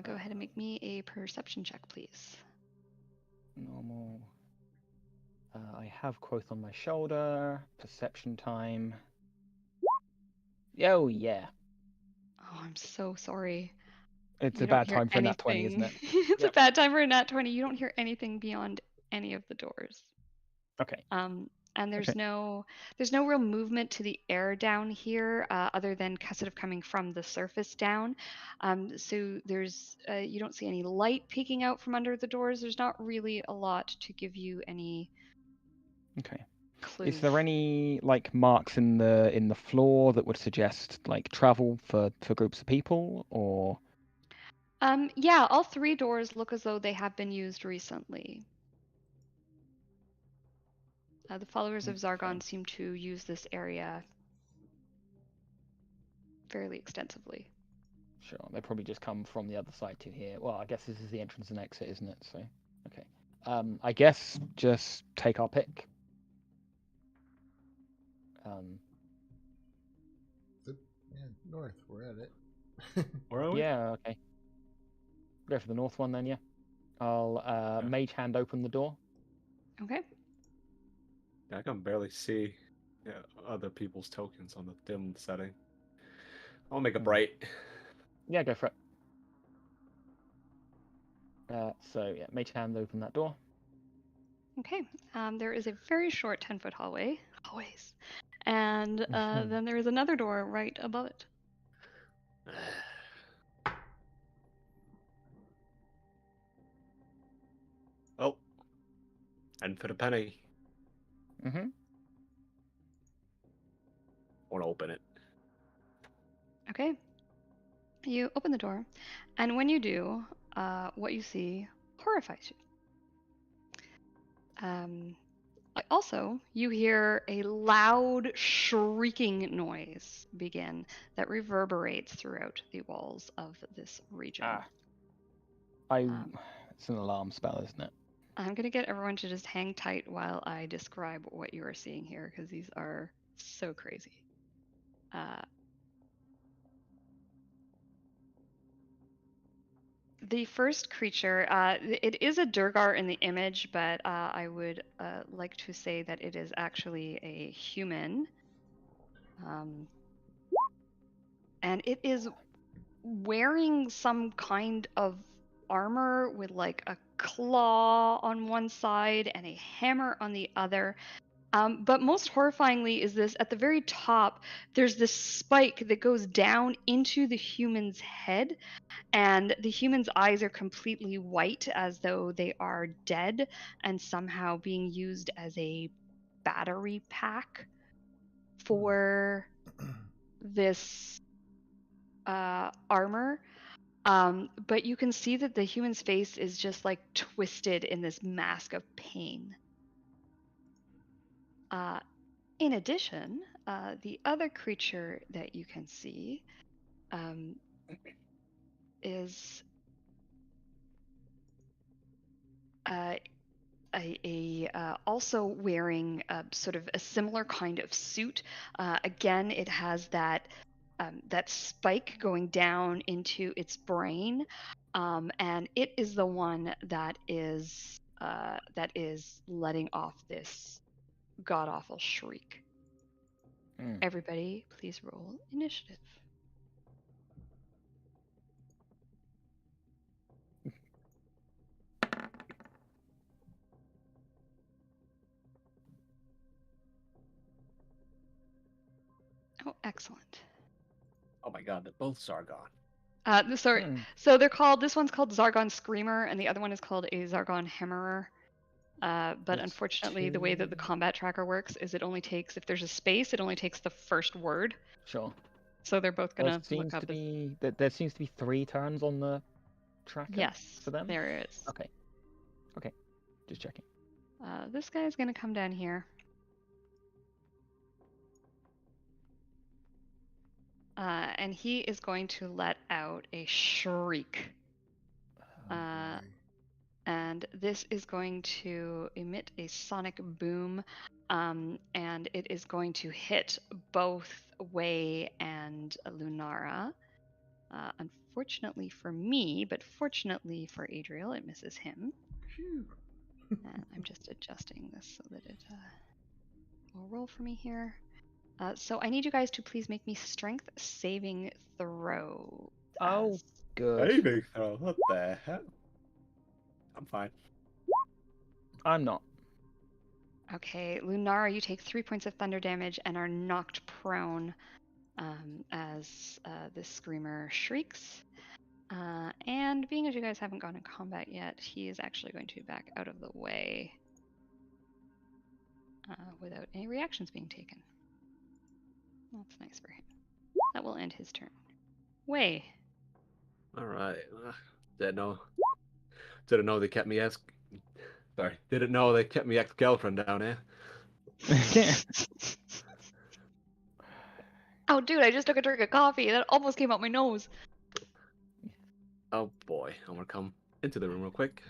Go ahead and make me a perception check, please. Normal. I have Quoth on my shoulder. Perception time. Oh, yeah. Oh, I'm so sorry. It's You a don't bad hear time for a nat 20, isn't anything. it? It's a bad time for a nat 20. You don't hear anything beyond any of the doors. Okay. And there's Okay. no real movement to the air down here, other than sort of coming from the surface down. So there's you don't see any light peeking out from under the doors. There's not really a lot to give you any Okay. clues. Is there any like marks in the floor that would suggest like travel for groups of people, or? Yeah, all 3 doors look as though they have been used recently. The followers of Okay. Zargon seem to use this area fairly extensively. Sure. They probably just come from the other side to here. Well, I guess this is the entrance and exit, isn't it? So, okay. I guess just take our pick. Yeah, north. We're at it. Where are we? Yeah. Okay. Go for the north one then. Yeah. I'll Yeah. mage hand open the door. Okay. Yeah, I can barely see other people's tokens on the dim setting. I'll make it bright. Yeah, go for it. So yeah, mage hand open that door. Okay. There is a very short 10-foot hallway. Hallways. And then there is another door right above it. Oh, and for the penny, Mm-hmm. want to open it. Okay. You open the door, and when you do, what you see horrifies you. Also, you hear a loud shrieking noise begin that reverberates throughout the walls of this region. It's an alarm spell, isn't it? I'm going to get everyone to just hang tight while I describe what you are seeing here, because these are so crazy. The first creature, it is a Durgar in the image, but I would like to say that it is actually a human. And it is wearing some kind of armor with like a claw on one side and a hammer on the other. But most horrifyingly is this, at the very top, there's this spike that goes down into the human's head, and the human's eyes are completely white as though they are dead and somehow being used as a battery pack for this armor. But you can see that the human's face is just like twisted in this mask of pain. In addition, the other creature that you can see is also wearing sort of a similar kind of suit. Again, it has that spike going down into its brain, and it is the one that is letting off this god awful shriek. Everybody, please roll initiative. Oh, excellent. Oh my god, they're both Zargon. Sorry. So they're called. This one's called Zargon Screamer, and the other one is called a Zargon Hammerer. But That's unfortunately, the way that the combat tracker works is it only takes, if there's a space, it only takes the first word. Sure. So they're both gonna look up. There seems to be 3 turns on the tracker. Yes, for them. there is. Okay. Just checking. This guy's gonna come down here. And he is going to let out a shriek. And this is going to emit a sonic boom, and it is going to hit both Wei and Lunara. Unfortunately for me, but fortunately for Adriel, it misses him. And I'm just adjusting this so that it will roll for me here. So I need you guys to please make me strength saving throw. Oh, good. Saving throw? What the heck? I'm fine. I'm not. Okay, Lunara, you take 3 points of thunder damage and are knocked prone as this screamer shrieks. And being as you guys haven't gone in combat yet, he is actually going to back out of the way without any reactions being taken. That's nice for him. That will end his turn. Wei. All right. Didn't know they kept me as. Sorry. Didn't know they kept me ex-girlfriend down here. Oh, dude, I just took a drink of coffee. That almost came out my nose. Oh boy, I'm gonna come into the room real quick.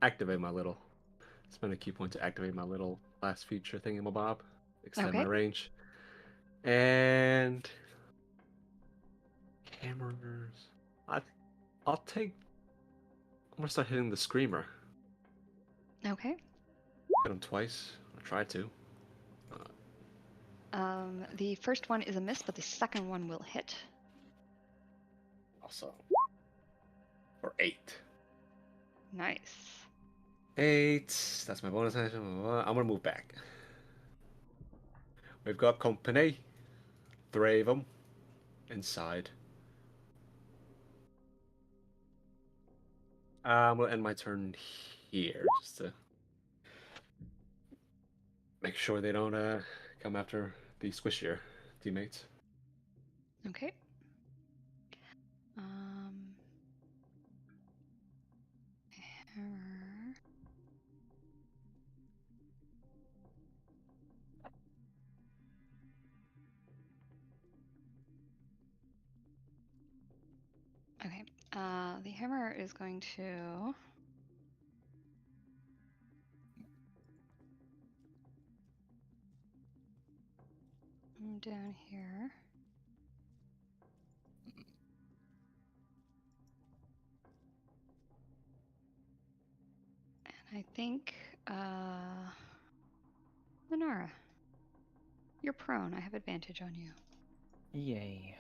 Activate my little. Spend a key point to activate my little last feature thingamabob. Extend my Okay. range. And cameras. I'll take. I'm gonna start hitting the screamer. Okay. Hit him twice. I tried to. The first one is a miss, but the second one will hit. Also. Or 8. Nice. 8. That's my bonus action. I'm gonna move back. We've got company. 3 of them inside. I'm gonna end my turn here just to make sure they don't come after the squishier teammates. Okay. Hammer. Okay. The hammer is going to come down here. And I think, Lenara, you're prone. I have advantage on you. Yay.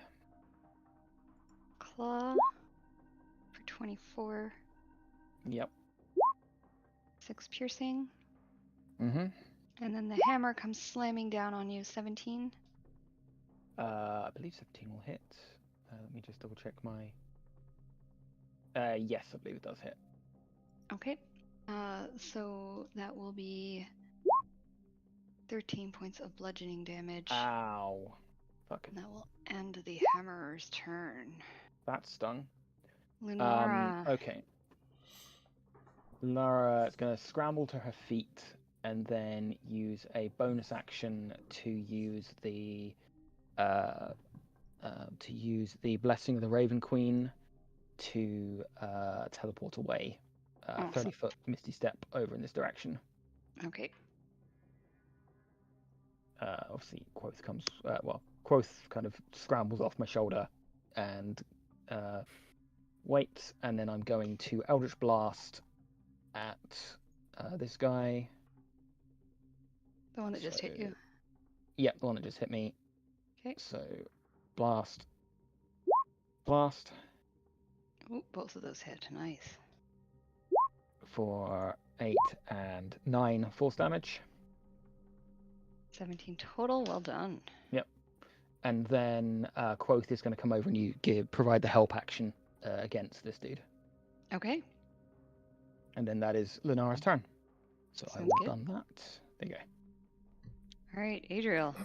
Claw for 24. Yep. 6 piercing. Mm-hmm. And then the hammer comes slamming down on you. 17. I believe 17 will hit. Let me just double check my. Yes, I believe it does hit. Okay. So that will be 13 points of bludgeoning damage. Ow. Fucking. And that will end the hammerer's turn. That stung. Lunara. Okay. Lara is going to scramble to her feet and then use a bonus action to use the Blessing of the Raven Queen to teleport away. Awesome. 30-foot misty step over in this direction. Okay. Obviously, Quoth comes. Quoth kind of scrambles off my shoulder and waits, and then I'm going to Eldritch Blast at this guy. The one that just hit you. Yeah, the one that just hit me. Okay. So, blast. Blast. Ooh, both of those hit. Nice. For 8 and 9 force damage. 17 total. Well done. Yep. And then Quoth is going to come over and provide the help action against this dude. Okay. And then that is Lunara's turn. So I Sounds will good. done that. There you go. All right, Adriel.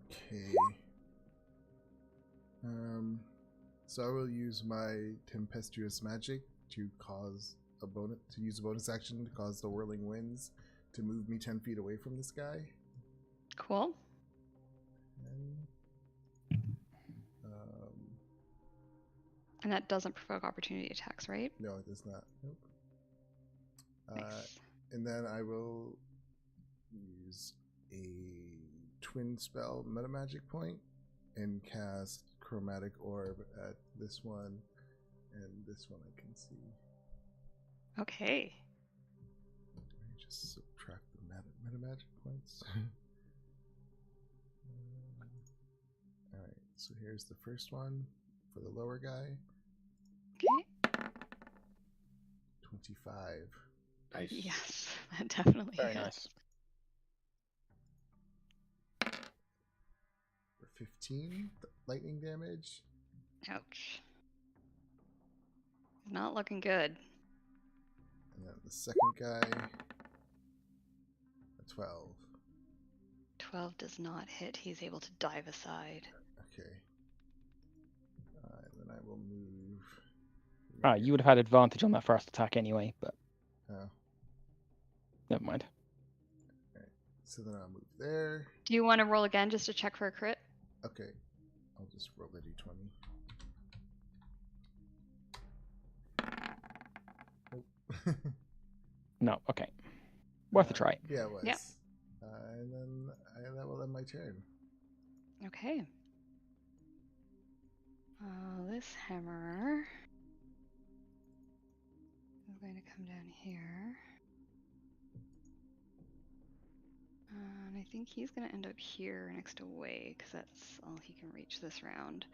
Okay. So I will use my tempestuous magic to use a bonus action to cause the whirling winds to move me 10 feet away from this guy. Cool. And that doesn't provoke opportunity attacks, right? No, it does not. Nope. Nice. And then I will use a twin spell meta magic point and cast chromatic orb at this one and this one I can see. Okay. Let me just subtract the meta magic points. Alright, so here's the first one for the lower guy. Okay. 25. Nice. Yes, that definitely Very hits. nice. For 15 lightning damage. Ouch. Not looking good. And then the second guy, a 12. 12 does not hit. He's able to dive aside. Okay. And then I will move. You would have had advantage on that first attack anyway, but Oh. never mind. Alright. So then I'll move there. Do you want to roll again just to check for a crit? Okay. I'll just roll the d20. Nope. No. Okay. Worth a try. Yeah, it was. Yep. And then that will end my turn. Okay. This hammer is going to come down here. And I think he's going to end up here next to Wei, because that's all he can reach this round.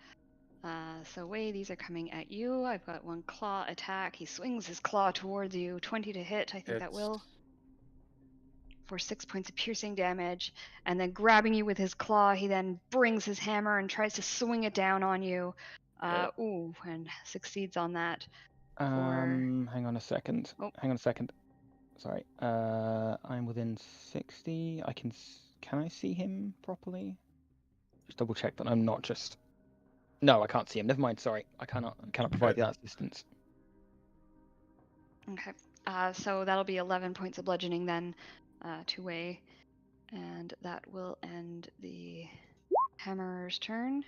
So Wei, these are coming at you. I've got one claw attack. He swings his claw towards you. 20 to hit. I think that will. For 6 points of piercing damage. And then grabbing you with his claw, he then brings his hammer and tries to swing it down on you. Ooh, and succeeds on that. Hang on a second. Oh. Hang on a second. Sorry. I'm within 60. Can I see him properly? Just double check that I'm not just. No, I can't see him. Never mind. Sorry, I cannot provide that assistance. Okay. So that'll be 11 points of bludgeoning then to Wei. And that will end the hammerer's turn.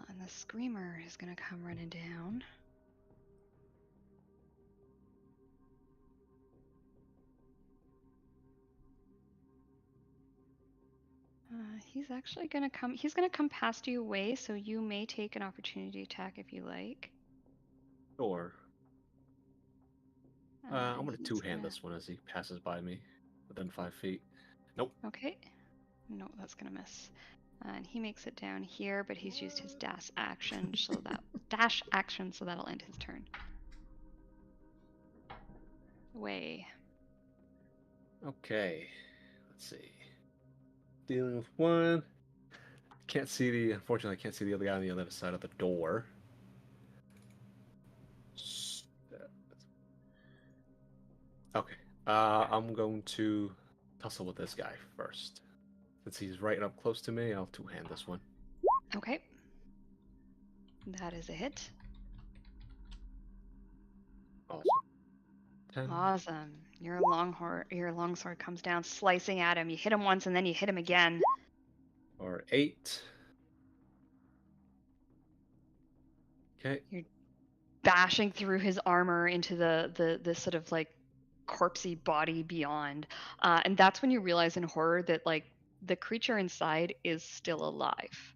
And the screamer is going to come running down. He's actually going to come. He's going to come past you, Wei, so you may take an opportunity attack if you like. Sure. I'm And gonna he's two-hand gonna- this one as he passes by me within 5 feet. Nope. Okay. No, that's gonna miss. And he makes it down here, but he's used his dash action, so that'll end his turn. Wei. Okay. Let's see. Dealing with one. Unfortunately, I can't see the other guy on the other side of the door. Okay. I'm going to tussle with this guy first. Since he's right up close to me, I'll two-hand this one. Okay. That is a hit. Awesome. 10. Awesome. Your longsword comes down, slicing at him. You hit him once, and then you hit him again. Or 8. Okay. Bashing through his armor into the sort of like corpsey body beyond. And that's when you realize in horror that like the creature inside is still alive.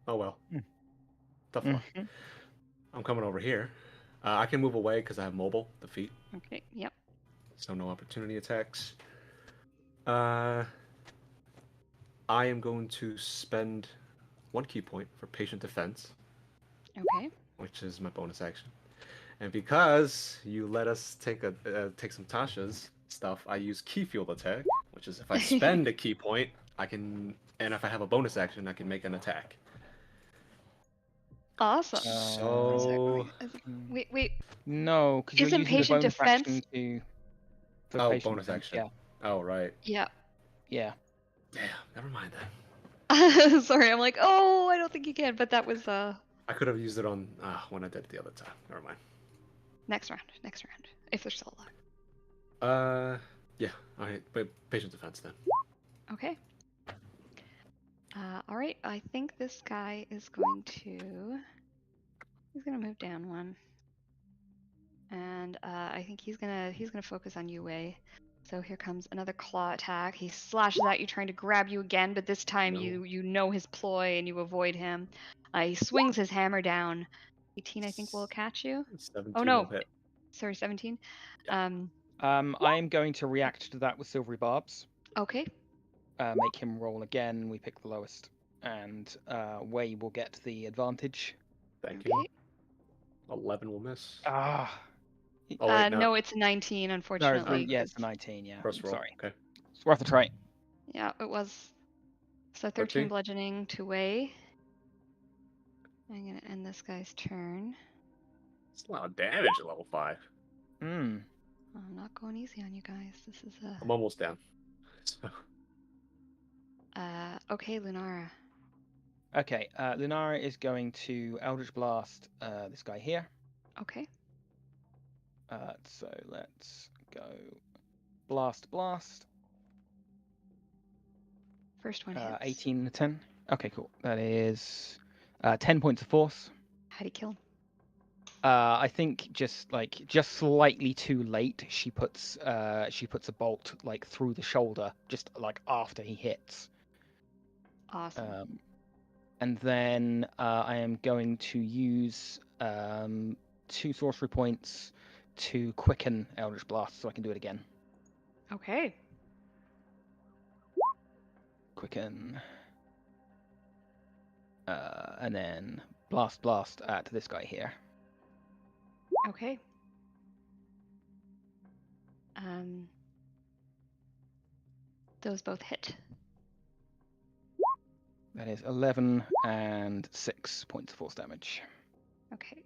Oh well. Mm. Tough luck. Mhm. I'm coming over here. I can move away because I have mobile, the feet, Okay, yep. so no opportunity attacks. I am going to spend 1 key point for patient defense, Okay. which is my bonus action. And because you let us take some Tasha's stuff, I use key field attack, which is if I spend a key point, I can, and if I have a bonus action, I can make an attack. Awesome. So, Wait. No, because you're Isn't using the patient bonus defense- action to. for oh, patient bonus defense, action. Oh, right. Yeah. Yeah. Damn, never mind that. Sorry, I'm like, oh, I don't think you can, but that was I could have used it on when I did it the other time. Never mind. next round, if they're still alive. Yeah. All right, but patient defense then. Okay. All right. I think this guy is going to. He's gonna move down one, and I think he's gonna focus on you, Wei. So here comes another claw attack. He slashes at you, trying to grab you again, but this time No. you know his ploy and you avoid him. He swings his hammer down. 18, I think, will catch you. 17 Oh no, will hit. sorry, 17. Yeah. I am going to react to that with silvery barbs. Okay. Make him roll again. We pick the lowest, and Wei will get the advantage. Thank Okay. you. 11 will miss. Ah. Oh, wait, no, it's 19, No, unfortunately. it's a 19. Yeah. First roll. Sorry. Okay. It's worth a try. Yeah, it was. So 13 13. bludgeoning to Wei. I'm gonna end this guy's turn. It's a lot of damage at level 5. Hmm. I'm not going easy on you guys. This is I'm almost down. So, okay, Lunara. Okay. Lunara is going to Eldritch Blast this guy here. Okay. So let's go. Blast, blast. First one hits. 18 to 10. Okay, cool. That is 10 points of force. How do you kill him? I think just slightly too late. She puts a bolt like through the shoulder, just like after he hits. Awesome. And then I am going to use 2 sorcery points to quicken Eldritch Blast, so I can do it again. Okay. Quicken. And then blast at this guy here. Okay. Those both hit. That is 11 and 6 points of force damage. Okay.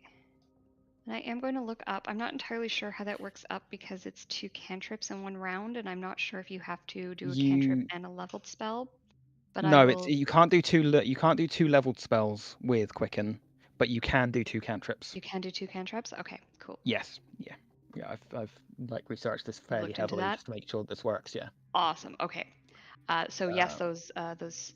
And I am going to look up. I'm not entirely sure how that works up because it's 2 cantrips in 1 round, and I'm not sure if you have to do a cantrip and a leveled spell. But no, you can't do two leveled spells with quicken, but you can do 2 cantrips. You can do 2 cantrips. Okay, cool. Yes, yeah. I've like researched this fairly Looked into heavily that? just to make sure this works. Yeah. Awesome. Okay. So yes, those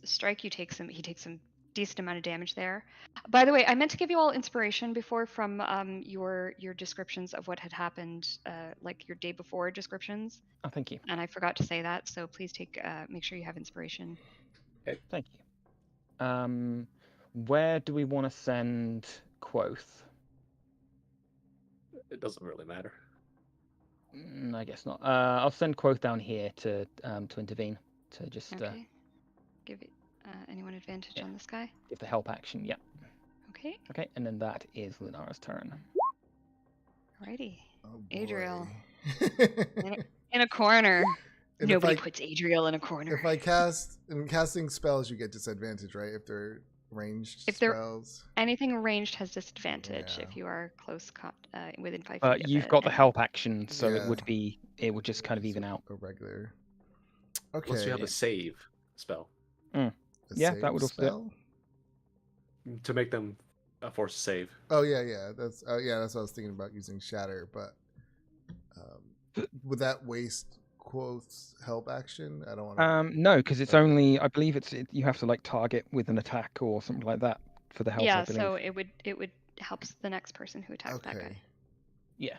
strike. He takes some decent amount of damage there. By the way, I meant to give you all inspiration before from your descriptions of what had happened, like your day before descriptions. Oh, thank you. And I forgot to say that, so please make sure you have inspiration. Okay. Thank you. Where do we want to send Quoth? It doesn't really matter. I guess not. I'll send Quoth down here to intervene, to just Okay. Give it, anyone advantage on this guy. give the help action. Yeah. Okay. Okay, and then that is Lunara's turn. Alrighty. Oh, Adriel. boy. In a corner. And Nobody puts Adriel in a corner. If I casting spells, you get disadvantage, right? If they're ranged spells. Anything ranged has disadvantage Yeah. if you are close within 5 feet. But you've got the help action, so Yeah. it would just kind of even out. A regular. Okay. Unless you have a save spell A Yeah, save that would also do it. spell? to make them force a save. Oh yeah. That's what I was thinking about using Shatter, but would that waste Quoth's help action? I don't want to. No, because it's Okay. only, I believe you have to like target with an attack or something like that for the help. Yeah, I believe. so it would help the next person who attacks that guy. Yeah.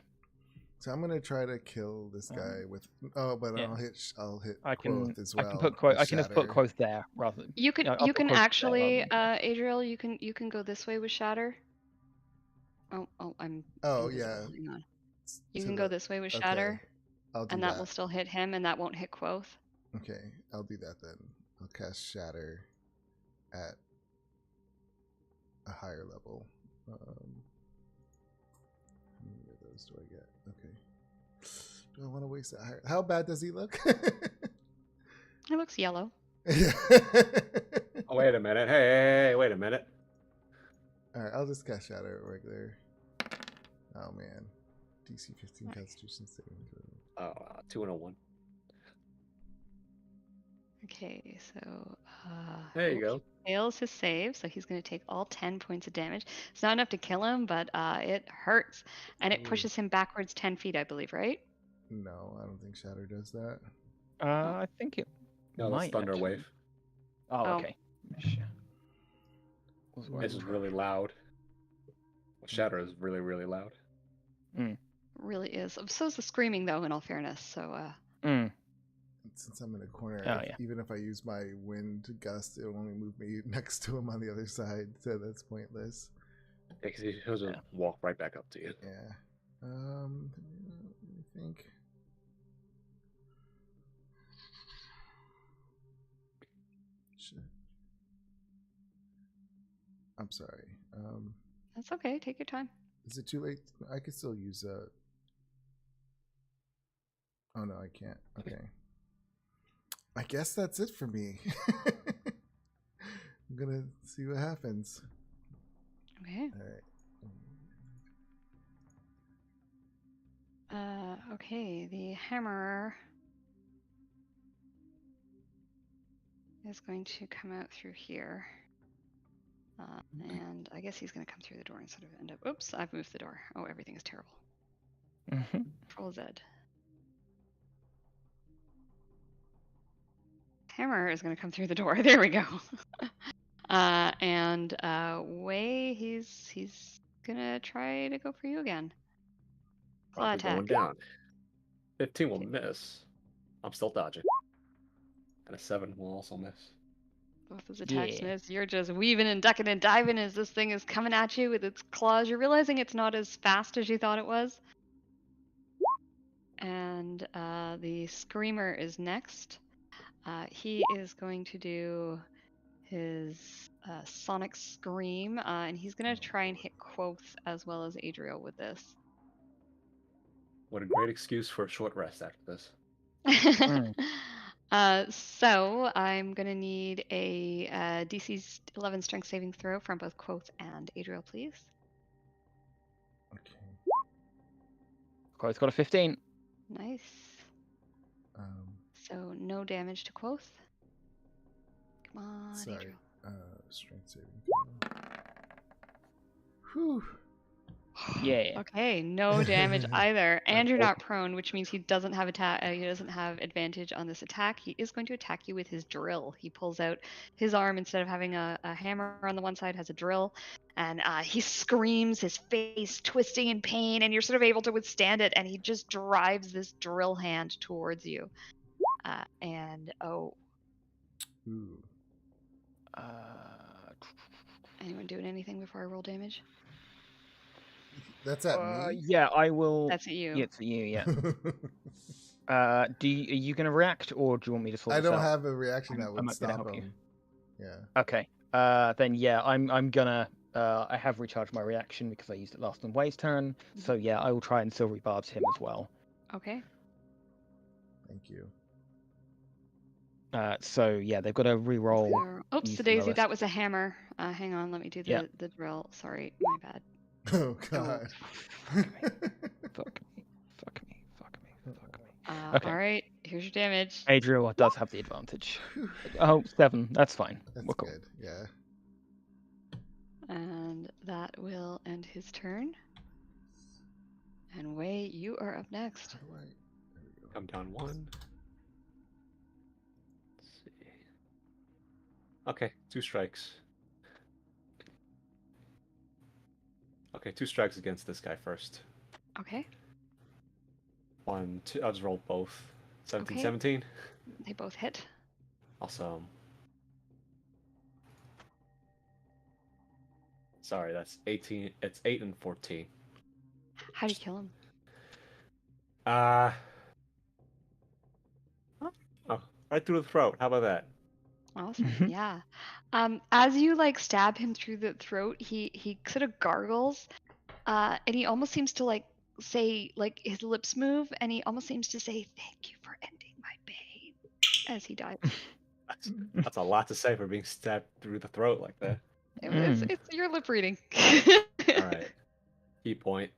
So I'm gonna try to kill this guy with. Oh, but yeah. I'll hit I can Quoth as well. I can put Quoth. with I can just put Shatter. Quoth there rather. You can I'll put Quoth there actually, rather Adriel, you can go this way with Shatter. Oh, I'm. Oh invisible. yeah. Hang on. You can go this way with Okay, Shatter, I'll do and that will still hit him, and that won't hit Quoth. Okay, I'll do that then. I'll cast Shatter at a higher level. How many of those do I get? Okay. Do I want to waste that higher? How bad does he look? It looks yellow. Oh, wait a minute. Hey, wait a minute. Alright, I'll just cast Shatter regular. Oh man. DC 15 Constitution saving throw. 2 and a 1. Okay, so There you go. fails his save, so he's going to take all 10 points of damage. It's not enough to kill him, but it hurts, and it pushes him backwards 10 feet, I believe, right? No, I don't think Shatter does that. I think it No, that's might. Thunder actually. Wave. Oh, Oh. okay. This is really loud. Shatter is really, really loud. Really is. So is the screaming, though, in all fairness. So, Since I'm in a corner, Oh, yeah. even if I use my wind gust, it'll only move me next to him on the other side, so that's pointless. Yeah, because he'll just walk right back up to you. Yeah. Let me think. Shit. I'm sorry. that's okay. Take your time. Is it too late? I could still use a. Oh no, I can't. Okay. I guess that's it for me. I'm gonna see what happens. Okay. All right. Okay, the hammer is going to come out through here. And I guess he's going to come through the door instead of end up. Oops, I've moved the door. Oh, everything is terrible. Control Z. Hammer is going to come through the door. There we go. And Wei, he's gonna try to go for you again. Claw Probably going attack. down. 15 will Okay. miss. I'm still dodging. And a 7 will also miss. Both those attacks Yeah. miss. You're just weaving and ducking and diving as this thing is coming at you with its claws. You're realizing it's not as fast as you thought it was. And the Screamer is next. He is going to do his Sonic Scream, and he's going to try and hit Quoth as well as Adriel with this. What a great excuse for a short rest after this. So I'm going to need a DC 11 strength saving throw from both Quoth and Adriel, please. Okay. Quote's got a 15. Nice. So no damage to Quoth. Come on, Sorry. Adriel. Strength saving throw. Whew. Yeah. Okay, no damage either. And you're not prone, which means he doesn't have he doesn't have advantage on this attack. He is going to attack you with his drill. He pulls out his arm instead of having a hammer on the one side, has a drill, and he screams, his face twisting in pain, and you're sort of able to withstand it. And he just drives this drill hand towards you. Ooh. Anyone doing anything before I roll damage? That's at me. Yeah, I will. That's at you. Yeah, it's at you. Yeah. Are you going to react, or do you want me to sort I this don't out? have a reaction that I would might be able to stop help you. him. Yeah. Okay. Then yeah, I'm gonna. I have recharged my reaction because I used it last on Wei's turn. So yeah, I will try and silvery barbs him as well. Okay. Thank you. So yeah, they've got to re-roll. Oops, use the the daisy. lowest. That was a hammer. Hang on, let me do Yeah. the drill. Sorry, my bad. Oh God. Fuck me. Okay. All right, here's your damage. Adriel does have the advantage. Oh, 7. That's fine. That's We're cool. good. Yeah. And that will end his turn. And Wei, you are up next. How do I? There we go. I'm down 1. Let's see. Okay, 2 strikes. Okay, 2 strikes against this guy first. Okay. 1, 2. I'll just roll both. 17, Okay. 17. They both hit. Awesome. Sorry, that's 18. It's 8 and 14. How do you kill him? Oh, right through the throat. How about that? Awesome. Yeah. As you stab him through the throat, he sort of gargles, and he almost seems to say his lips move, and he almost seems to say thank you for ending my pain as he dies. That's a lot to say for being stabbed through the throat like that. It's your lip reading. All right. Key point.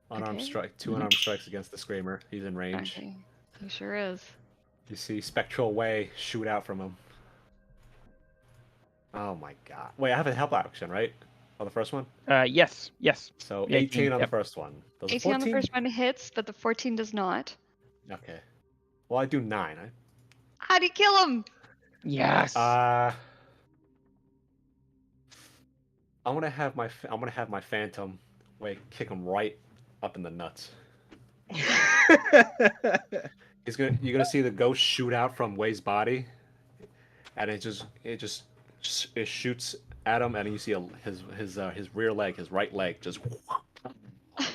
Unarmed Okay. strike. 2 unarmed strikes against the Screamer. He's in range. Okay. He sure is. You see Spectral Way shoot out from him. Oh my god. Wait, I have a help action, right? On the first one? Yes. So 18, 18 on the yep. first one. Does 18 on the first one hits, but the 14 does not. Okay. Well, I do 9. How do you kill him? Yes. I'm gonna have my Phantom Way kick him right up in the nuts. You're gonna see the ghost shoot out from Wei's body, and it shoots at him, and you see his rear leg, his right leg, just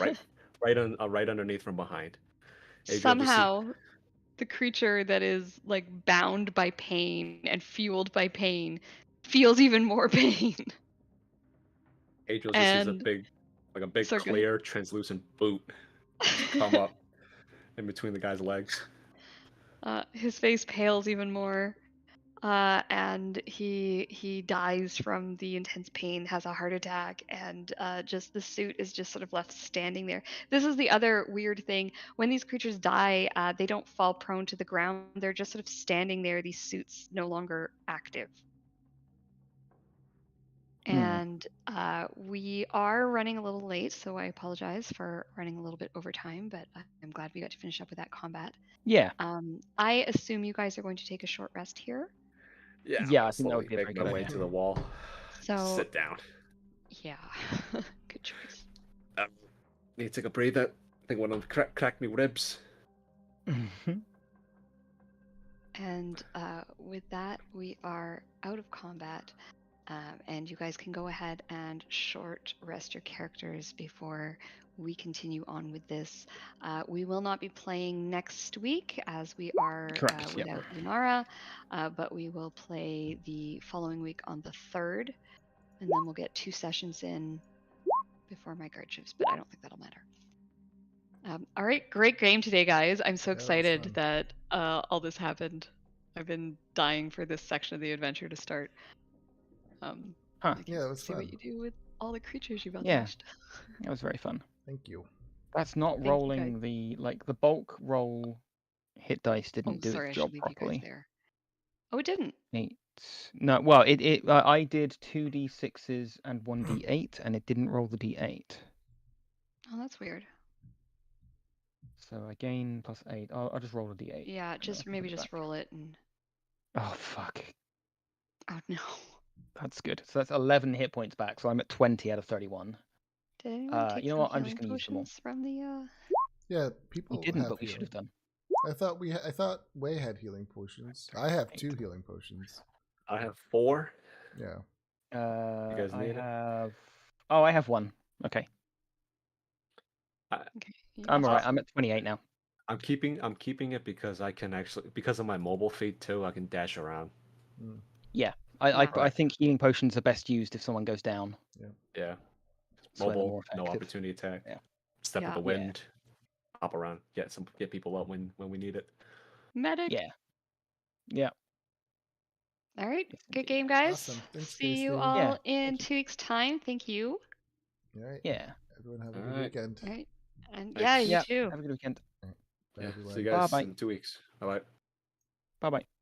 right underneath from behind. Adriel, Somehow, the creature that is bound by pain and fueled by pain feels even more pain. Adriel just sees a And- big So good. clear, translucent boot come up in between the guy's legs. His face pales even more, and he dies from the intense pain, has a heart attack, and just the suit is just sort of left standing there. This is the other weird thing. When these creatures die, they don't fall prone to the ground. They're just sort of standing there, these suits no longer active. And we are running a little late, so I apologize for running a little bit over time, but I'm glad we got to finish up with that combat. Yeah. I assume you guys are going to take a short rest here. Yeah, Yeah, I'll I think that would slowly be a make very my good way idea. to the wall. So Sit down. yeah, good choice. Need to take a breather. I think one of them crack me ribs. And with that, we are out of combat. And you guys can go ahead and short rest your characters before we continue on with this. We will not be playing next week as we are Correct, yep. without Lunara, but we will play the following week on the 3rd, and then we'll get 2 sessions in before my guard shifts, but I don't think that'll matter. All right, great game today, guys. I'm so Yeah, that was excited fun. that all this happened. I've been dying for this section of the adventure to start. Huh. Yeah, that was See fun. what you do with all the creatures you've Yeah. unleashed. That was very fun. Thank you. That's not Thank you, rolling the bulk roll hit dice Oh, didn't do sorry, I its job should leave you guys properly. there. Oh, it didn't. 8. No, well, I did 2d6s and 1d8, and it didn't roll the d8. Oh, that's weird. So I gain +8. I'll just roll a d8. Yeah, and then I just can maybe put it just back. roll it and. Oh fuck. Oh no. That's good. So that's 11 hit points back. So I'm at 20 out of 31. Did anyone take You know some what? I'm just healing gonna use them all. potions from the? Yeah, We people didn't, have but we should have healing. done. I thought Way had healing potions. I have 2 healing potions. I have 4. Yeah. You guys I need it? have. Oh, I have 1. Okay, Okay. I'm Yes. alright. I'm at 28 now. I'm keeping it because I can actually, because of my mobile feat too, I can dash around. Mm. I think healing potions are best used if someone goes down. Yeah. So they're Mobile, more no effective. opportunity attack. Yeah. Step Yeah. of the wind. Hop around. Get people up when we need it. Medic. Yeah. Yeah. All right. Yes, Good indeed. game, guys. Awesome. Thanks, See you Kirsty. all Yeah, in thank you. 2 weeks' time. Thank you. All right. Yeah. Everyone have a All good right. weekend. All right. And Thanks. yeah, you Yeah. too. Have a good weekend. Bye, Yeah. everyone. See you guys Bye-bye. in 2 weeks. Bye bye. Bye bye.